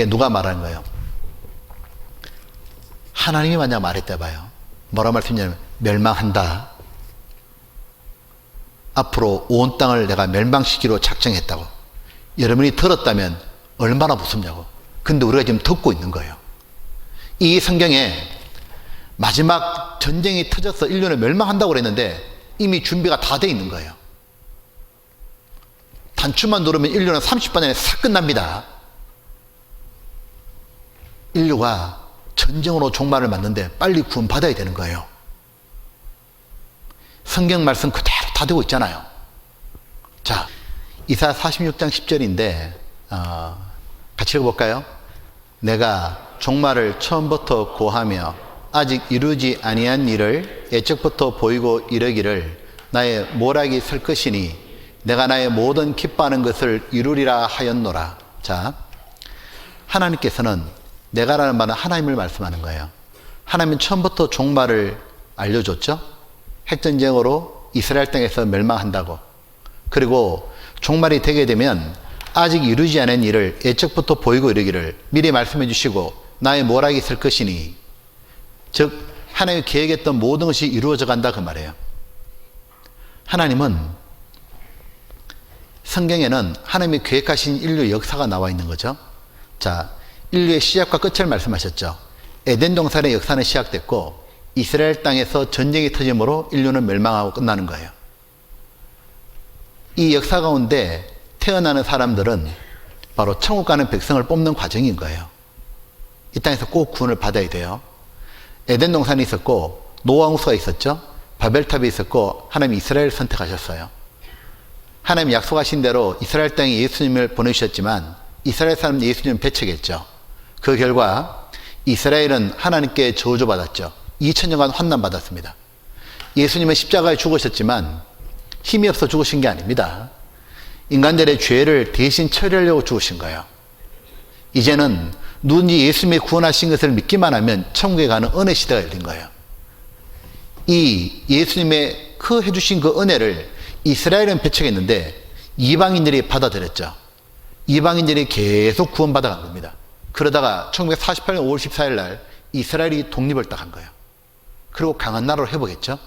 누가 말하는 거예요? 하나님이 만약 말했다 봐요. 뭐라 말씀이냐면 멸망한다. 앞으로 온 땅을 내가 멸망시키기로 작정했다고. 여러분이 들었다면 얼마나 무섭냐고. 근데 우리가 지금 듣고 있는 거예요. 이 성경에 마지막 전쟁이 터져서 인류는 멸망한다고 그랬는데 이미 준비가 다 돼 있는 거예요. 단추만 누르면 인류는 30분 안에 싹 끝납니다. 인류가 전쟁으로 종말을 맞는데 빨리 구원받아야 되는 거예요. 성경 말씀 그대로 다 되고 있잖아요. 자, 이사야 46장 10절인데 같이 읽어볼까요? 내가 종말을 처음부터 고하며 아직 이루지 아니한 일을 예적부터 보이고 이르기를 나의 모락이 설 것이니 내가 나의 모든 기뻐하는 것을 이루리라 하였노라. 자, 하나님께서는 내가라는 말은 하나님을 말씀하는 거예요. 하나님은 처음부터 종말을 알려줬죠. 핵전쟁으로 이스라엘 땅에서 멸망한다고. 그리고 종말이 되게 되면 아직 이루지 않은 일을 예적부터 보이고 이르기를 미리 말씀해 주시고 나의 모락이 설 것이니, 즉 하나님이 계획했던 모든 것이 이루어져 간다 그 말이에요. 하나님은 성경에는 하나님이 계획하신 인류의 역사가 나와 있는 거죠. 자, 인류의 시작과 끝을 말씀하셨죠. 에덴 동산의 역사는 시작됐고 이스라엘 땅에서 전쟁이 터짐으로 인류는 멸망하고 끝나는 거예요. 이 역사 가운데 태어나는 사람들은 바로 천국 가는 백성을 뽑는 과정인 거예요. 이 땅에서 꼭 구원을 받아야 돼요. 에덴 동산이 있었고 노아 홍수가 있었죠. 바벨탑이 있었고 하나님이 이스라엘을 선택하셨어요. 하나님이 약속하신 대로 이스라엘 땅에 예수님을 보내주셨지만 이스라엘 사람은 예수님을 배척했죠. 그 결과 이스라엘은 하나님께 저주받았죠. 2000년간 환난받았습니다. 예수님은 십자가에 죽으셨지만 힘이 없어 죽으신 게 아닙니다. 인간들의 죄를 대신 처리하려고 죽으신 거예요. 이제는 누군지 예수님이 구원하신 것을 믿기만 하면 천국에 가는 은혜 시대가 열린 거예요. 이 예수님의 해주신 그 은혜를 이스라엘은 배척했는데 이방인들이 받아들였죠. 이방인들이 계속 구원받아 간 겁니다. 그러다가 1948년 5월 14일 날 이스라엘이 독립을 딱 한 거예요. 그리고 강한 나라로 회복했죠.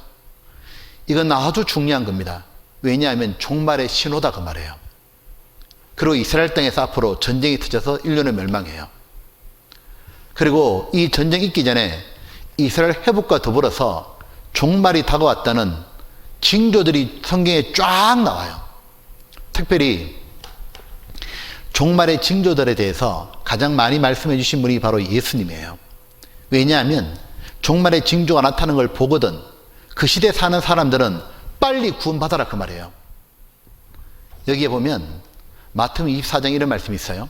이건 아주 중요한 겁니다. 왜냐하면 종말의 신호다 그 말이에요. 그리고 이스라엘 땅에서 앞으로 전쟁이 터져서 인류는 멸망해요. 그리고 이 전쟁이 있기 전에 이스라엘 회복과 더불어서 종말이 다가왔다는 징조들이 성경에 쫙 나와요. 특별히 종말의 징조들에 대해서 가장 많이 말씀해 주신 분이 바로 예수님이에요. 왜냐하면 종말의 징조가 나타나는 걸 보거든 그 시대에 사는 사람들은 빨리 구원받아라 그 말이에요. 여기에 보면 마태복음 24장 이런 말씀이 있어요.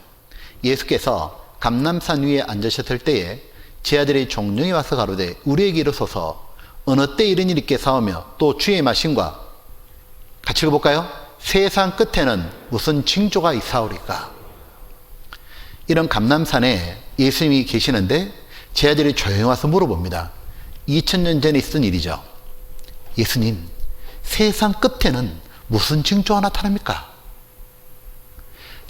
예수께서 감람산 위에 앉으셨을 때에 제 아들이 종령이 와서 가로되 우리에게 이르소서 어느 때 이런 일이 있겠사오며 또 주의 마심과 같이 읽어볼까요? 세상 끝에는 무슨 징조가 있사오리까. 이런 감람산에 예수님이 계시는데 제 아들이 조용히 와서 물어봅니다. 2000년 전에 있었던 일이죠. 예수님, 세상 끝에는 무슨 징조가 나타납니까?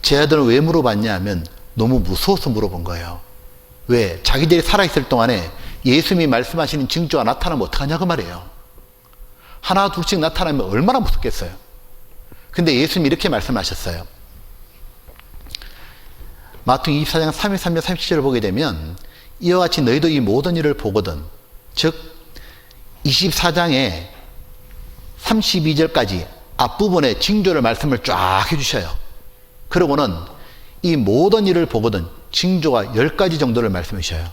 제 아들은 왜 물어봤냐 하면 너무 무서워서 물어본 거예요. 왜? 자기들이 살아있을 동안에 예수님이 말씀하시는 징조가 나타나면 어떡하냐고 말이에요. 하나 둘씩 나타나면 얼마나 무섭겠어요. 근데 예수님이 이렇게 말씀하셨어요. 마태복음 24장 33절 37절을 보게 되면 이와 같이 너희도 이 모든 일을 보거든. 즉 24장에 32절까지 앞부분에 징조를 말씀을 쫙 해주셔요. 그러고는 이 모든 일을 보거든 징조가 10가지 정도를 말씀해 주셔요.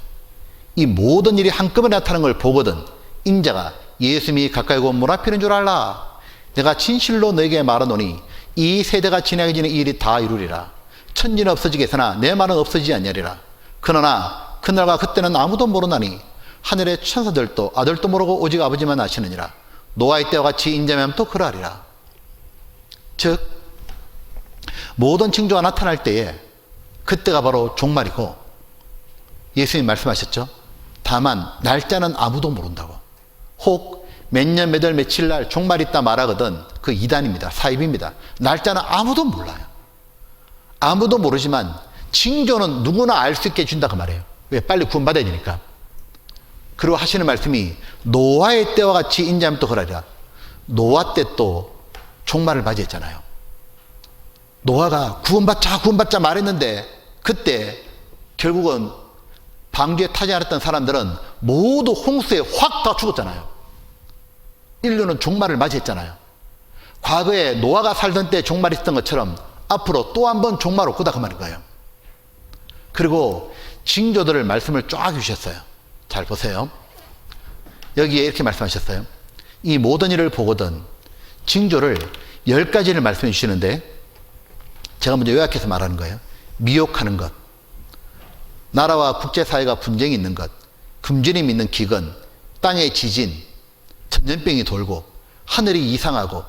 이 모든 일이 한꺼번에 나타나는 걸 보거든 인자가 예수님이 가까이 오고 문 앞에 있는 줄 알라. 내가 진실로 너에게 말하노니 이 세대가 지나가지는 이 일이 다 이루리라. 천지는 없어지겠으나 내 말은 없어지지 않으리라. 그러나 그날과 그때는 아무도 모르나니 하늘의 천사들도 아들도 모르고 오직 아버지만 아시느니라. 노아의 때와 같이 인자면 또 그러하리라. 즉 모든 징조가 나타날 때에 그때가 바로 종말이고 예수님 말씀하셨죠. 다만 날짜는 아무도 모른다고. 혹 몇 년 몇 월 며칠 날 종말이 있다 말하거든 그 이단입니다. 사입입니다. 날짜는 아무도 몰라요. 아무도 모르지만 징조는 누구나 알 수 있게 해준다 그 말이에요. 왜? 빨리 구원받아야 되니까. 그리고 하시는 말씀이 노아의 때와 같이 인자하면 또 그러리라. 노아 때 또 종말을 맞이했잖아요. 노아가 구원받자 말했는데 그때 결국은 방주에 타지 않았던 사람들은 모두 홍수에 확 다 죽었잖아요. 인류는 종말을 맞이했잖아요. 과거에 노아가 살던 때 종말이 있었던 것처럼 앞으로 또 한 번 종말 올 거다 그 말인 거예요. 그리고 징조들을 말씀을 쫙 주셨어요. 잘 보세요. 여기에 이렇게 말씀하셨어요. 이 모든 일을 보거든 징조를 10가지를 말씀해 주시는데 제가 먼저 요약해서 말하는 거예요. 미혹하는 것, 나라와 국제사회가 분쟁이 있는 것, 굶주림 있는 기근, 땅의 지진, 전염병이 돌고 하늘이 이상하고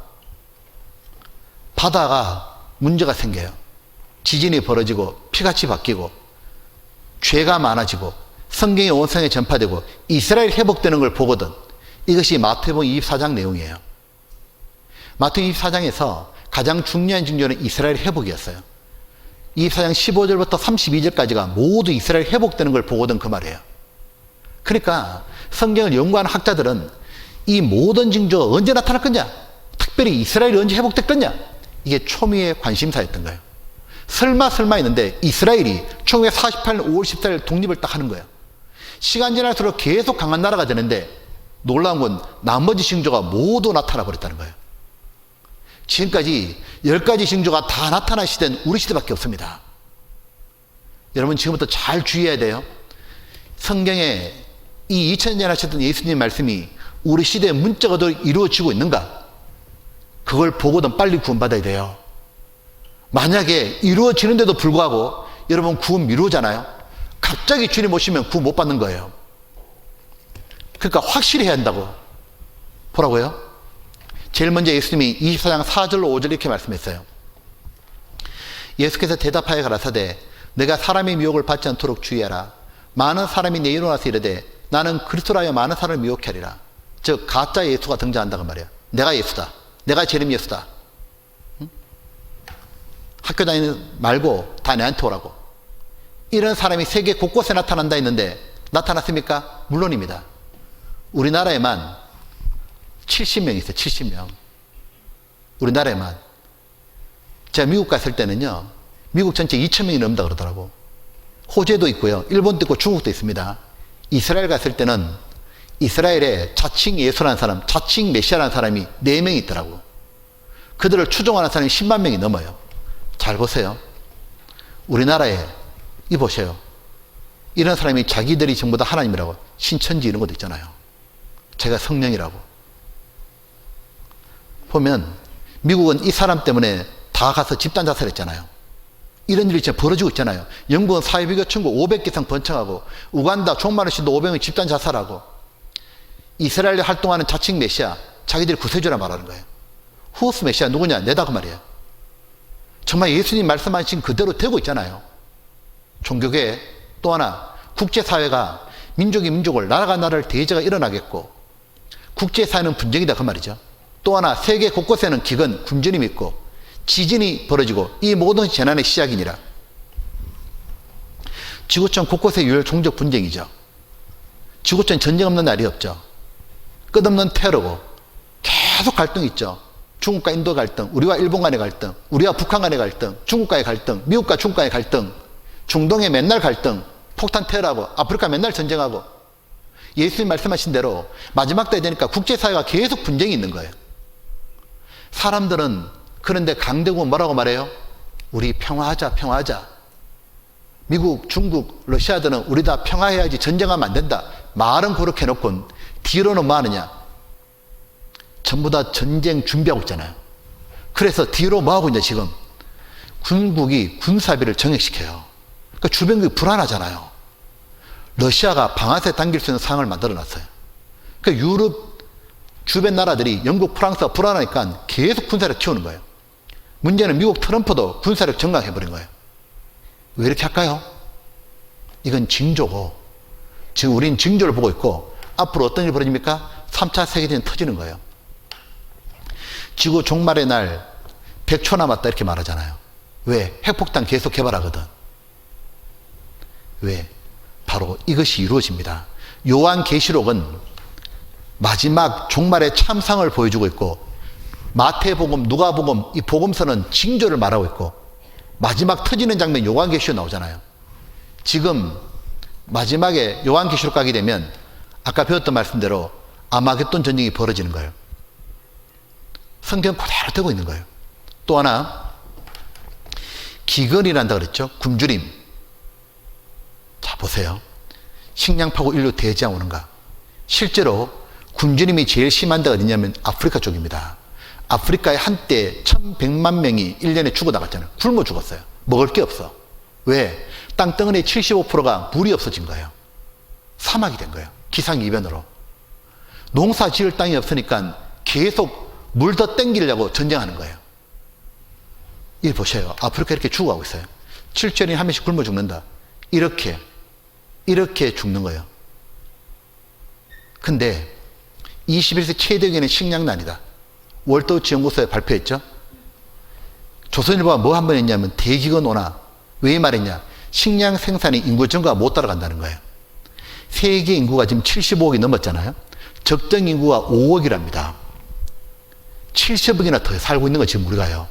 바다가 문제가 생겨요. 지진이 벌어지고 피같이 바뀌고 죄가 많아지고 성경이 온 세상에 전파되고 이스라엘 회복되는 걸 보거든. 이것이 마태복음 24장 내용이에요. 마태복음 24장에서 가장 중요한 징조는 이스라엘 회복이었어요. 24장 15절부터 32절까지가 모두 이스라엘 회복되는 걸 보거든, 그 말이에요. 그러니까 성경을 연구하는 학자들은 이 모든 징조가 언제 나타날 거냐, 특별히 이스라엘이 언제 회복될 거냐, 이게 초미의 관심사였던 거예요. 설마 했는데 이스라엘이 1948년 5월 14일 독립을 딱 하는 거예요. 시간 지날수록 계속 강한 나라가 되는데 놀라운 건 나머지 징조가 모두 나타나 버렸다는 거예요. 지금까지 10가지 징조가 다 나타난 시대는 우리 시대밖에 없습니다. 여러분 지금부터 잘 주의해야 돼요. 성경에 이 2000년 하셨던 예수님 말씀이 우리 시대에 문자가 이루어지고 있는가? 그걸 보고든 빨리 구원받아야 돼요. 만약에 이루어지는데도 불구하고 여러분 구원 미루잖아요. 갑자기 주님 오시면 구원 못 받는 거예요. 그러니까 확실히 해야 한다고. 보라고요? 제일 먼저 예수님이 24장 4절로 5절 이렇게 말씀했어요. 예수께서 대답하여 가라사대 내가 사람의 미혹을 받지 않도록 주의하라. 많은 사람이 내 이름으로 와서 이르되 나는 그리스도라 하여 많은 사람을 미혹해 하리라. 즉 가짜 예수가 등장한다고 말이에요. 내가 예수다. 내가 재림 예수다. 응? 학교 다니는 말고 다 내한테 오라고. 이런 사람이 세계 곳곳에 나타난다 했는데 나타났습니까? 물론입니다. 우리나라에만 70명 있어요. 70명. 우리나라에만. 제가 미국 갔을 때는요, 미국 전체 2,000명이 넘는다 그러더라고. 호주에도 있고요, 일본도 있고 중국도 있습니다. 이스라엘 갔을 때는 이스라엘에 자칭 예수라는 사람, 자칭 메시아라는 사람이 4명이 있더라고. 그들을 추종하는 사람이 10만 명이 넘어요. 잘 보세요. 우리나라에 이 보세요. 이런 사람이 자기들이 전부 다 하나님이라고, 신천지 이런 것도 있잖아요. 제가 성령이라고. 보면 미국은 이 사람 때문에 다 가서 집단 자살했잖아요. 이런 일이 진짜 벌어지고 있잖아요. 영국은 사회비교 천국 500개 이상 번창하고, 우간다 종마르 씨도 500명 집단 자살하고, 이스라엘에 활동하는 자칭 메시아, 자기들이 구세주라 말하는 거예요. 후스 메시아 누구냐? 내다 그 말이에요. 정말 예수님 말씀하신 그대로 되고 있잖아요. 종교계 또 하나, 국제사회가 민족이 민족을, 나라가 나라를 대제가 일어나겠고, 국제사회는 분쟁이다 그 말이죠. 또 하나, 세계 곳곳에는 기근, 굶주림이 있고 지진이 벌어지고 이 모든 재난의 시작이니라. 지구촌 곳곳에 유혈 종족 분쟁이죠. 지구촌 전쟁 없는 날이 없죠. 끝없는 테러고 계속 갈등이 있죠. 중국과 인도 갈등, 우리와 일본 간의 갈등, 우리와 북한 간의 갈등, 중국과의 갈등, 미국과 중국과의 갈등, 중동에 맨날 갈등, 폭탄 테러하고 아프리카 맨날 전쟁하고. 예수님 말씀하신 대로 마지막 때 되니까 국제사회가 계속 분쟁이 있는 거예요. 사람들은 그런데 강대국은 뭐라고 말해요? 우리 평화하자, 평화하자. 미국, 중국, 러시아들은 우리 다 평화해야지, 전쟁하면 안 된다. 말은 그렇게 해놓고 뒤로는 뭐 하느냐? 전부 다 전쟁 준비하고 있잖아요. 그래서 뒤로 뭐 하고 있냐 지금? 군국이 군사비를 정액시켜요. 그러니까 주변국이 불안하잖아요. 러시아가 방아쇠 당길 수 있는 상황을 만들어 놨어요. 그러니까 유럽 주변 나라들이 영국, 프랑스가 불안하니까 계속 군사력 키우는 거예요. 문제는 미국 트럼프도 군사력 증강해버린 거예요. 왜 이렇게 할까요? 이건 징조고, 지금 우린 징조를 보고 있고 앞으로 어떤 일이 벌어집니까? 3차 세계대전이 터지는 거예요. 지구 종말의 날 100초 남았다 이렇게 말하잖아요. 왜? 핵폭탄 계속 개발하거든. 왜? 바로 이것이 이루어집니다. 요한계시록은 마지막 종말의 참상을 보여주고 있고, 마태복음, 누가복음, 이 복음서는 징조를 말하고 있고, 마지막 터지는 장면 요한계시록 나오잖아요. 지금 마지막에 요한계시록 가게 되면 아까 배웠던 말씀대로 아마겟돈 전쟁이 벌어지는 거예요. 성경 그대로 되고 있는 거예요. 또 하나, 기근이란다 그랬죠. 굶주림. 자 보세요. 식량 파고 인류 대지양 오는가. 실제로 굶주림이 제일 심한 데가 어디냐면 아프리카 쪽입니다. 아프리카에 한때 1100만 명이 1년에 죽어 나갔잖아요. 굶어 죽었어요. 먹을 게 없어. 왜? 땅덩어리의 75%가 물이 없어진 거예요. 사막이 된 거예요. 기상이변으로. 농사 지을 땅이 없으니까 계속 물 더 땡기려고 전쟁하는 거예요. 이 보세요. 아프리카 이렇게 죽어가고 있어요. 7천이 한 명씩 굶어 죽는다. 이렇게 죽는 거예요. 근데 21세기 최대 위기는 식량난이다. 월드워치 연구소에 발표했죠. 조선일보가 뭐 한 번 했냐면 대기근 온화. 왜 말했냐? 식량 생산이 인구 증가가 못 따라간다는 거예요. 세계 인구가 지금 75억이 넘었잖아요. 적정 인구가 5억이랍니다. 70억이나 더 살고 있는 거 지금 우리가요.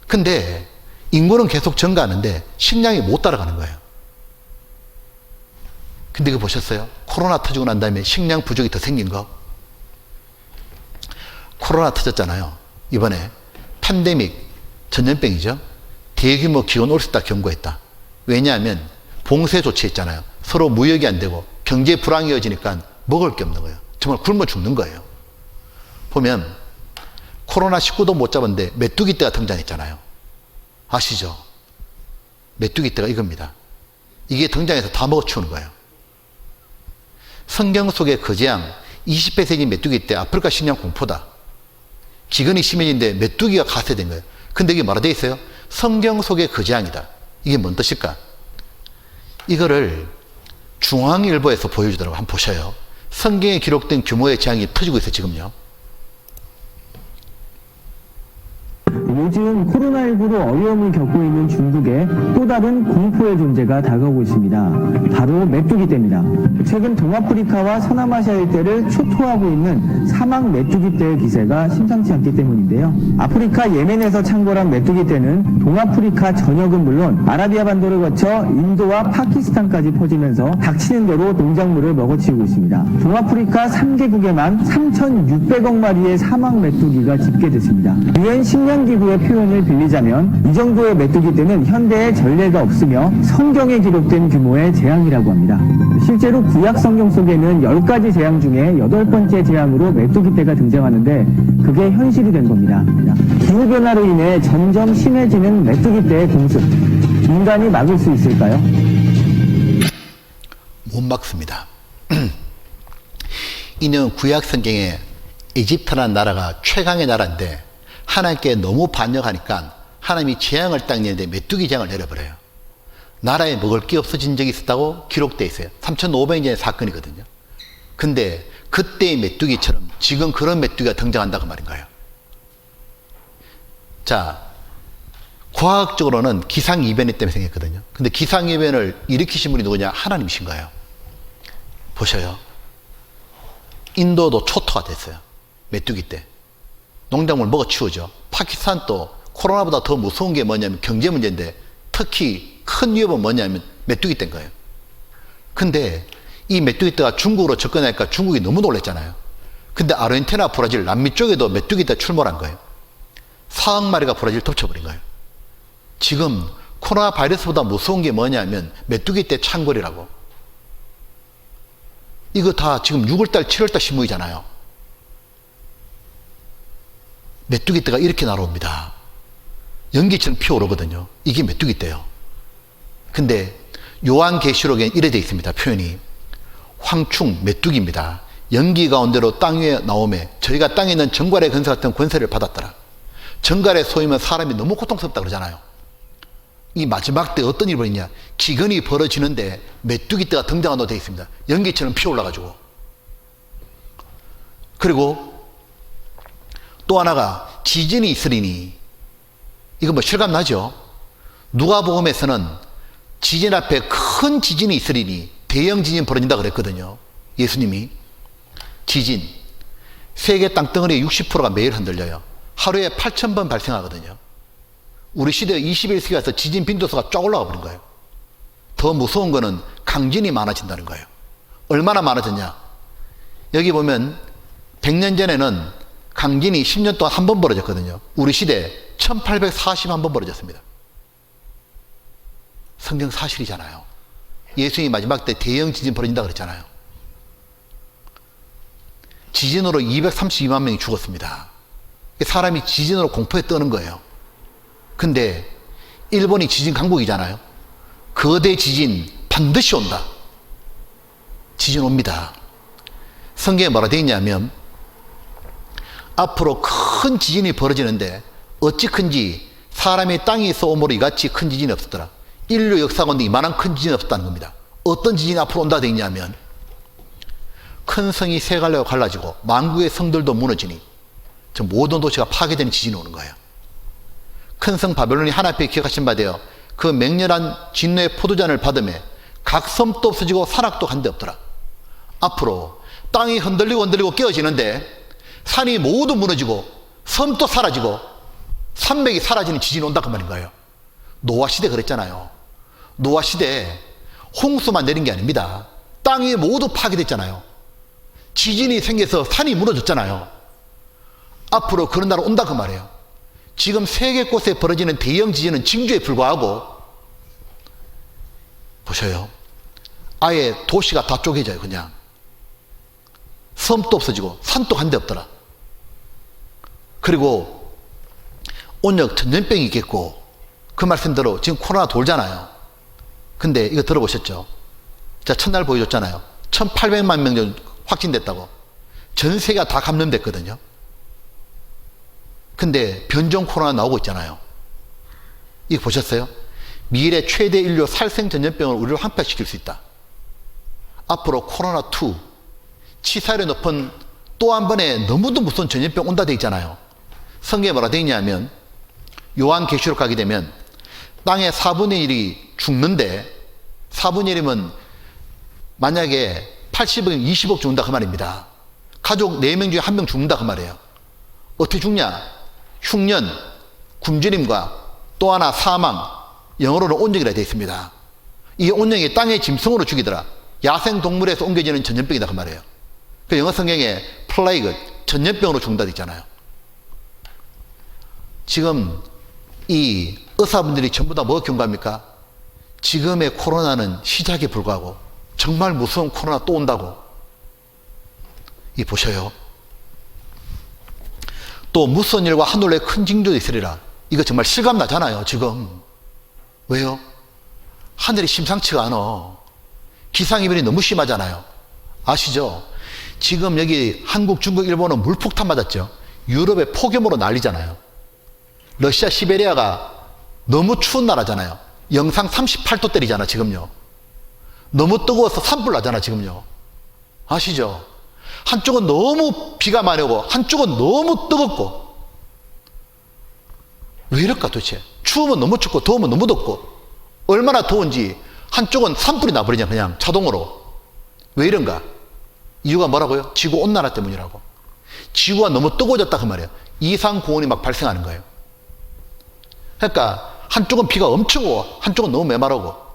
근데 인구는 계속 증가하는데 식량이 못 따라가는 거예요. 근데 이거 보셨어요? 코로나 터지고 난 다음에 식량 부족이 더 생긴 거. 코로나 터졌잖아요. 이번에 팬데믹, 전염병이죠. 대규모 기온 올스타 경고했다. 왜냐하면 봉쇄 조치했잖아요. 서로 무역이 안 되고 경제 불황이어지니까 먹을 게 없는 거예요. 정말 굶어 죽는 거예요. 보면 코로나19도 못 잡았는데 메뚜기 떼가 등장했잖아요. 아시죠? 메뚜기 떼가 이겁니다. 이게 등장해서 다 먹어치우는 거예요. 성경 속의 그 재앙, 20배 생긴 메뚜기 떼, 아프리카 식량 공포다. 기근이 심해진데 메뚜기가 가세된 거예요. 근데 이게 뭐라 되어 있어요? 성경 속의 그 재앙이다. 이게 뭔 뜻일까? 이거를 중앙일보에서 보여주더라고요. 한번 보셔요. 성경에 기록된 규모의 재앙이 터지고 있어요. 지금요. 요즘 코로나19로 어려움을 겪고 있는 중국에 또 다른 공포의 존재가 다가오고 있습니다. 바로 메뚜기 떼입니다. 최근 동아프리카와 서남아시아 일대를 초토화하고 있는 사막 메뚜기 떼의 기세가 심상치 않기 때문인데요. 아프리카 예멘에서 창궐한 메뚜기 떼는 동아프리카 전역은 물론 아라비아 반도를 거쳐 인도와 파키스탄까지 퍼지면서 닥치는 대로 농작물을 먹어치우고 있습니다. 동아프리카 3개국에만 3,600억 마리의 사막 메뚜기가 집계됐습니다. 유엔 식량기구의 표현을 빌리자면 이 정도의 메뚜기 떼는 현대에 전례가 없으며 성경에 기록된 규모의 재앙이라고 합니다. 실제로 구약 성경 속에는 10가지 재앙 중에 8번째 재앙으로 메뚜기 떼가 등장하는데 그게 현실이 된 겁니다. 기후변화로 인해 점점 심해지는 메뚜기 떼의 공습. 인간이 막을 수 있을까요? 못 막습니다. 이는 구약 성경에 이집트라는 나라가 최강의 나라인데 하나님께 너무 반역하니까 하나님이 재앙을 딱 내는데 메뚜기 재앙을 내려버려요. 나라에 먹을 게 없어진 적이 있었다고 기록되어 있어요. 3,500년 전의 사건이거든요. 근데 그때의 메뚜기처럼 지금 그런 메뚜기가 등장한다고 말인 거예요. 자, 과학적으로는 기상이변 때문에 생겼거든요. 근데 기상이변을 일으키신 분이 누구냐? 하나님이신 거예요. 보셔요. 인도도 초토가 됐어요. 메뚜기 때. 농작물 먹어치우죠. 파키스탄도 코로나보다 더 무서운 게 뭐냐면 경제 문제인데 특히 큰 위협은 뭐냐면 메뚜기 떼인 거예요. 근데 이 메뚜기 떼가 중국으로 접근하니까 중국이 너무 놀랐잖아요. 근데 아르헨티나, 브라질, 남미 쪽에도 메뚜기 떼가 출몰한 거예요. 4억 마리가 브라질 덮쳐버린 거예요. 지금 코로나 바이러스보다 무서운 게 뭐냐면 메뚜기 떼 창궐이라고. 이거 다 지금 6월달, 7월달 신문이잖아요. 메뚜기 떼가 이렇게 날아옵니다. 연기처럼 피어오르거든요. 이게 메뚜기 떼예요. 근데 요한계시록에 이래 되어 있습니다. 표현이 황충 메뚜기입니다. 연기 가운데로 땅 위에 나오매 저희가 땅에 있는 정갈의 근세 같은 권세를 받았더라. 정갈의 소임은 사람이 너무 고통스럽다 그러잖아요. 이 마지막 때 어떤 일이 벌어지냐? 기근이 벌어지는데 메뚜기 떼가 등장한다고 되어 있습니다. 연기처럼 피어올라가지고. 그리고 또 하나가 지진이 있으리니, 이거 뭐 실감 나죠? 누가복음에서는 지진 앞에 큰 지진이 있으리니 대형 지진 벌어진다 그랬거든요. 예수님이. 지진, 세계 땅덩어리의 60%가 매일 흔들려요. 하루에 8,000번 발생하거든요. 우리 시대 21세기 와서 지진 빈도수가 쫙 올라가 버린 거예요. 더 무서운 거는 강진이 많아진다는 거예요. 얼마나 많아졌냐? 여기 보면 100년 전에는 강진이 10년 동안 한 번 벌어졌거든요. 우리 시대에 1841번 벌어졌습니다. 성경 사실이잖아요. 예수님이 마지막 때 대형 지진 벌어진다 그랬잖아요. 지진으로 232만 명이 죽었습니다. 사람이 지진으로 공포에 떠는 거예요. 근데 일본이 지진 강국이잖아요. 거대 지진 반드시 온다. 지진 옵니다. 성경에 뭐라 되어 있냐면 앞으로 큰 지진이 벌어지는데 어찌 큰지 사람의 땅에 있어 오므로 이같이 큰 지진이 없었더라. 인류 역사가운데 이만한 큰 지진이 없었다는 겁니다. 어떤 지진이 앞으로 온다 되어 있냐면 큰 성이 세 갈래로 갈라지고 만국의 성들도 무너지니 저 모든 도시가 파괴되는 지진이 오는 거예요. 큰 성 바벨론이 하나님께 기억하신 바 되어 그 맹렬한 진노의 포도잔을 받음에 각 섬도 없어지고 산악도 한데 없더라. 앞으로 땅이 흔들리고 깨어지는데 산이 모두 무너지고 섬도 사라지고 산맥이 사라지는 지진이 온다 그 말인 거예요. 노아 시대 그랬잖아요. 노아 시대에 홍수만 내린 게 아닙니다. 땅이 모두 파괴됐잖아요. 지진이 생겨서 산이 무너졌잖아요. 앞으로 그런 날 온다 그 말이에요. 지금 세계 곳에 벌어지는 대형 지진은 징조에 불과하고 보셔요. 아예 도시가 다 쪼개져요. 그냥 섬도 없어지고 산도 한데 없더라. 그리고 온역 전염병이 있겠고 그 말씀대로 지금 코로나 돌잖아요. 근데 이거 들어보셨죠? 제가 첫날 보여줬잖아요. 1800만 명 정도 확진됐다고. 전 세계가 다 감염됐거든요. 근데 변종 코로나 나오고 있잖아요. 이거 보셨어요? 미래 최대 인류 살생 전염병을 우리를 황폐시킬 수 있다. 앞으로 코로나2 치사율이 높은 또 한 번의 너무도 무서운 전염병 온다 돼 있잖아요. 성경에 뭐라 돼 있냐면 요한계시록 가게 되면 땅의 4분의 1이 죽는데 4분의 1이면 만약에 80억, 20억 죽는다 그 말입니다. 가족 4명 중에 1명 죽는다 그 말이에요. 어떻게 죽냐? 흉년, 굶주림과 또 하나 사망, 영어로는 온역이라 되어 있습니다. 이 온역이 땅의 짐승으로 죽이더라. 야생동물에서 옮겨지는 전염병이다 그 말이에요. 그 영어 성경에 플레이그, 전염병으로 죽는다 되어 있잖아요. 지금 이 의사분들이 전부 다 뭐 경고합니까? 지금의 코로나는 시작에 불과하고 정말 무서운 코로나 또 온다고. 이 보셔요. 또 무서운 일과 하늘에 큰 징조도 있으리라. 이거 정말 실감 나잖아요. 지금 왜요? 하늘이 심상치가 않아. 기상이변이 너무 심하잖아요. 아시죠? 지금 여기 한국, 중국, 일본은 물폭탄 맞았죠. 유럽에 폭염으로 난리잖아요. 러시아 시베리아가 너무 추운 나라잖아요. 영상 38도 때리잖아 지금요. 너무 뜨거워서 산불 나잖아 지금요. 아시죠? 한쪽은 너무 비가 많이 오고 한쪽은 너무 뜨겁고. 왜 이럴까 도대체? 추우면 너무 춥고 더우면 너무 덥고. 얼마나 더운지 한쪽은 산불이 나버리냐 그냥 자동으로. 왜 이런가? 이유가 뭐라고요? 지구온난화 때문이라고. 지구가 너무 뜨거워졌다 그 말이에요. 이상고온이 막 발생하는 거예요. 그러니까 한쪽은 비가 엄청 오고 한쪽은 너무 메마르고.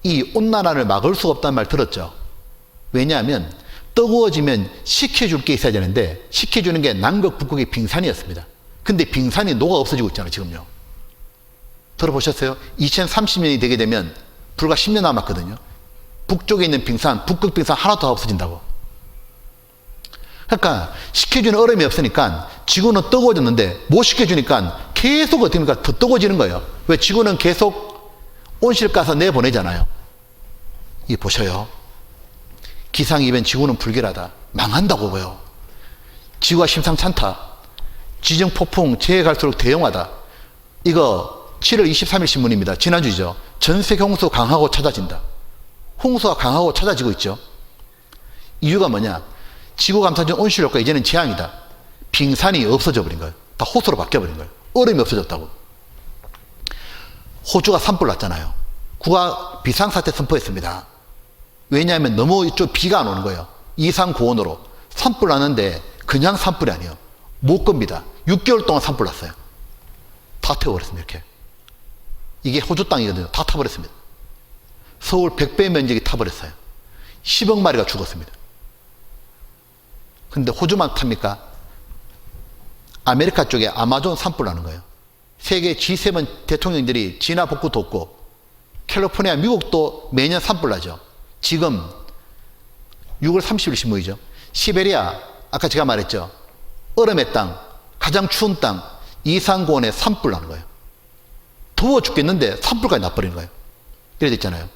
이 온난화를 막을 수가 없다는 말 들었죠? 왜냐하면 뜨거워지면 식혀줄 게 있어야 되는데 식혀주는 게 남극 북극의 빙산이었습니다. 근데 빙산이 녹아 없어지고 있잖아요 지금요. 들어보셨어요? 2030년이 되게 되면 불과 10년 남았거든요. 북쪽에 있는 빙산, 북극 빙산 하나도 다 없어진다고. 그러니까 식혀주는 얼음이 없으니까 지구는 뜨거워졌는데 못 식혀주니까 계속 어떻게 됩니까? 더 뜨거워지는 거예요. 왜? 지구는 계속 온실가스 내보내잖아요. 이 보셔요. 기상이변 지구는 불길하다. 망한다고요. 지구가 심상치 않다. 지정폭풍 재해 갈수록 대형화다. 이거 7월 23일 신문입니다. 지난주죠. 전세계 홍수 강하고 찾아진다. 홍수가 강하고 찾아지고 있죠. 이유가 뭐냐? 지구 감싸준 온실 효과 이제는 재앙이다. 빙산이 없어져 버린 거예요. 다 호수로 바뀌어버린 거예요. 얼음이 없어졌다고. 호주가 산불 났잖아요. 국가 비상사태 선포했습니다. 왜냐하면 너무 이쪽 비가 안 오는 거예요. 이상고온으로. 산불 났는데 그냥 산불이 아니에요. 못 겁니다. 6개월 동안 산불 났어요. 다 태워버렸습니다. 이렇게. 이게 호주 땅이거든요. 다 타버렸습니다. 서울 100배 면적이 타버렸어요. 10억 마리가 죽었습니다. 근데 호주만 탑니까? 아메리카 쪽에 아마존 산불 나는 거예요. 세계 G7 대통령들이 진화 복구 돕고 캘리포니아 미국도 매년 산불 나죠. 지금 6월 30일 신문이죠. 시베리아 아까 제가 말했죠. 얼음의 땅, 가장 추운 땅 이상고온에 산불 나는 거예요. 더워 죽겠는데 산불까지 나버리는 거예요. 이래 됐잖아요.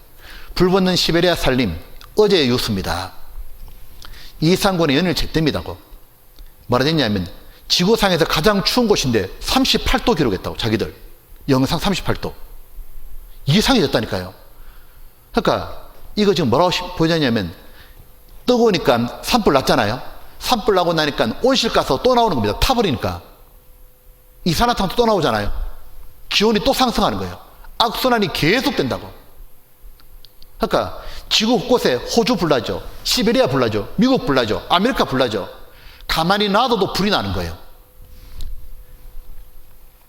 불 붙는 시베리아 산림, 어제 뉴스입니다. 이상군의 연일 잿더미라고. 뭐라 됐냐면 지구상에서 가장 추운 곳인데 38도 기록했다고. 자기들 영상 38도 이상해졌다니까요. 그러니까 이거 지금 뭐라고 보여냐면 뜨거우니까 산불 났잖아요. 산불 나고 나니까 온실가스 또 나오는 겁니다. 타버리니까 이산화탄소 또 나오잖아요. 기온이 또 상승하는 거예요. 악순환이 계속 된다고. 그러니까 지구 곳곳에 호주 불나죠, 시베리아 불나죠, 미국 불나죠, 아메리카 불나죠. 가만히 놔둬도 불이 나는 거예요.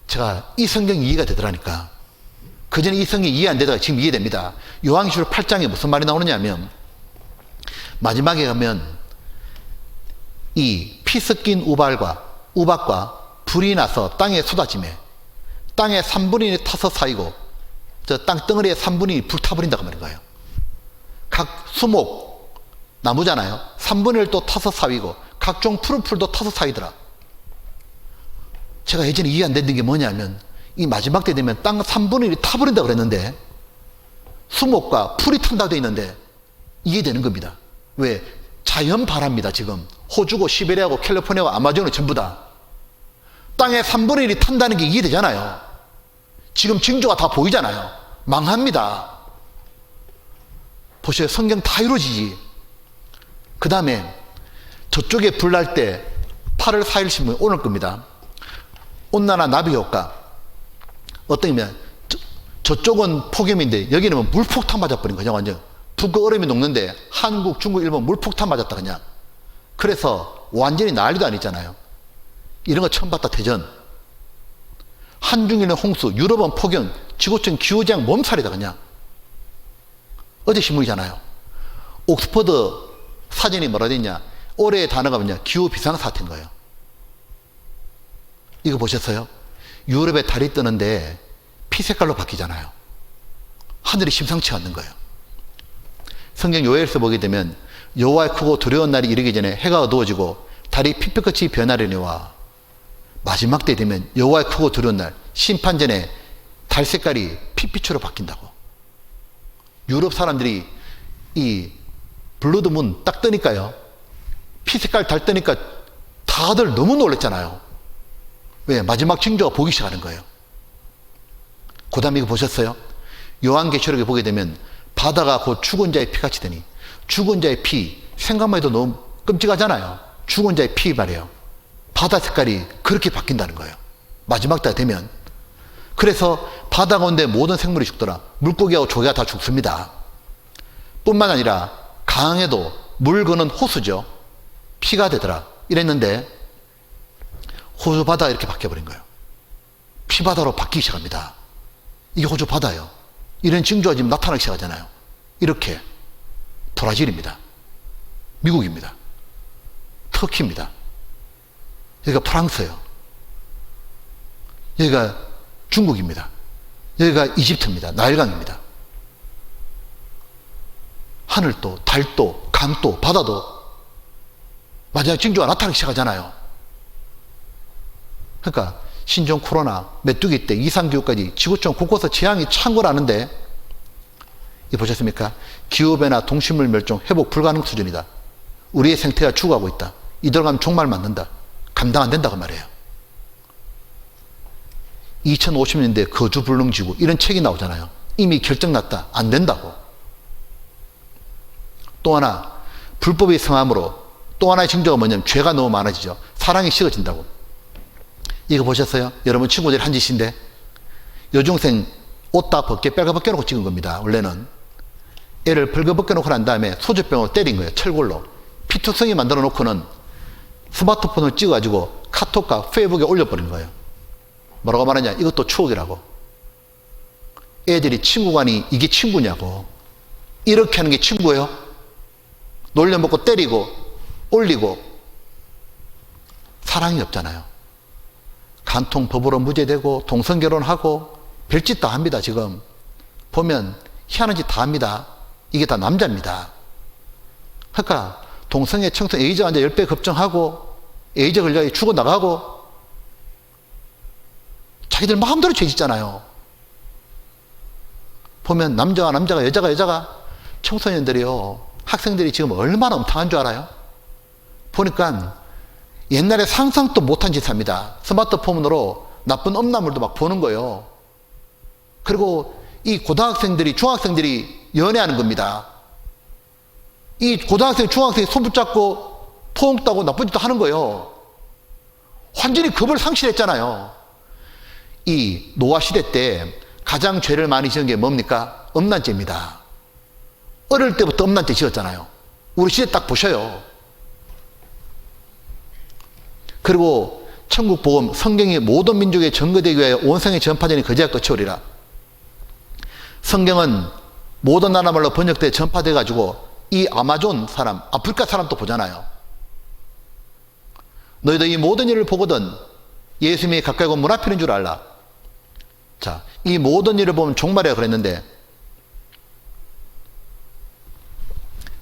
제가 이 성경이 이해가 되더라니까. 그전에 이 성경이 이해 안 되다가 지금 이해됩니다. 요한계시록 8장에 무슨 말이 나오느냐 하면 마지막에 가면 이 피 섞인 우박과 불이 나서 땅에 쏟아지매 땅의 3분의 1이 타서 쌓이고 저 땅덩어리에 3분의 1이 불타버린다고 말인 거예요. 각 수목 나무잖아요. 3분의 1도 타서 쌓이고 각종 푸른 풀도 타서 쌓이더라. 제가 예전에 이해 안 됐던 게 뭐냐면 이 마지막 때 되면 땅 3분의 1이 타버린다고 그랬는데 수목과 풀이 탄다고 되어 있는데 이해되는 겁니다. 왜? 자연 바람입니다. 지금 호주고 시베리아고 캘리포니아고 아마존은 전부 다 땅에 3분의 1이 탄다는 게 이해되잖아요. 지금 징조가 다 보이잖아요. 망합니다. 보세요. 성경 다 이루어지지. 그 다음에 저쪽에 불날 때 8월 4일 신문 오늘 겁니다. 온난화 나비 효과. 어떤 의미냐, 저쪽은 폭염인데 여기는 물폭탄 맞아버린 거죠. 완전 북극 얼음이 녹는데 한국, 중국, 일본 물폭탄 맞았다 그냥. 그래서 완전히 난리도 아니잖아요. 이런 거 처음 봤다. 대전 한중일은 홍수, 유럽은 폭염, 지구촌 기후재앙 몸살이다 그냥. 어제 신문이잖아요. 옥스퍼드 사전이 뭐라 됐냐, 올해의 단어가 뭐냐, 기후 비상사태인 거예요. 이거 보셨어요? 유럽에 달이 뜨는데 피색깔로 바뀌잖아요. 하늘이 심상치 않는 거예요. 성경 요엘서 보게 되면 여호와의 크고 두려운 날이 이르기 전에 해가 어두워지고 달이 피빛같이 변하려니와 마지막 때 되면 여호와의 크고 두려운 날, 심판 전에 달 색깔이 피빛으로 바뀐다고. 유럽 사람들이 이 블러드문 딱 뜨니까요, 피색깔 달 뜨니까 다들 너무 놀랐잖아요. 왜? 마지막 징조가 보기 시작하는 거예요. 그 다음에 이거 보셨어요? 요한계시록에 보게 되면 바다가 곧 죽은 자의 피같이 되니, 죽은 자의 피, 생각만 해도 너무 끔찍하잖아요. 죽은 자의 피 말이에요. 바다 색깔이 그렇게 바뀐다는 거예요. 마지막 때 되면. 그래서 바다 가운데 모든 생물이 죽더라. 물고기하고 조개가 다 죽습니다. 뿐만 아니라 강에도 물 거는 호수죠, 피가 되더라. 이랬는데 호주 바다가 이렇게 바뀌어버린 거예요. 피바다로 바뀌기 시작합니다. 이게 호주 바다예요. 이런 징조가 지금 나타나기 시작하잖아요. 이렇게. 브라질입니다. 미국입니다. 터키입니다. 여기가 프랑스예요. 여기가 중국입니다. 여기가 이집트입니다. 나일강입니다. 하늘도, 달도, 강도, 바다도 마지막 징조가 나타나기 시작하잖아요. 그러니까 신종 코로나, 메뚜기 때, 이상기후까지 지구촌 곳곳에 재앙이 창궐하는데, 이 보셨습니까? 기후변화, 동식물 멸종, 회복 불가능 수준이다. 우리의 생태가 죽어가고 있다. 이대로 가면 종말 맞는다. 감당 안 된다고 말해요. 2050년대 거주 불능지구 이런 책이 나오잖아요. 이미 결정났다. 안 된다고. 또 하나, 불법의 성함으로 또 하나의 징조가 뭐냐면 죄가 너무 많아지죠. 사랑이 식어진다고. 이거 보셨어요? 여러분 친구들이 한 짓인데, 여중생 옷 다 빨가 벗겨놓고 찍은 겁니다. 원래는 애를 벌거 벗겨놓고 난 다음에 소주병으로 때린 거예요. 철골로. 피투성이 만들어 놓고는 스마트폰을 찍어가지고 카톡과 페이북에 올려버린 거예요. 뭐라고 말하냐, 이것도 추억이라고. 애들이 친구간이 이게 친구냐고. 이렇게 하는 게 친구예요? 놀려먹고 때리고 올리고. 사랑이 없잖아요. 간통 법으로 무죄되고 동성결혼하고 별짓 다 합니다. 지금 보면 희한한 짓 다 합니다. 이게 다 남자입니다. 그러니까 동성애 청소년 에이즈 환자 10배 급증하고 에이즈 걸려 죽어나가고 자기들 마음대로 죄 짓잖아요. 보면 남자가 여자가 청소년들이요, 학생들이 지금 얼마나 엄청난 줄 알아요? 보니까 옛날에 상상도 못한 짓을 합니다. 스마트폰으로 나쁜 음란물도 막 보는 거예요. 그리고 이 고등학생들이, 중학생들이 연애하는 겁니다. 이 고등학생, 중학생이 손 붙잡고 포옹 따고 나쁜 짓도 하는 거예요. 완전히 겁을 상실했잖아요. 이 노아 시대 때 가장 죄를 많이 지은 게 뭡니까? 음란죄입니다. 어릴 때부터 음란죄 지었잖아요. 우리 시대 딱 보셔요. 그리고 천국 복음, 성경이 모든 민족에 전거되기 위하여 온 세상에 전파되니 거제가 끝이 오리라. 성경은 모든 나라 말로 번역돼 전파돼 가지고 이 아마존 사람, 아프리카 사람도 보잖아요. 너희도 이 모든 일을 보거든 예수님이 가까이 오고 문 앞에 있는 줄 알라. 자, 이 모든 일을 보면 종말이라 그랬는데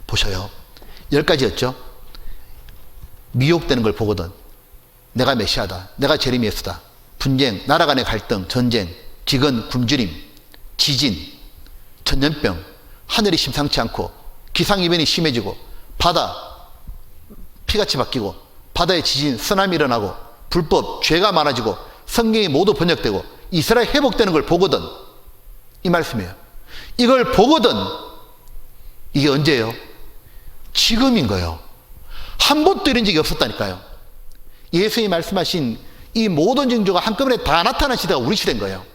보셔요. 10가지였죠. 미혹되는 걸 보거든 내가 메시아다, 내가 재림 예수다, 분쟁, 나라 간의 갈등, 전쟁, 기근, 굶주림, 지진, 전염병, 하늘이 심상치 않고 기상이변이 심해지고 바다 피같이 바뀌고 바다에 지진, 쓰나미 일어나고 불법, 죄가 많아지고 성경이 모두 번역되고 이스라엘 회복되는 걸 보거든 이 말씀이에요. 이걸 보거든 이게 언제예요? 지금인 거예요. 한 번도 이런 적이 없었다니까요. 예수님이 말씀하신 이 모든 징조가 한꺼번에 다 나타난 시대가 우리 시대인 거예요.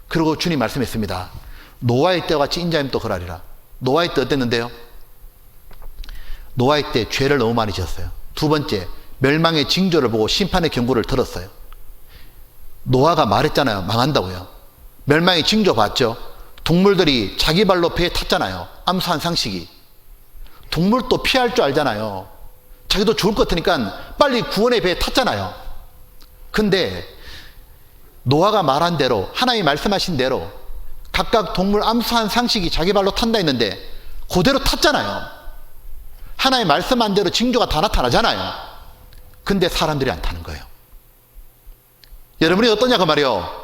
그리고 주님 말씀했습니다. 노아의 때와 같이 인자임 또 그러리라. 노아의 때 어땠는데요? 노아의 때 죄를 너무 많이 지었어요. 두 번째, 멸망의 징조를 보고 심판의 경고를 들었어요. 노아가 말했잖아요. 망한다고요. 멸망의 징조 봤죠? 동물들이 자기 발로 배에 탔잖아요. 암수한 상식이. 동물도 피할 줄 알잖아요. 자기도 죽을 것 같으니까 빨리 구원의 배에 탔잖아요. 근데 노아가 말한 대로, 하나님이 말씀하신 대로 각각 동물 암수한 상식이 자기 발로 탄다 했는데 그대로 탔잖아요. 하나님이 말씀한 대로 징조가 다 나타나잖아요. 근데 사람들이 안 타는 거예요. 여러분이 어떠냐 그 말이요.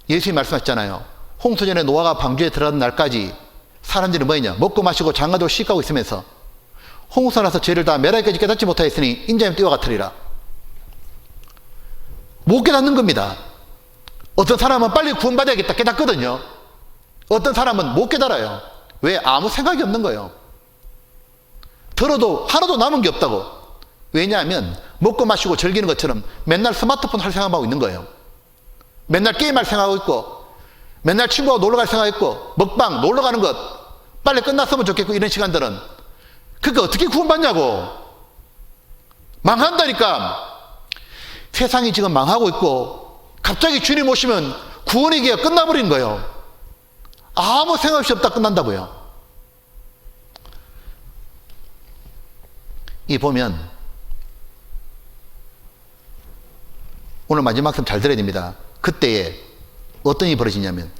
예수님이 말씀하셨잖아요. 홍수전에 노아가 방주에 들어가는 날까지 사람들이 뭐했냐? 먹고 마시고 장가들고 시가고 있으면서 홍수 나서 죄를 다 멸하기까지 깨닫지 못하였으니 인자님 뛰어가트리라. 못 깨닫는 겁니다. 어떤 사람은 빨리 구원받아야겠다 깨닫거든요. 어떤 사람은 못 깨달아요. 왜? 아무 생각이 없는 거예요. 들어도 하나도 남은 게 없다고. 왜냐하면 먹고 마시고 즐기는 것처럼 맨날 스마트폰 할 생각하고 있는 거예요. 맨날 게임할 생각하고 있고 맨날 친구하고 놀러갈 생각했고 먹방 놀러가는 것 빨리 끝났으면 좋겠고 이런 시간들은 그게 어떻게 구원받냐고. 망한다니까. 세상이 지금 망하고 있고 갑자기 주님 오시면 구원의 기회가 끝나버린 거예요. 아무 생각 없이 없다 끝난다고요. 이 보면 오늘 마지막 말씀 잘 들어야 됩니다. 그때에 어떤 일이 벌어지냐면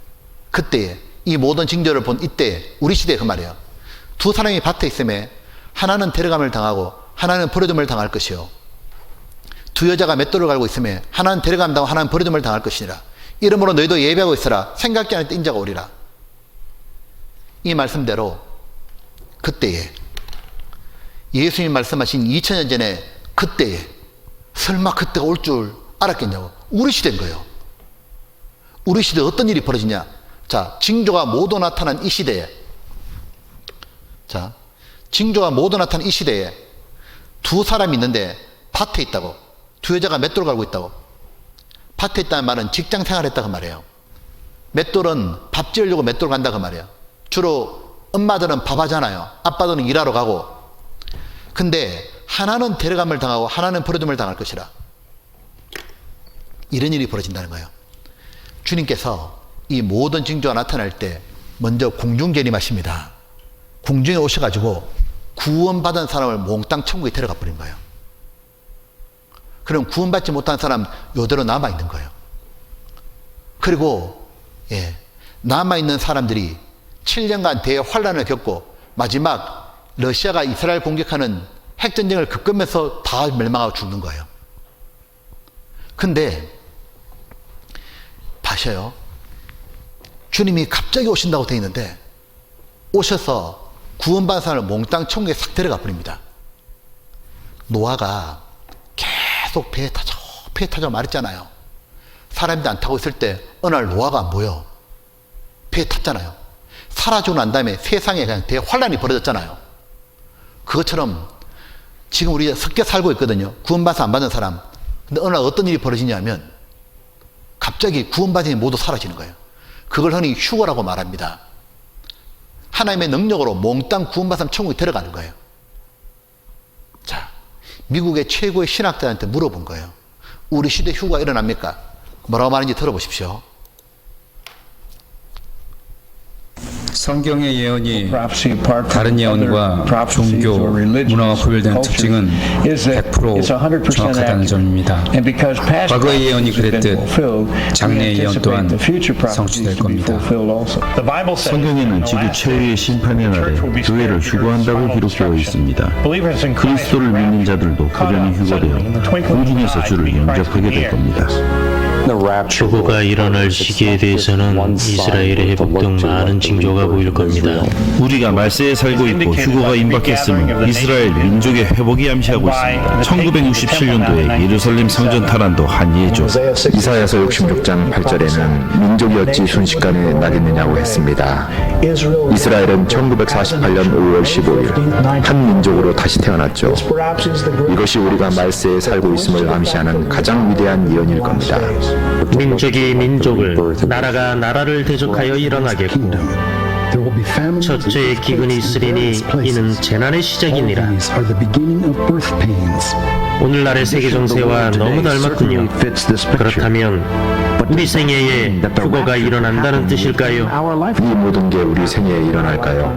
그때에 이 모든 징조를 본 이때에 우리 시대에 그 말이에요. 두 사람이 밭에 있음에 하나는 데려감을 당하고 하나는 버려둠을 당할 것이요. 두 여자가 맷돌을 갈고 있음에 하나는 데려감 당하고 하나는 버려둠을 당할 것이니라. 이러므로 너희도 예배하고 있으라. 생각지 않을 때 인자가 오리라. 이 말씀대로 그때에 예수님이 말씀하신 2000년 전에 그때에 설마 그때가 올 줄 알았겠냐고. 우리 시대인 거예요. 우리 시대에 어떤 일이 벌어지냐. 자, 징조가 모두 나타난 이 시대에 자, 징조가 모두 나타난 이 시대에 두 사람이 있는데 밭에 있다고. 두 여자가 맷돌 갈고 있다고. 밭에 있다는 말은 직장 생활을 했다 그 말이에요. 맷돌은 밥 지으려고 맷돌 간다 그 말이에요. 주로 엄마들은 밥 하잖아요. 아빠들은 일하러 가고. 근데 하나는 데려감을 당하고 하나는 버려둠을 당할 것이라. 이런 일이 벌어진다는 거예요. 주님께서 이 모든 징조가 나타날 때 먼저 공중 재림하십니다. 공중에 오셔가지고 구원받은 사람을 몽땅 천국에 데려가 버린 거예요. 그럼 구원받지 못한 사람 이대로 남아있는 거예요. 그리고 남아있는 사람들이 7년간 대환란을 겪고 마지막 러시아가 이스라엘 공격하는 핵전쟁을 겪으면서 다 멸망하고 죽는 거예요. 근데 봐셔요. 주님이 갑자기 오신다고 되어 있는데 오셔서 구원받은 사람을 몽땅 천국에 싹 데려가 버립니다. 노아가 계속 배에 타자 말했잖아요. 사람들이 안 타고 있을 때 어느 날 노아가 안 보여. 배에 탔잖아요. 사라지고 난 다음에 세상에 그냥 대환란이 벌어졌잖아요. 그것처럼 지금 우리 섞여 살고 있거든요. 구원받아서 안 받은 사람. 근데 어느 날 어떤 일이 벌어지냐면 갑자기 구원받은 일이 모두 사라지는 거예요. 그걸 흔히 휴거라고 말합니다. 하나님의 능력으로 몽땅 구원받은 사람 천국에 들어가는 거예요. 자, 미국의 최고의 신학자한테 물어본 거예요. 우리 시대 휴거가 일어납니까? 뭐라고 말하는지 들어보십시오. 성경의 예언이 다른 예언과 종교, 문화와 구별되는 특징은 100% 정확하다는 점입니다. 과거의 예언이 그랬듯 장래의 예언 또한 성취될 겁니다. 성경에는 지구 최후의 심판의 날에 교회를 휴거한다고 기록되어 있습니다. 그리스도를 믿는 자들도 그전이 휴거되어 공중에서 주를 영접하게 될 겁니다. 휴거가 일어날 시기에 대해서는 이스라엘의 회복 등 많은 징조가 보일 겁니다. 우리가 말세에 살고 있고 휴거가 임박했음은 이스라엘 민족의 회복이 암시하고 있습니다. 1967년도에 예루살렘 성전 탈환도 한 예죠. 이사야서 66장 8절에는 민족이 어찌 순식간에 나겠느냐고 했습니다. 이스라엘은 1948년 5월 15일 한 민족으로 다시 태어났죠. 이것이 우리가 말세에 살고 있음을 암시하는 가장 위대한 예언일 겁니다. 민족이 민족을, 나라가 나라를 대적하여 일어나겠고 첫째의 기근이 있으리니 이는 재난의 시작이니라. 오늘날의 세계 정세와 너무 닮았군요. 그렇다면 우리 생애에 휴거가 일어난다는 뜻일까요? 이 모든 게 우리 생애에 일어날까요?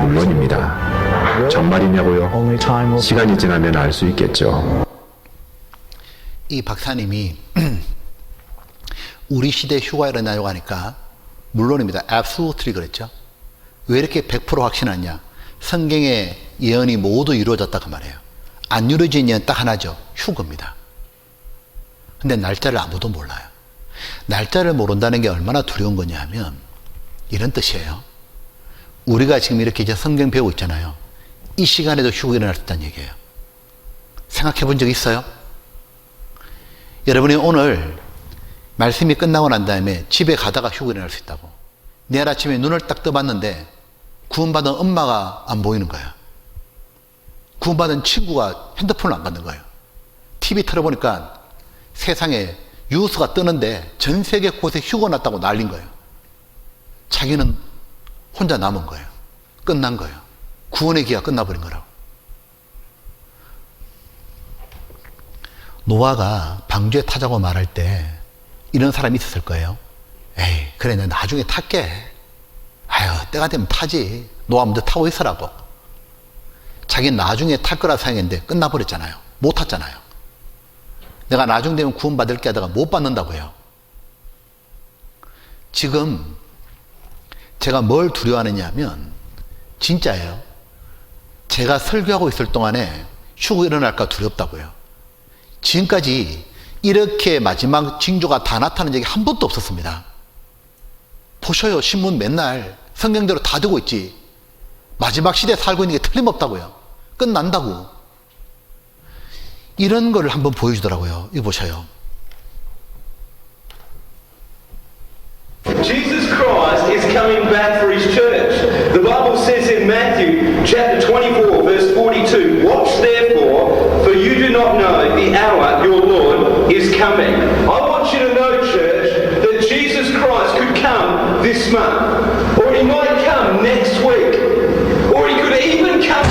물론입니다. 정말이냐고요? 시간이 지나면 알 수 있겠죠. 이 박사님이 우리 시대 휴가 일어나려고 하니까 물론입니다. absolutely 그랬죠. 왜 이렇게 100% 확신하냐? 성경의 예언이 모두 이루어졌다 그 말이에요. 안 이루어진 예언 딱 하나죠. 휴거입니다. 근데 날짜를 아무도 몰라요. 날짜를 모른다는 게 얼마나 두려운 거냐 하면 이런 뜻이에요. 우리가 지금 이렇게 이제 성경 배우고 있잖아요. 이 시간에도 휴거 일어날 수 있다는 얘기예요. 생각해 본 적 있어요? 여러분이 오늘 말씀이 끝나고 난 다음에 집에 가다가 휴거 일어날 수 있다고. 내일 아침에 눈을 딱 떠봤는데 구원받은 엄마가 안 보이는 거야. 구원받은 친구가 핸드폰을 안 받는 거예요. TV 틀어보니까 세상에 뉴스가 뜨는데 전 세계 곳에 휴거 났다고 난린 거예요. 자기는 혼자 남은 거예요. 끝난 거예요. 구원의 기회가 끝나버린 거라고. 노아가 방주에 타자고 말할 때 이런 사람이 있었을 거예요. 에이, 그래, 내가 나중에 탈게. 아유, 때가 되면 타지. 노아 먼저 타고 있으라고. 자기는 나중에 탈 거라 생각했는데 끝나버렸잖아요. 못 탔잖아요. 내가 나중 되면 구원받을게 하다가 못 받는다고요. 지금 제가 뭘 두려워하느냐 하면 진짜예요. 제가 설교하고 있을 동안에 휴거 일어날까 두렵다고요. 지금까지 이렇게 마지막 징조가 다 나타난 적이 한 번도 없었습니다. 보셔요. 신문 맨날 성경대로 다 되고 있지. 마지막 시대에 살고 있는 게 틀림없다고요. 끝난다고. 이런 걸 한번 보여주더라고요. 이거 보셔요. Jesus Christ is coming back for his church. The Bible says in Matthew chapter 24 verse 42, watch therefore, for you do not know the hour your Lord is coming. I want you to know, church, that Jesus Christ could come this month, or he might come next week, or he could even come.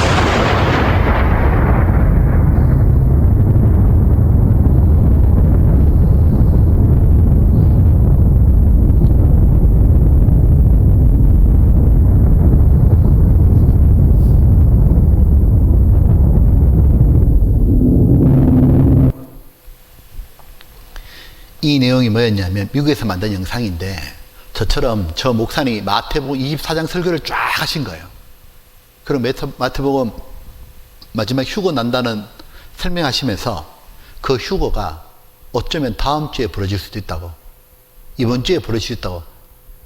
이 내용이 뭐였냐면 미국에서 만든 영상인데 저처럼 저 목사님이 마태복음 24장 설교를 쫙 하신 거예요. 그럼 마태복음 마지막 휴거 난다는 설명하시면서 그 휴거가 어쩌면 다음 주에 벌어질 수도 있다고, 이번 주에 벌어질 수 있다고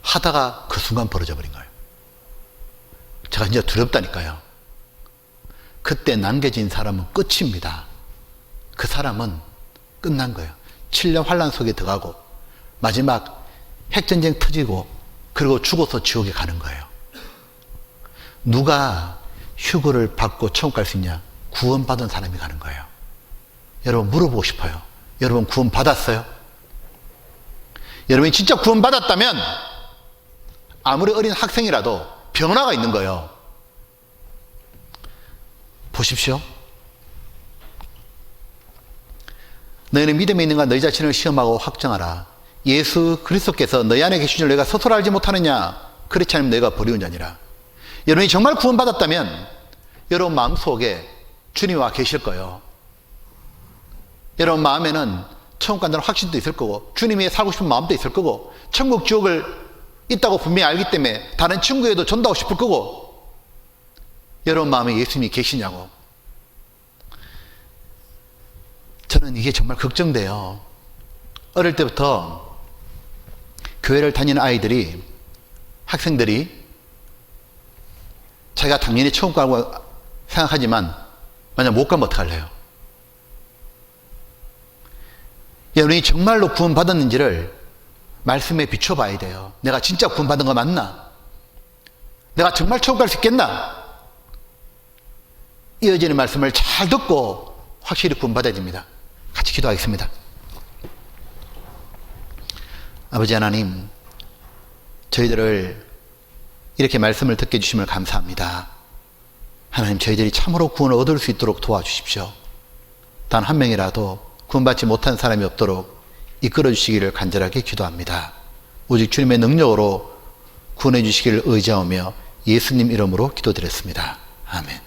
하다가 그 순간 벌어져 버린 거예요. 제가 진짜 두렵다니까요. 그때 남겨진 사람은 끝입니다. 그 사람은 끝난 거예요. 7년 환란 속에 들어가고 마지막 핵전쟁 터지고 그리고 죽어서 지옥에 가는 거예요. 누가 휴거를 받고 천국 갈 수 있냐? 구원받은 사람이 가는 거예요. 여러분 물어보고 싶어요. 여러분 구원 받았어요? 여러분이 진짜 구원 받았다면 아무리 어린 학생이라도 변화가 있는 거예요. 보십시오. 너희는 믿음에 있는가 너희 자신을 시험하고 확정하라. 예수 그리스도께서 너희 안에 계신 줄 너희가 스스로 알지 못하느냐? 그렇지 않으면 너희가 버리운 자니라. 여러분이 정말 구원 받았다면 여러분 마음속에 주님이 와 계실 거예요. 여러분 마음에는 천국 간다는 확신도 있을 거고 주님이 살고 싶은 마음도 있을 거고 천국 지옥을 있다고 분명히 알기 때문에 다른 친구에도 전도하고 싶을 거고 여러분 마음에 예수님이 계시냐고. 저는 이게 정말 걱정돼요. 어릴 때부터 교회를 다니는 아이들이 학생들이 자기가 당연히 천국 가고 생각하지만 만약 못 가면 어떡할래요? 여러분이 정말로 구원받았는지를 말씀에 비춰봐야 돼요. 내가 진짜 구원받은 거 맞나? 내가 정말 천국 갈 수 있겠나? 이어지는 말씀을 잘 듣고 확실히 구원받아야 됩니다. 같이 기도하겠습니다. 아버지 하나님, 저희들을 이렇게 말씀을 듣게 해주심을 감사합니다. 하나님, 저희들이 참으로 구원을 얻을 수 있도록 도와주십시오. 단 한 명이라도 구원받지 못한 사람이 없도록 이끌어 주시기를 간절하게 기도합니다. 오직 주님의 능력으로 구원해 주시기를 의지하며 예수님 이름으로 기도드렸습니다. 아멘.